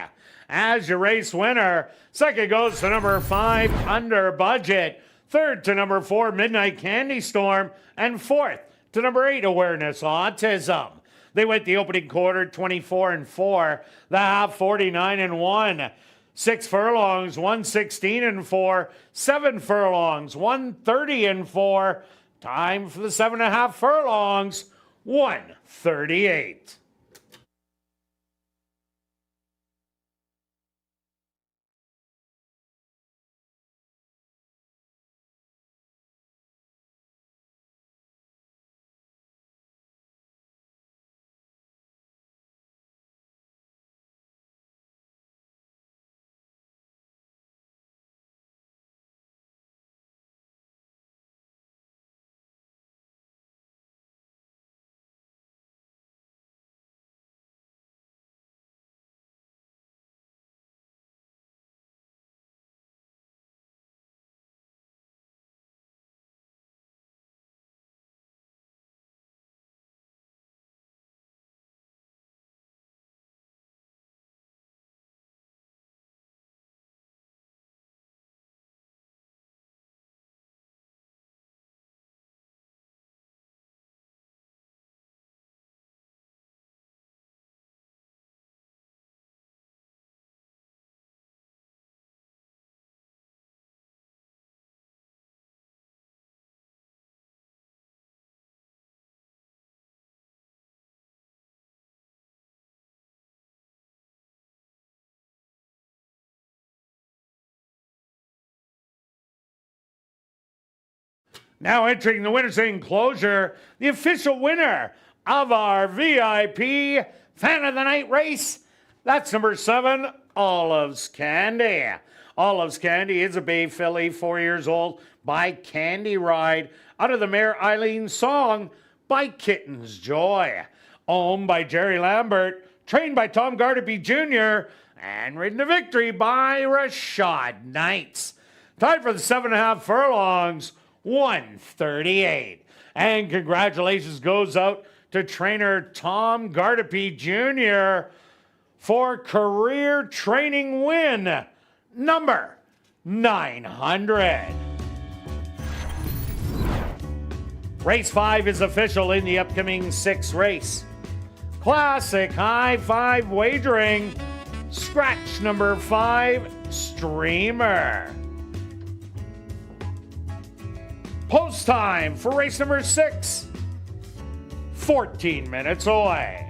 as your race winner. Second goes to number 5, Under Budget. Third to number 4, Midnight Candy Storm. And fourth to number 8, Awareness Autism. They went the opening quarter 24-4, the half 49-1. 6 furlongs, 1:16-4. 7 furlongs, 1:30-4. Time for the 7.5 furlongs, 1:38. Now entering the winner's enclosure, the official winner of our VIP Fan of the Night race. That's number 7, Olive's Candy. Olive's Candy is a bay filly, 4 years old, by Candy Ride, out of the mare Eileen's Song by Kitten's Joy. Owned by Jerry Lambert, trained by Tom Gardaby Jr., and ridden to victory by Rashad Knights. Tied for the 7.5 furlongs, 138. And congratulations goes out to trainer Tom Gardaby Jr. for career training win number 900. Race 5 is official in the upcoming 6th race. Classic high 5 wagering. Scratch number 5, Streamer. Post time for race number 6, 14 minutes away.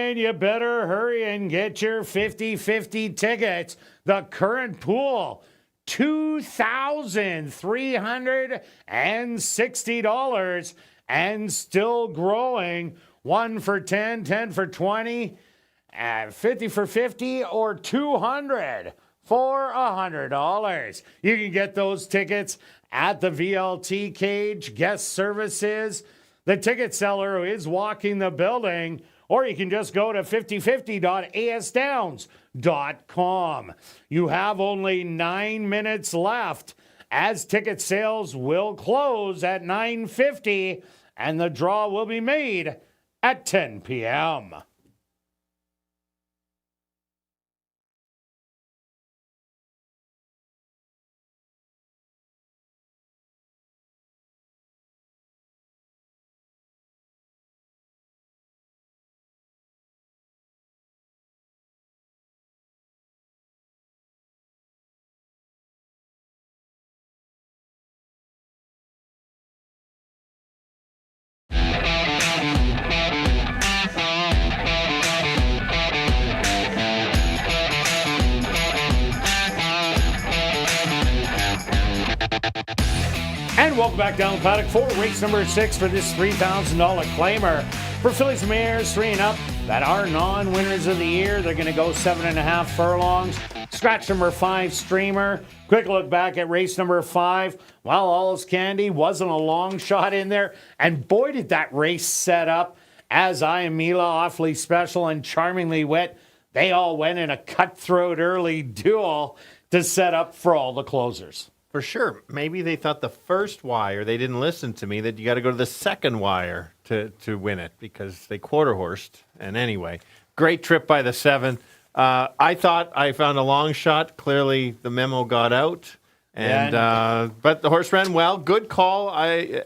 then you better hurry and get your 50-50 tickets. The current pool, $2,360 and still growing. 1 for 10, 10 for 20, 50 for 50, or 200 for $100. You can get those tickets at the VLT cage, guest services, the ticket seller who is walking the building, or you can just go to 5050.asdowns.com. You have only 9 minutes left as ticket sales will close at 9:50 and the draw will be made at 10 p.m. And welcome back down the paddock for race number 6 for this $3,000 claimer. For fillies and mares 3 and up that are non-winners of the year, they're going to go 7.5 furlongs. Scratch number 5, Streamer. Quick look back at race number 5. Well, All Is Candy wasn't a long shot in there. And boy, did that race set up. As I Am Mila, Awfully Special, and Charmingly Wet, they all went in a cutthroat early duel to set up for all the closers. For sure. Maybe they thought the first wire, they didn't listen to me, that you got to go to the second wire to win it because they quarter-horsed. And anyway, great trip by the 7. I thought I found a long shot. Clearly, the memo got out. But the horse ran well. Good call.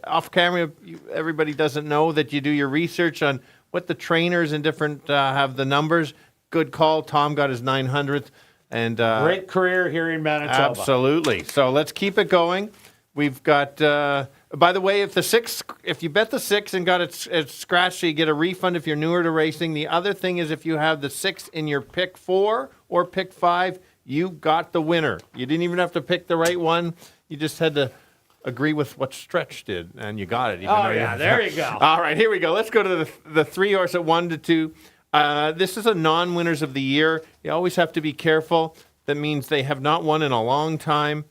Off camera, everybody doesn't know that you do your research on what the trainers and different have the numbers. Good call. Tom got his 900th. And great career here in Manitoba. Absolutely. So let's keep it going. We've got, by the way, if you bet the 6 and got it scratched, so you get a refund if you're newer to racing. The other thing is if you have the 6 in your pick 4 or pick 5, you got the winner. You didn't even have to pick the right one. You just had to agree with what Stretch did, and you got it. There you go. All right, here we go. Let's go to the 3 horse at 1 to 2. This is a non-winners of the year. You always have to be careful. That means they have not won in a long time.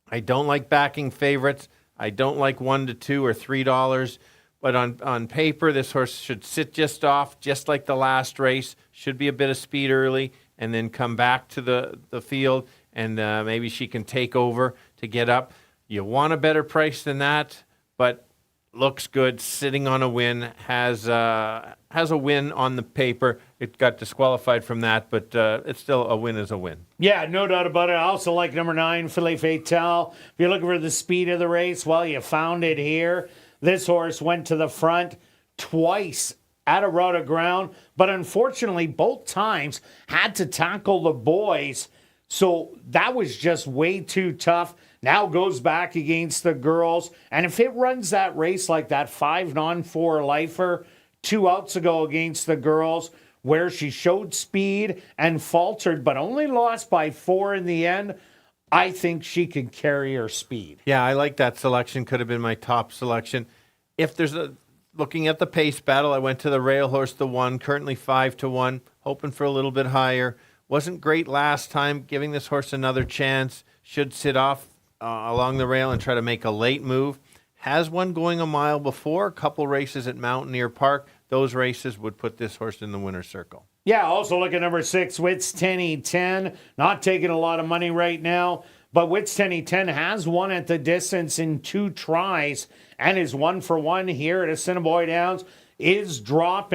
I don't like backing favorites. I don't like $1 to $2 or $3. But on paper, this horse should sit just off, just like the last race. Should be a bit of speed early, and then come back to the field, and maybe she can take over to get up. You want a better price than that, but looks good, sitting on a win, has a win on the paper. It got disqualified from that, but it's still a win is a win. Yeah, no doubt about it. I also like number 9, Filet Fatale. If you're looking for the speed of the race, well, you found it here. This horse went to the front twice at a route of ground, but unfortunately, both times had to tackle the boys. So that was just way too tough. Now goes back against the girls. And if it runs that race like that 5 non-4 lifer 2 outs ago against the girls, where she showed speed and faltered, but only lost by 4 in the end, I think she can carry her speed. Yeah, I like that selection. Could have been my top selection. If there's looking at the pace battle, I went to the rail horse, the 1, currently 5 to 1, hoping for a little bit higher. Wasn't great last time, giving this horse another chance. Should sit off along the rail and try to make a late move. Has one going a mile before, a couple races at Mountaineer Park. Those races would put this horse in the winner's circle. Yeah, also look at number 6, Wits 10E10. Not taking a lot of money right now, but Wits 10E10 has won at the distance in 2 tries and is 1 for 1 here at Assiniboia Downs. Is dropped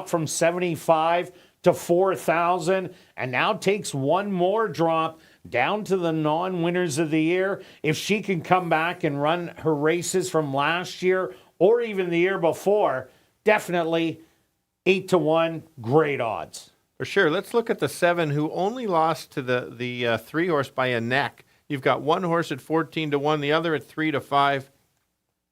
from 75 to 4,000, and now takes one more drop down to the non-winners of the year. If she can come back and run her races from last year or even the year before, definitely 8 to 1, great odds. For sure. Let's look at the 7 who only lost to the 3 horse by a neck. You've got one horse at 14 to 1, the other at 3 to 5.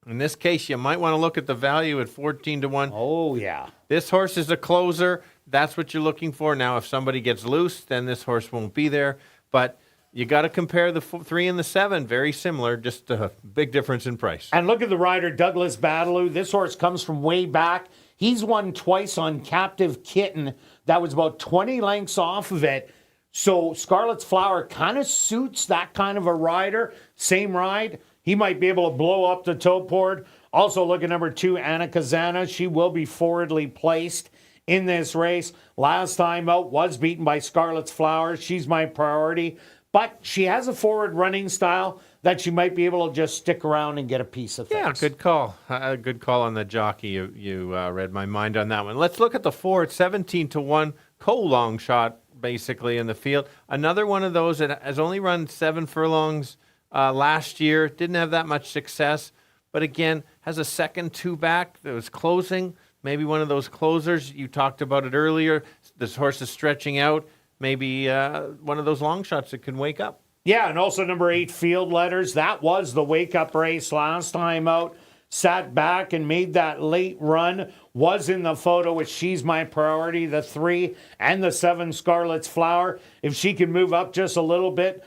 In this case, you might want to look at the value at 14 to 1. Oh, yeah. This horse is a closer. That's what you're looking for. Now, if somebody gets loose, then this horse won't be there. But you got to compare the 3 and the 7. Very similar, just a big difference in price. And look at the rider, Douglas Battlew. This horse comes from way back. He's won twice on Captive Kitten. That was about 20 lengths off of it. So Scarlet's Flower kind of suits that kind of a rider. Same ride. He might be able to blow up the toe board. Also look at number 2, Anna Kazana. She will be forwardly placed in this race. Last time out was beaten by Scarlet's Flower. She's my priority. But she has a forward running style that she might be able to just stick around and get a piece of things. Yeah, good call. Good call on the jockey. You read my mind on that one. Let's look at the 4 at 17-1. Cole long shot, basically, in the field. Another one of those that has only run 7 furlongs last year. Didn't have that much success. But again, has a second 2 back that was closing. Maybe one of those closers. You talked about it earlier. This horse is stretching out. Maybe one of those long shots that can wake up. Yeah, and also number 8, Field Letters. That was the wake-up race last time out. Sat back and made that late run. Was in the photo with She's My Priority, the 3, and the 7, Scarlet's Flower. If she can move up just a little bit,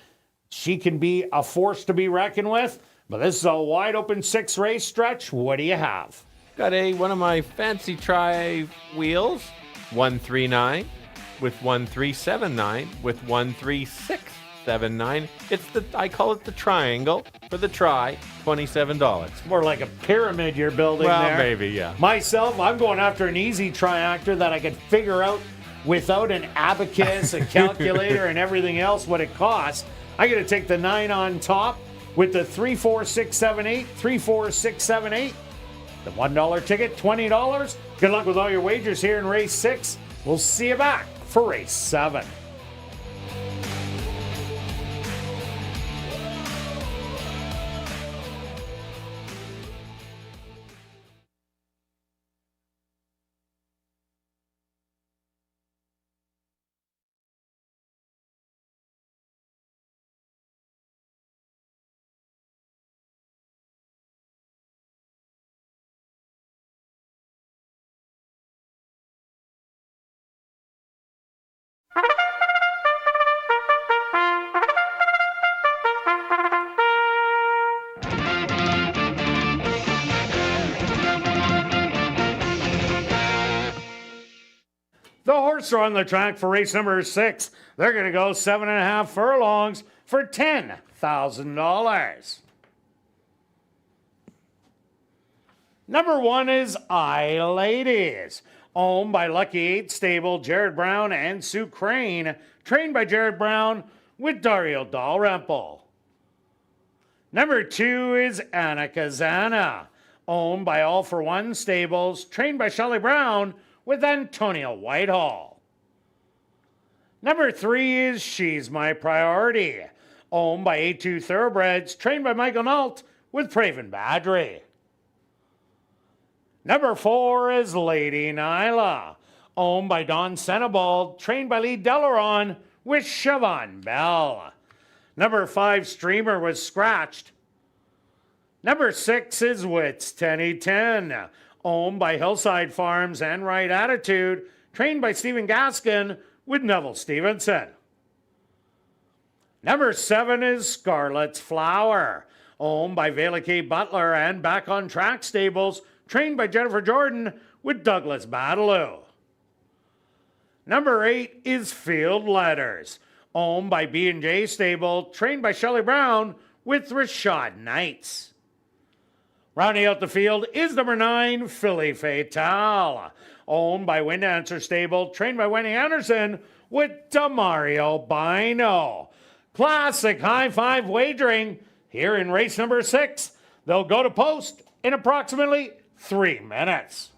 she can be a force to be reckoned with. But this is a wide-open 6 race stretch. What do you have? Got one of my fancy try wheels, 139 with 1379 with 13679. I call it the triangle for the try, $27. More like a pyramid you're building there. Well, maybe, yeah. Myself, I'm going after an easy triactor that I could figure out without an abacus, a calculator, and everything else what it costs. I got to take the 9 on top with the 34678, 34678. The $1 ticket, $20. Good luck with all your wagers here in race 6. We'll see you back for race 7. The horses are on the track for race number 6. They're going to go 7.5 furlongs for $10,000. Number 1 is I Ladies, owned by Lucky 8 stable, Jared Brown and Sue Crane, trained by Jared Brown with Dario Dalrymple. Number 2 is Anna Kazana, owned by All for One stables, trained by Shelley Brown with Antonio Whitehall. Number 3 is She's My Priority, owned by A2 Thoroughbreds, trained by Michael Nault with Praven Badri. Number 4 is Lady Nyla, owned by Don Senebald, trained by Lee Delaron with Siobhan Bell. Number 5, Streamer, was scratched. Number 6 is Wits 10-10, owned by Hillside Farms and Right Attitude, trained by Stephen Gaskin with Neville Stevenson. Number 7 is Scarlet's Flower, owned by Vela K. Butler and Back on Track stables, trained by Jennifer Jordan with Douglas Battlew. Number 8 is Field Letters, owned by B&J stable, trained by Shelley Brown with Rashad Knights. Rounding out the field is number 9, Philly Fatale, owned by Wind Answer stable, trained by Wendy Anderson with Demario Bino. Classic high five wagering here in race number 6. They'll go to post in approximately 3 minutes.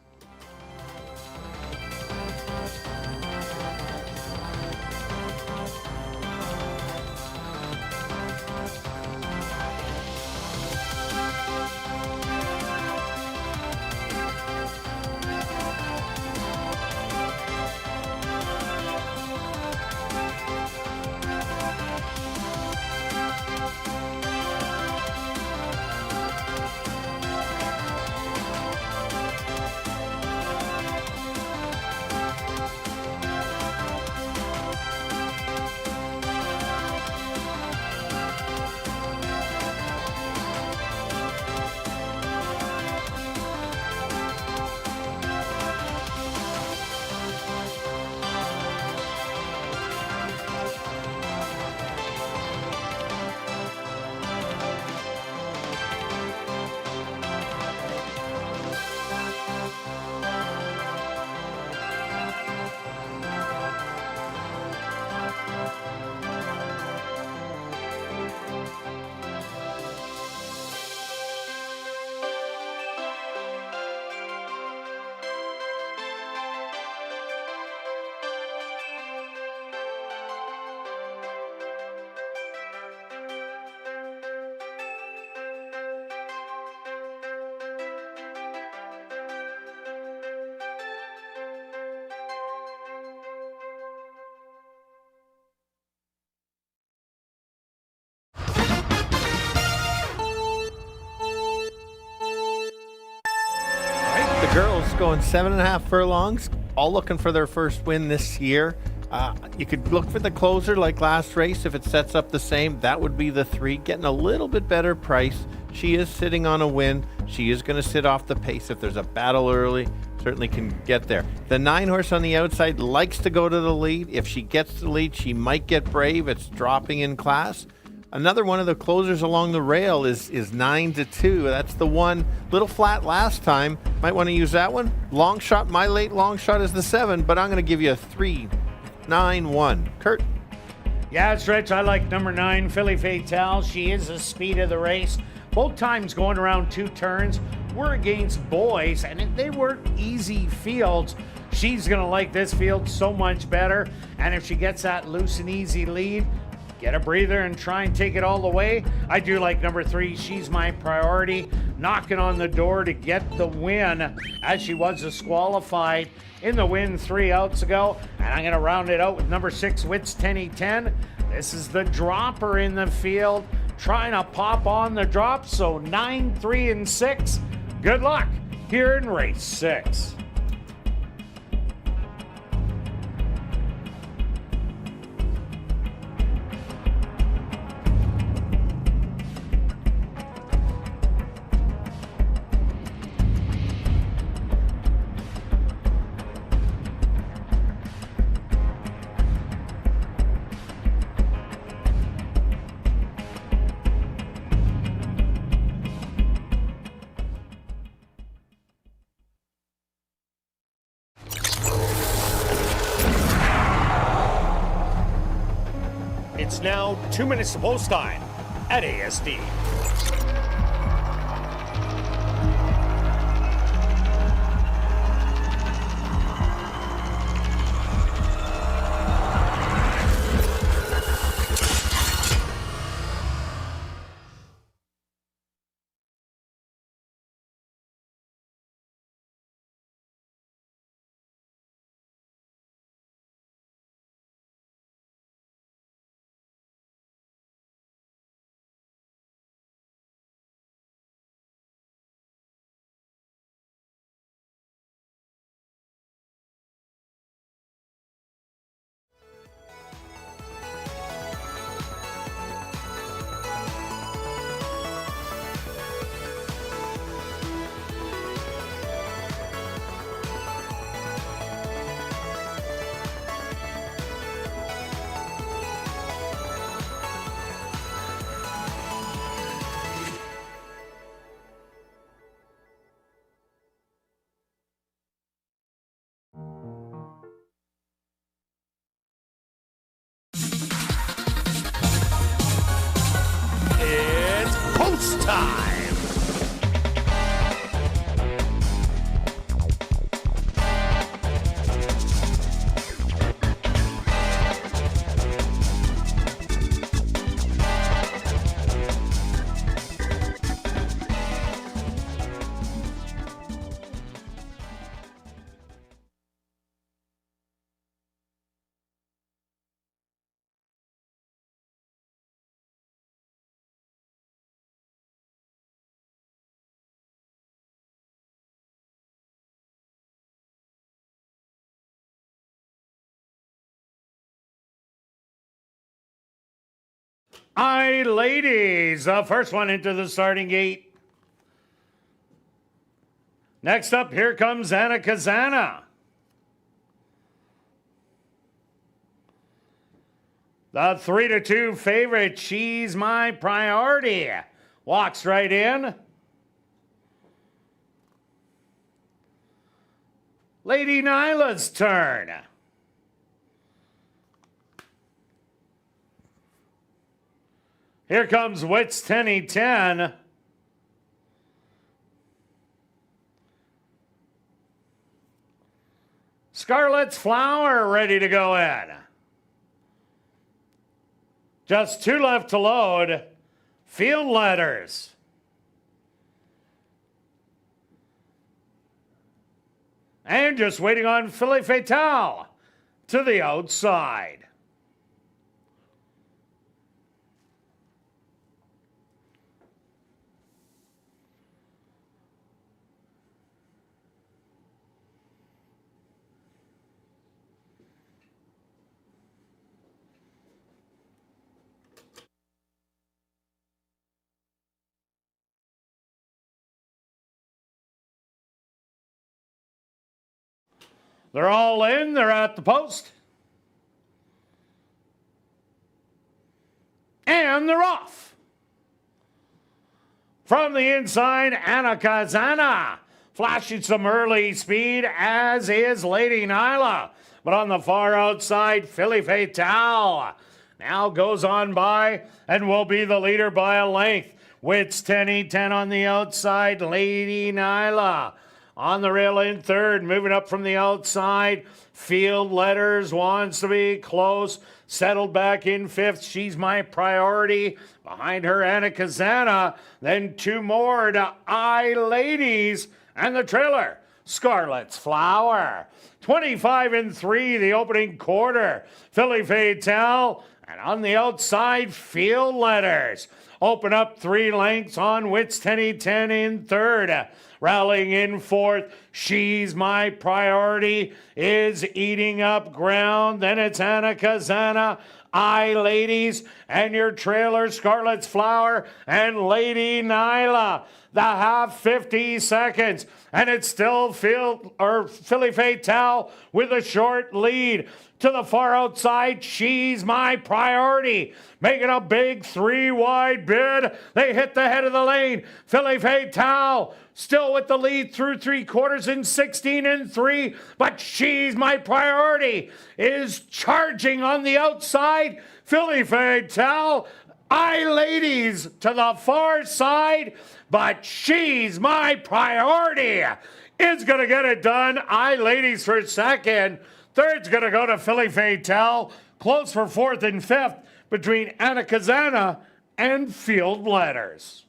girls going 7.5 furlongs, all looking for their first win this year. You could look for the closer like last race. If it sets up the same, that would be the 3, getting a little bit better price. She is sitting on a win. She is going to sit off the pace. If there's a battle early, certainly can get there. The 9 horse on the outside likes to go to the lead. If she gets the lead, she might get Brave. It's dropping in class. Another one of the closers along the rail is 9-2. That's the one. Little flat last time. Might want to use that one. Long shot. My late long shot is the 7, but I'm going to give you a 3-9-1. Kirt. Yeah, it's Rich. I like number 9, Philly Fatale. She is the speed of the race. Both times going around 2 turns. We're against boys, and they weren't easy fields. She's going to like this field so much better. And if she gets that loose and easy lead, get a breather and try and take it all the way. I do like number 3. She's my priority. Knocking on the door to get the win as she was disqualified in the win 3 outs ago. And I'm going to round it out with number 6, Wits 10-10. This is the dropper in the field, trying to pop on the drop. So 9, 3, and 6. Good luck here in race 6. It's now 2 minutes to post time at ASD. It's post time. Aye, ladies, the first one into the starting gate. Next up, here comes Anna Kazana. The 3-2 favorite, She's My Priority. Walks right in. Lady Nyla's turn. Here comes Wits 10-10. Scarlet's Flower ready to go in. Just 2 left to load. Field letters. And just waiting on Philly Fatale to the outside. They're all in. They're at the post. And they're off. From the inside, Anna Kazana flashing some early speed, as is Lady Nyla. But on the far outside, Philly Fatale now goes on by and will be the leader by a length. Wits 10-10 on the outside, Lady Nyla on the rail in third, moving up from the outside. Field Letters wants to be close, settled back in fifth. She's My Priority. Behind her, Anna Kazana. Then two more to I Ladies. And the trailer, Scarlet's Flower. 25-3, the opening quarter. Philly Fatale. And on the outside, Field Letters. Open up 3 lengths on Wits 10-10 in third. Rallying in fourth, She's My Priority is eating up ground. Then it's Anna Kazana, I Ladies, and your trailer, Scarlet's Flower, and Lady Nyla. The half 50 seconds, and it's still Philly Fatale with a short lead. To the far outside, She's My Priority, making a big 3-wide bid. They hit the head of the lane. Philly Fatale still with the lead through 3 quarters in 16-3, but She's My Priority is charging on the outside. Philly Fatale, I Ladies to the far side, but She's My Priority is going to get it done. I Ladies for second. Third's going to go to Philly Fatale. Close for fourth and fifth between Anna Kazana and Field Letters.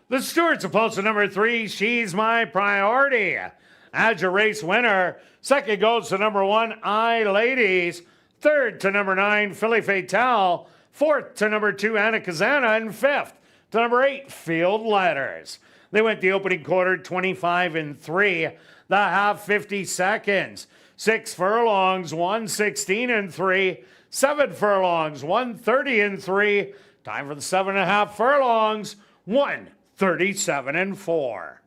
The Stewarts opposed to number 3, She's My Priority. As your race winner, second goes to number 1, I Ladies. Third to number 9, Philly Fatale. Fourth to number 2, Anna Kazana. And fifth to number 8, Field Letters. They went the opening quarter 25-3, the half 50 seconds. 6 furlongs, 116-3. 7 furlongs, 130-3. Time for the 7.5 furlongs, 137-4.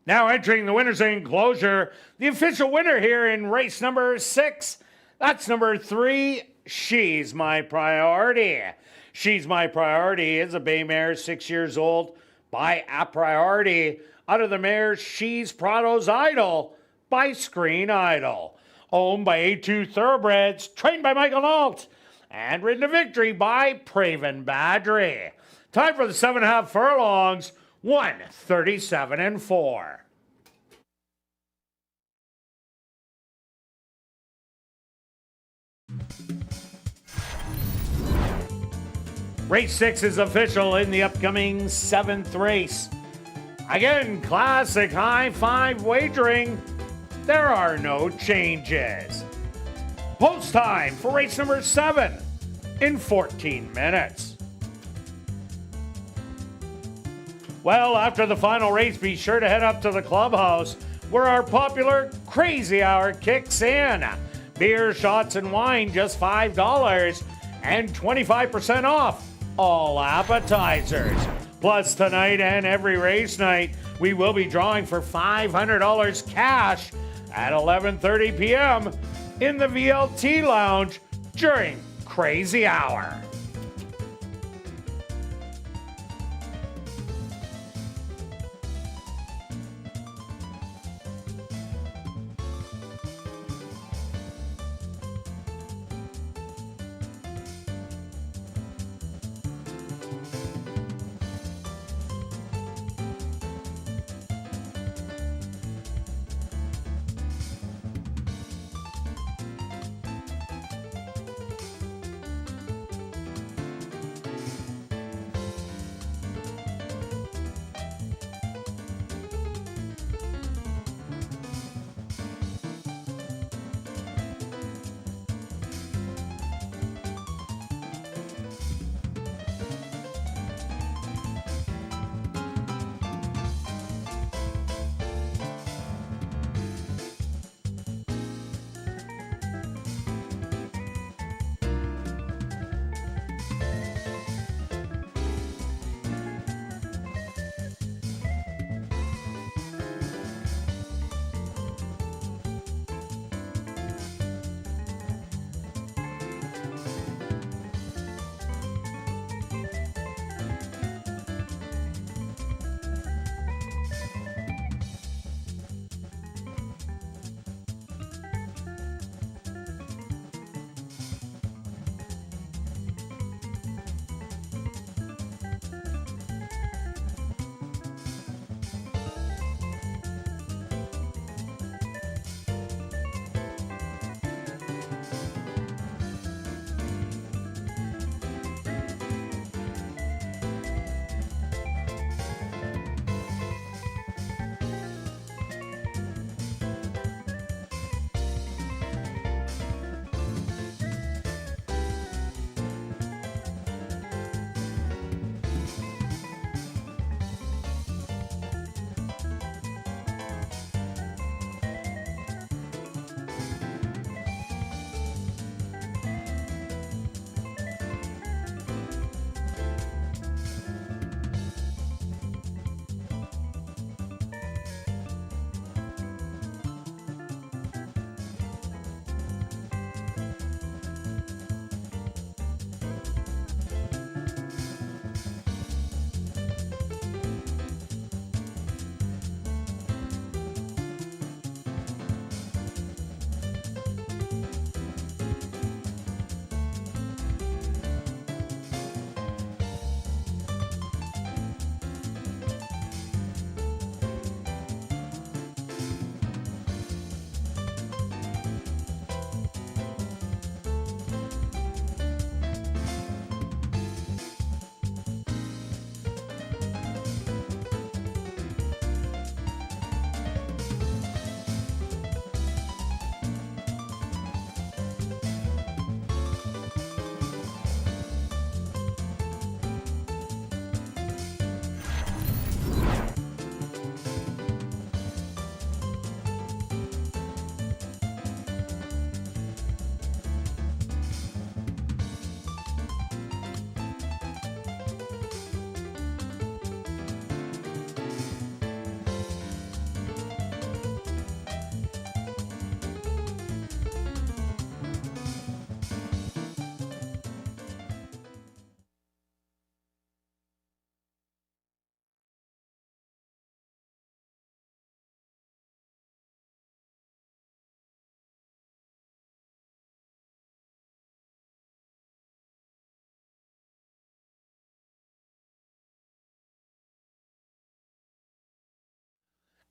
Now entering the winner's enclosure, the official winner here in race number 6. That's number 3, She's My Priority. She's My Priority is a bay mare, 6 years old, by A Priority, out of the mare She's Prado's Idol by Screen Idol. Owned by A2 Thoroughbreds, trained by Michael Nault, and ridden to victory by Praven Badri. Time for the 7.5 furlongs, 137-4. Race 6 is official in the upcoming 7th race. Again, classic high five wagering. There are no changes. Post time for race number 7. in 14 minutes. Well, after the final race, be sure to head up to the clubhouse where our popular Crazy Hour kicks in. Beer, shots, and wine just $5 and 25% off all appetizers. Plus, tonight and every race night, we will be drawing for $500 cash at 11:30 p.m. in the VLT Lounge during Crazy Hour.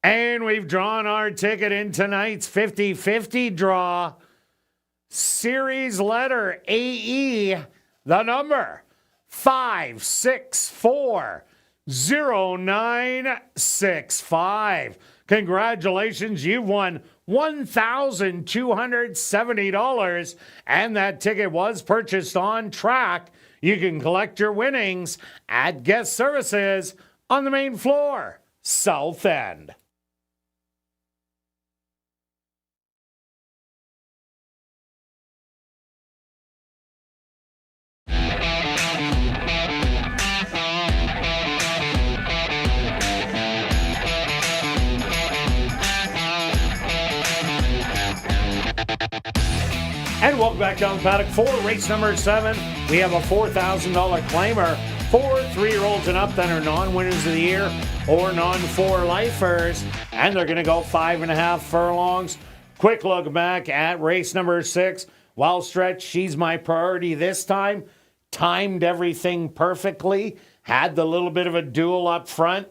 And we've drawn our ticket in tonight's 50-50 draw. Series letter AE, the number 5640965. Congratulations, you've won $1,270. And that ticket was purchased on track. You can collect your winnings at guest services on the main floor, South End. And welcome back down the paddock for race number 7. We have a $4,000 claimer for 3-year-olds and up that are non-winners of the year or non-4-lifers. And they're going to go 5.5 furlongs. Quick look back at race number 6. Wild Stretch, she's my priority this time. Timed everything perfectly. Had the little bit of a duel up front.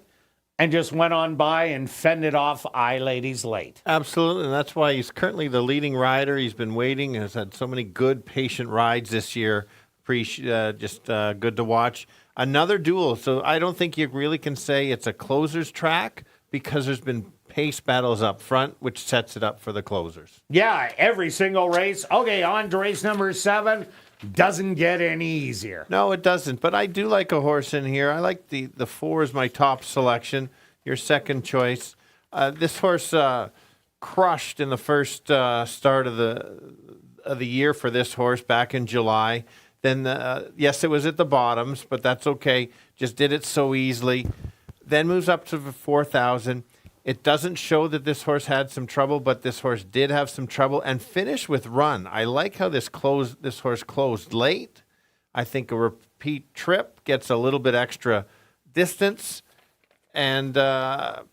And just went on by and fended off Ladies late. Absolutely, and that's why he's currently the leading rider. He's been waiting, has had so many good, patient rides this year. Good to watch. Another duel, so I don't think you really can say it's a closer's track because there's been pace battles up front, which sets it up for the closers. Yeah, every single race. Okay, on to race number 7. Doesn't get any easier. No, it doesn't. But I do like a horse in here. I like the 4 is my top selection. Your second choice. This horse crushed in the first start of the year for this horse back in July. Then, yes, it was at the bottoms, but that's okay. Just did it so easily. Then moves up to 4,000. It doesn't show that this horse had some trouble, but this horse did have some trouble and finished with run. I like how this horse closed late. I think a repeat trip gets a little bit extra distance, and that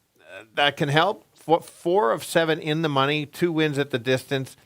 can help. 4 of 7 in the money, 2 wins at the distance.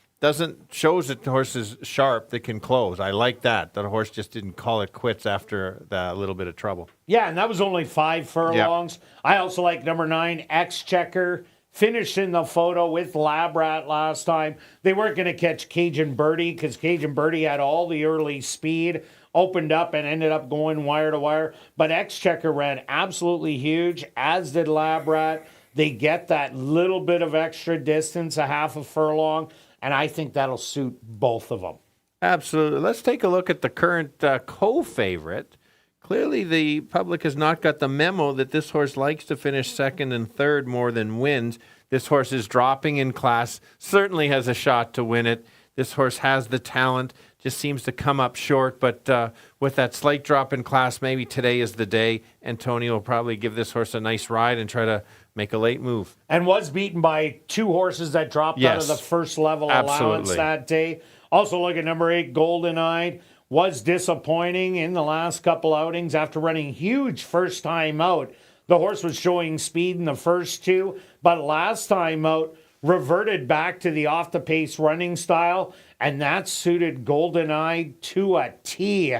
Shows that the horse is sharp that can close. I like that. That horse just didn't call it quits after the little bit of trouble. Yeah, and that was only 5 furlongs. Yep. I also like number 9, Exchequer. Finished in the photo with Labrat last time. They weren't going to catch Cajun Birdie because Cajun Birdie had all the early speed, opened up and ended up going wire to wire. But Exchequer ran absolutely huge, as did Labrat. They get that little bit of extra distance, a half a furlong. And I think that'll suit both of them. Absolutely. Let's take a look at the current co-favorite. Clearly, the public has not got the memo that this horse likes to finish second and third more than wins. This horse is dropping in class, certainly has a shot to win it. This horse has the talent, just seems to come up short. But with that slight drop in class, maybe today is the day. And Tony will probably give this horse a nice ride and try to make a late move. And was beaten by 2 horses that dropped out of the first level allowance that day. Also look at number 8, Golden Eyed. Was disappointing in the last couple outings after running huge first time out. The horse was showing speed in the first 2, but last time out reverted back to the off the pace running style, and that suited Golden Eyed to a T.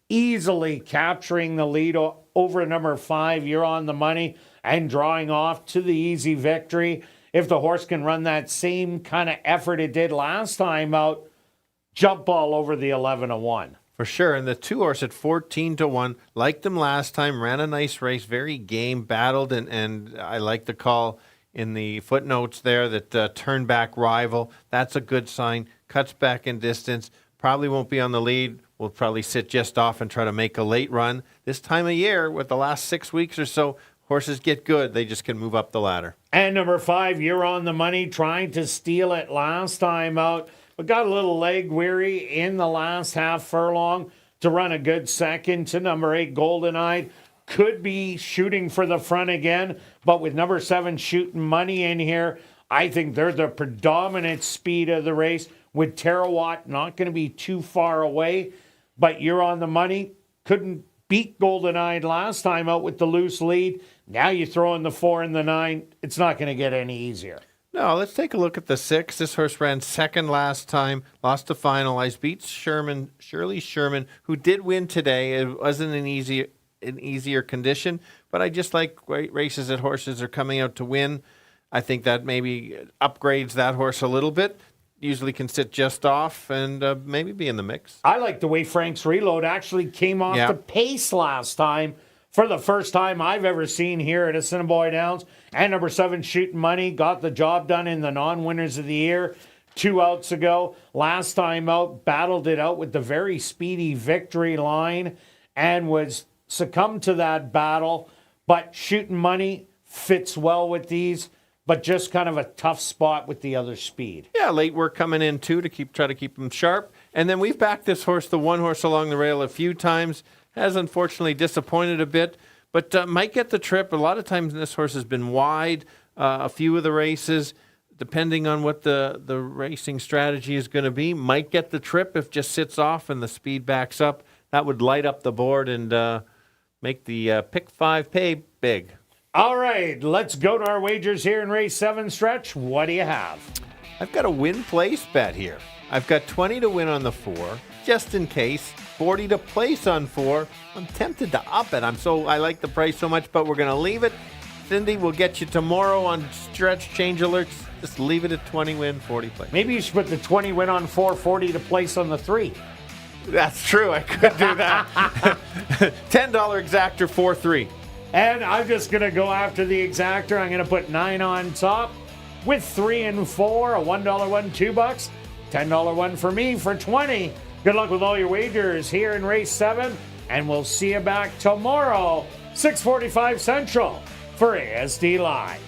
Easily capturing the lead over number 5, You're on the Money, and drawing off to the easy victory. If the horse can run that same kind of effort it did last time out, jump ball over the 11-1. For sure, and the 2 horse at 14-1, liked them last time, ran a nice race, very game, battled, and I like the call in the footnotes there that turn back rival. That's a good sign. Cuts back in distance, probably won't be on the lead. Will probably sit just off and try to make a late run. This time of year, with the last 6 weeks or so, horses get good. They just can move up the ladder. And number 5, You're on the Money, trying to steal it last time out, but got a little leg weary in the last half furlong to run a good second to number 8, Golden Eyed. Could be shooting for the front again, but with number 7 shooting money in here, I think they're the predominant speed of the race. With Terawatt not going to be too far away, but You're on the Money. Couldn't beat Golden Eyed last time out with the loose lead. Now you throw in the 4 and the 9. It's not going to get any easier. No, let's take a look at the 6. This horse ran second last time, lost to finalize, beats Shirley Sherman, who did win today. It wasn't an easier condition, but I just like races that horses are coming out to win. I think that maybe upgrades that horse a little bit. Usually can sit just off and maybe be in the mix. I like the way Frank's Reload actually came off the pace last time. for the first time I've ever seen here at Assiniboia Downs. And number 7, Shooting Money, got the job done in the non-winners of the year 2 outs ago. Last time out, battled it out with the very speedy Victory Line and was succumbed to that battle. But Shooting Money fits well with these, but just kind of a tough spot with the other speed. Yeah, late work coming in too to try to keep them sharp. And then we've backed this horse, the one horse along the rail, a few times. Has unfortunately disappointed a bit, but might get the trip. A lot of times this horse has been wide a few of the races, depending on what the racing strategy is going to be. Might get the trip if just sits off and the speed backs up. That would light up the board and make the pick 5 pay big. All right, let's go to our wagers here in race 7 stretch. What do you have? I've got a win place bet here. I've got 20 to win on the 4, just in case. 40 to place on 4. I'm tempted to up it. I like the price so much, but we're going to leave it. Cindy will get you tomorrow on stretch change alerts. Just leave it at 20 win, 40 place. Maybe you should put the 20 win on 4, 40 to place on the 3. That's true. I could do that. $10 exactor 4-3. And I'm just going to go after the exactor. I'm going to put 9 on top with 3 and 4, a $1 one, $2, $10 one for me for 20. Good luck with all your wagers here in race 7, and we'll see you back tomorrow, 6:45 Central, for ASD Live.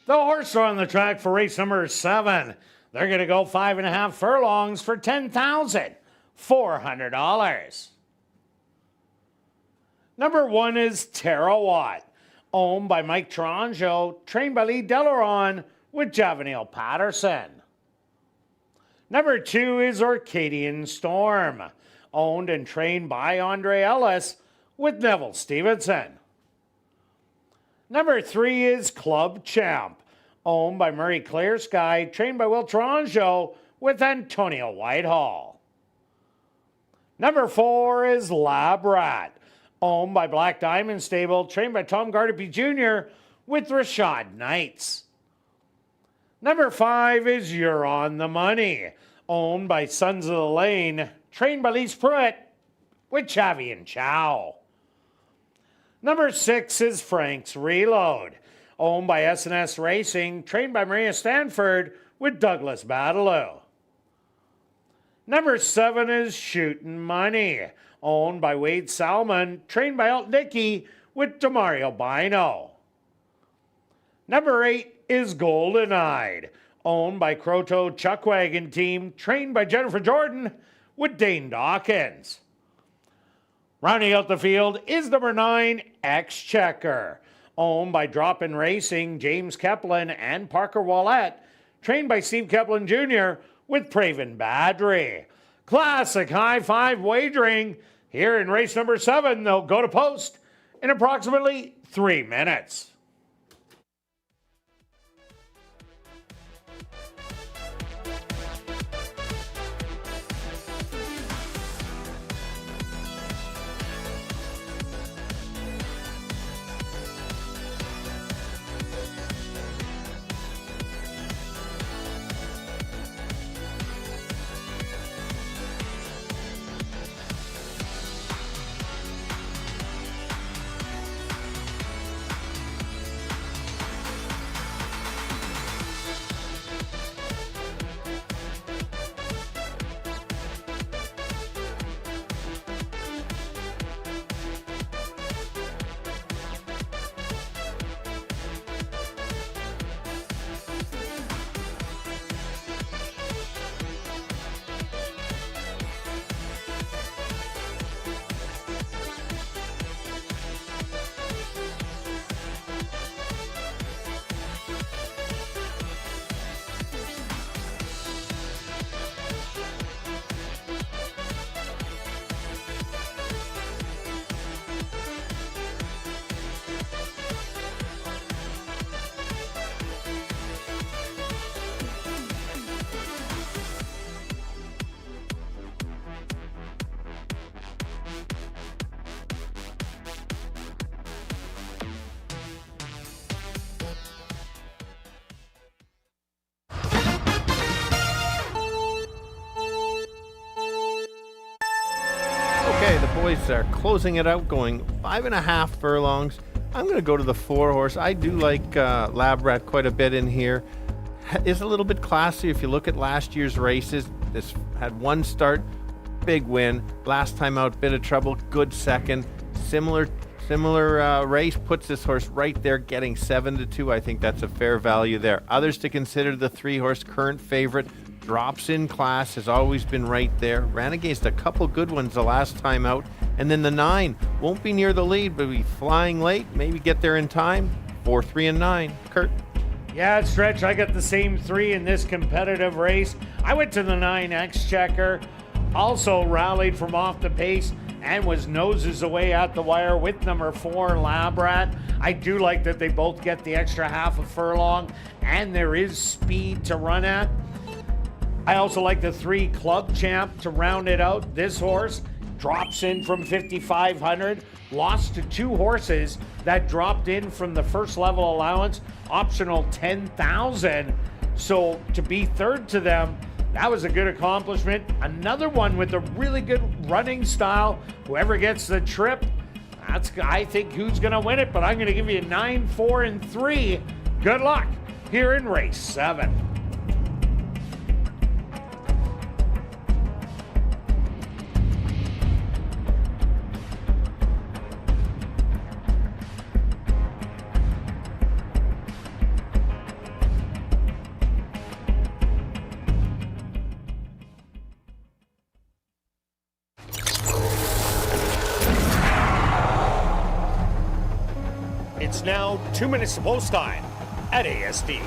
The horse are on the track for race number 7. They're going to go 5.5 furlongs for $10,400. Number 1 is Terawatt, owned by Mike Taranjo, trained by Lee Delaron with Javanil Patterson. Number 2 is Orcadian Storm, owned and trained by Andre Ellis with Neville Stevenson. Number 3 is Club Champ, owned by Murray Clear Sky, trained by Will Taranjo with Antonio Whitehall. Number 4 is Lab Rat, owned by Black Diamond Stable, trained by Tom Gardapi Jr. with Rashad Knights. Number 5 is You're on the Money, owned by Sons of the Lane, trained by Lise Pruitt with Chavi and Chow. Number 6 is Frank's Reload, owned by S&S Racing, trained by Maria Stanford with Douglas Battleau. Number 7 is Shootin' Money, owned by Wade Salmon, trained by Alt Dickey with Demario Bino. Number 8 is Golden Eyed, owned by Croto Chuckwagon Team, trained by Jennifer Jordan with Dane Dawkins. Rounding out the field is number 9, Exchequer, owned by Drop-In Racing, James Keplin and Parker Wallette, trained by Steve Keplin Jr. with Praven Badry. Classic high five wagering here in race number 7. They'll go to post in approximately 3 minutes. Okay, the boys are closing it out, going 5.5 furlongs. I'm going to go to the 4-horse. I do like Lab Rat quite a bit in here. Is a little bit classy. If you look at last year's races, this had one start, big win. Last time out, bit of trouble, good second. Similar race puts this horse right there, getting 7-2. I think that's a fair value there. Others to consider: the 3-horse current favorite, drops in class, has always been right there. Ran against a couple good ones the last time out. And then the 9 won't be near the lead, but be flying late. Maybe get there in time. 4, 3, and 9. Kirt. Yeah, Stretch, I got the same 3 in this competitive race. I went to the 9 Exchequer. Also rallied from off the pace and was noses away at the wire with number 4 Labrat. I do like that they both get the extra half a furlong, and there is speed to run at. I also like the 3 Club Champ to round it out. This horse drops in from 5,500, lost to 2 horses that dropped in from the first level allowance, optional 10,000. So to be third to them, that was a good accomplishment. Another one with a really good running style. Whoever gets the trip, that's, I think, who's going to win it. But I'm going to give you 9, 4, and 3. Good luck here in race 7. It's now 2 minutes to post time at ASD.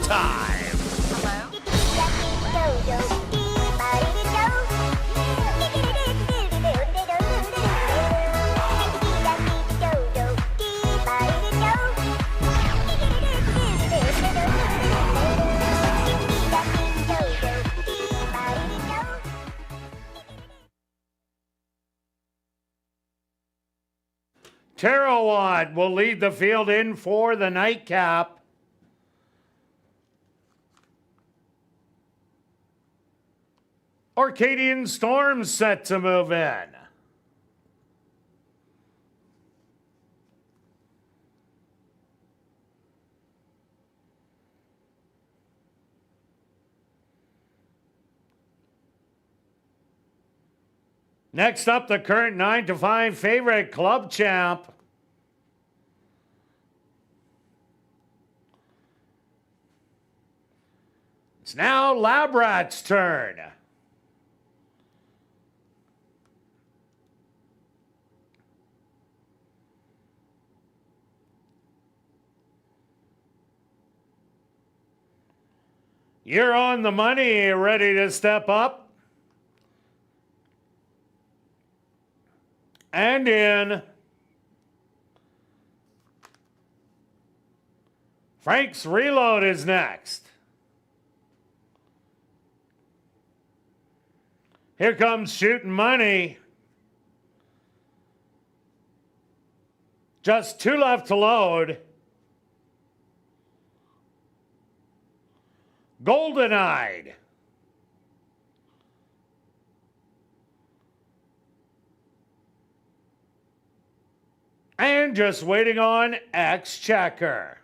time. Terawat will lead the field in for the nightcap. Canadian Storm set to move in. Next up, the current 9-5 favorite, Club Champ. It's now Labrat's turn. You're on the money, ready to step up. And in. Frank's Reload is next. Here comes Shooting Money. Just 2 left to load. Golden Eyed. And just waiting on Exchequer.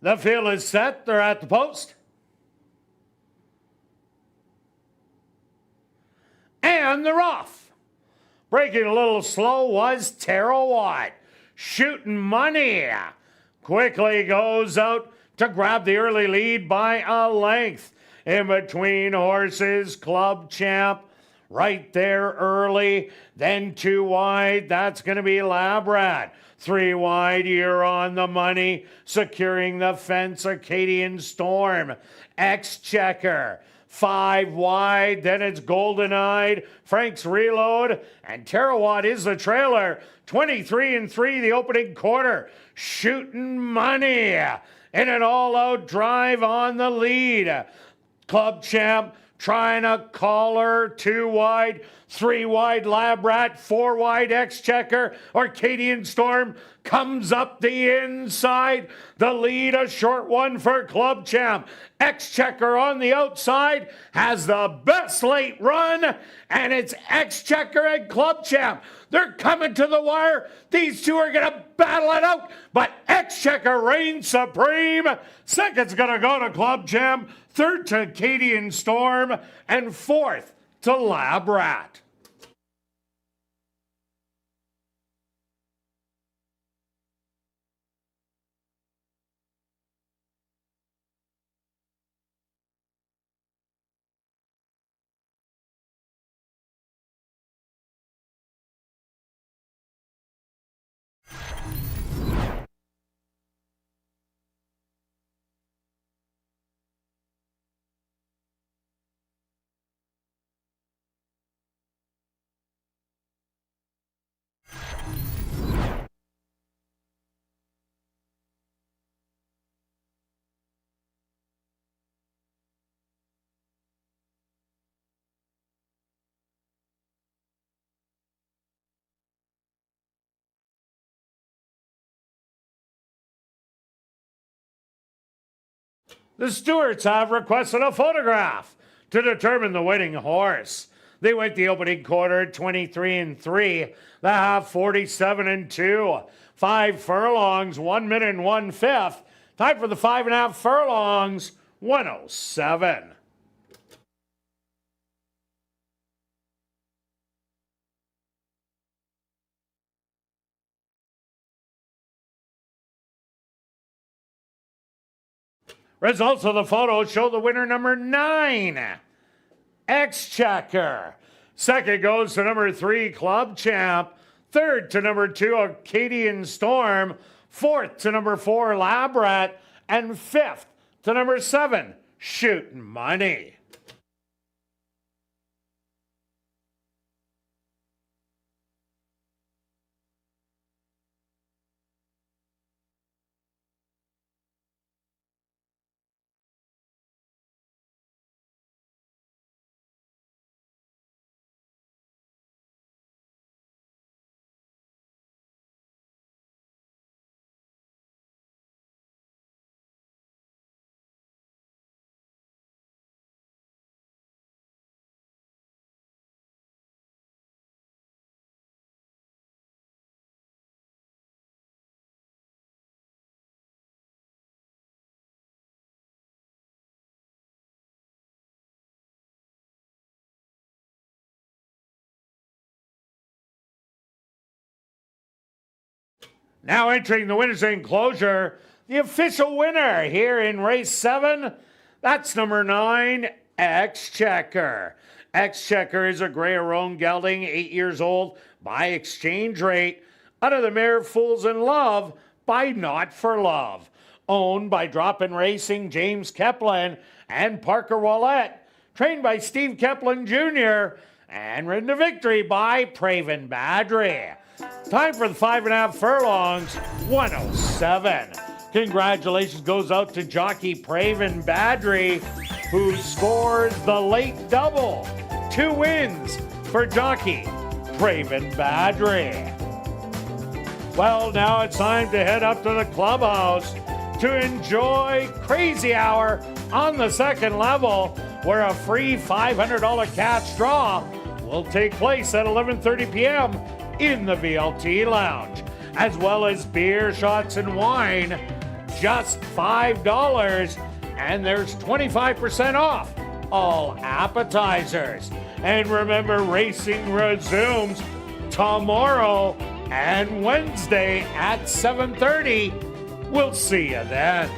The field is set. They're at the post. And they're off. Breaking a little slow was Terawat. Shooting Money quickly goes out to grab the early lead by a length. In between horses, Club Champ right there early. Then 2 wide. That's going to be Labrat. 3 wide, you're on the money. Securing the fence, Acadian Storm. Exchequer. 5 wide, then it's Golden Eyed. Frank's Reload. And Terawat is the trailer. 23-3 the opening quarter. Shooting Money in an all-out drive on the lead. Club Champ trying to collar. 2 wide, 3 wide Labrat, 4 wide Exchequer. Acadian Storm comes up the inside. The lead, a short one for Club Champ. Exchequer on the outside has the best late run, and it's Exchequer and Club Champ. They're coming to the wire. These two are going to battle it out, but Exchequer reigns supreme. Second's going to go to Club Champ, third to Acadian Storm, and fourth to Labrat. The stewards have requested a photograph to determine the winning horse. They went the opening quarter 23-3, the half 47-2, 5 furlongs, 1 minute and 1/5. Time for the 5.5 furlongs, 1:07. Results of the photo show the winner number 9, Exchequer. Second goes to number 3, Club Champ. Third to number 2, Acadian Storm. Fourth to number 4, Labrat. And fifth to number 7, Shootin' Money. Now entering the winner's enclosure, the official winner here in race 7, that's number 9, Exchequer. Exchequer is a gray roan gelding, 8 years old, by exchange rate, out of the mare Fools in Love by Not for Love. Owned by Drop-In Racing, James Keplin, and Parker Wallette. Trained by Steve Keplin Jr., and ridden to victory by Praven Badri. Time for the 5.5 furlongs, 107. Congratulations goes out to jockey Praven Badri, who scores the late double. 2 wins for jockey Praven Badri. Well, now it's time to head up to the clubhouse to enjoy Crazy Hour on the second level, where a free $500 cash draw will take place at 11:30 p.m. in the VLT Lounge, as well as beer, shots, and wine, just $5, and there's 25% off all appetizers. And remember, racing resumes tomorrow and Wednesday at 7:30. We'll see you then.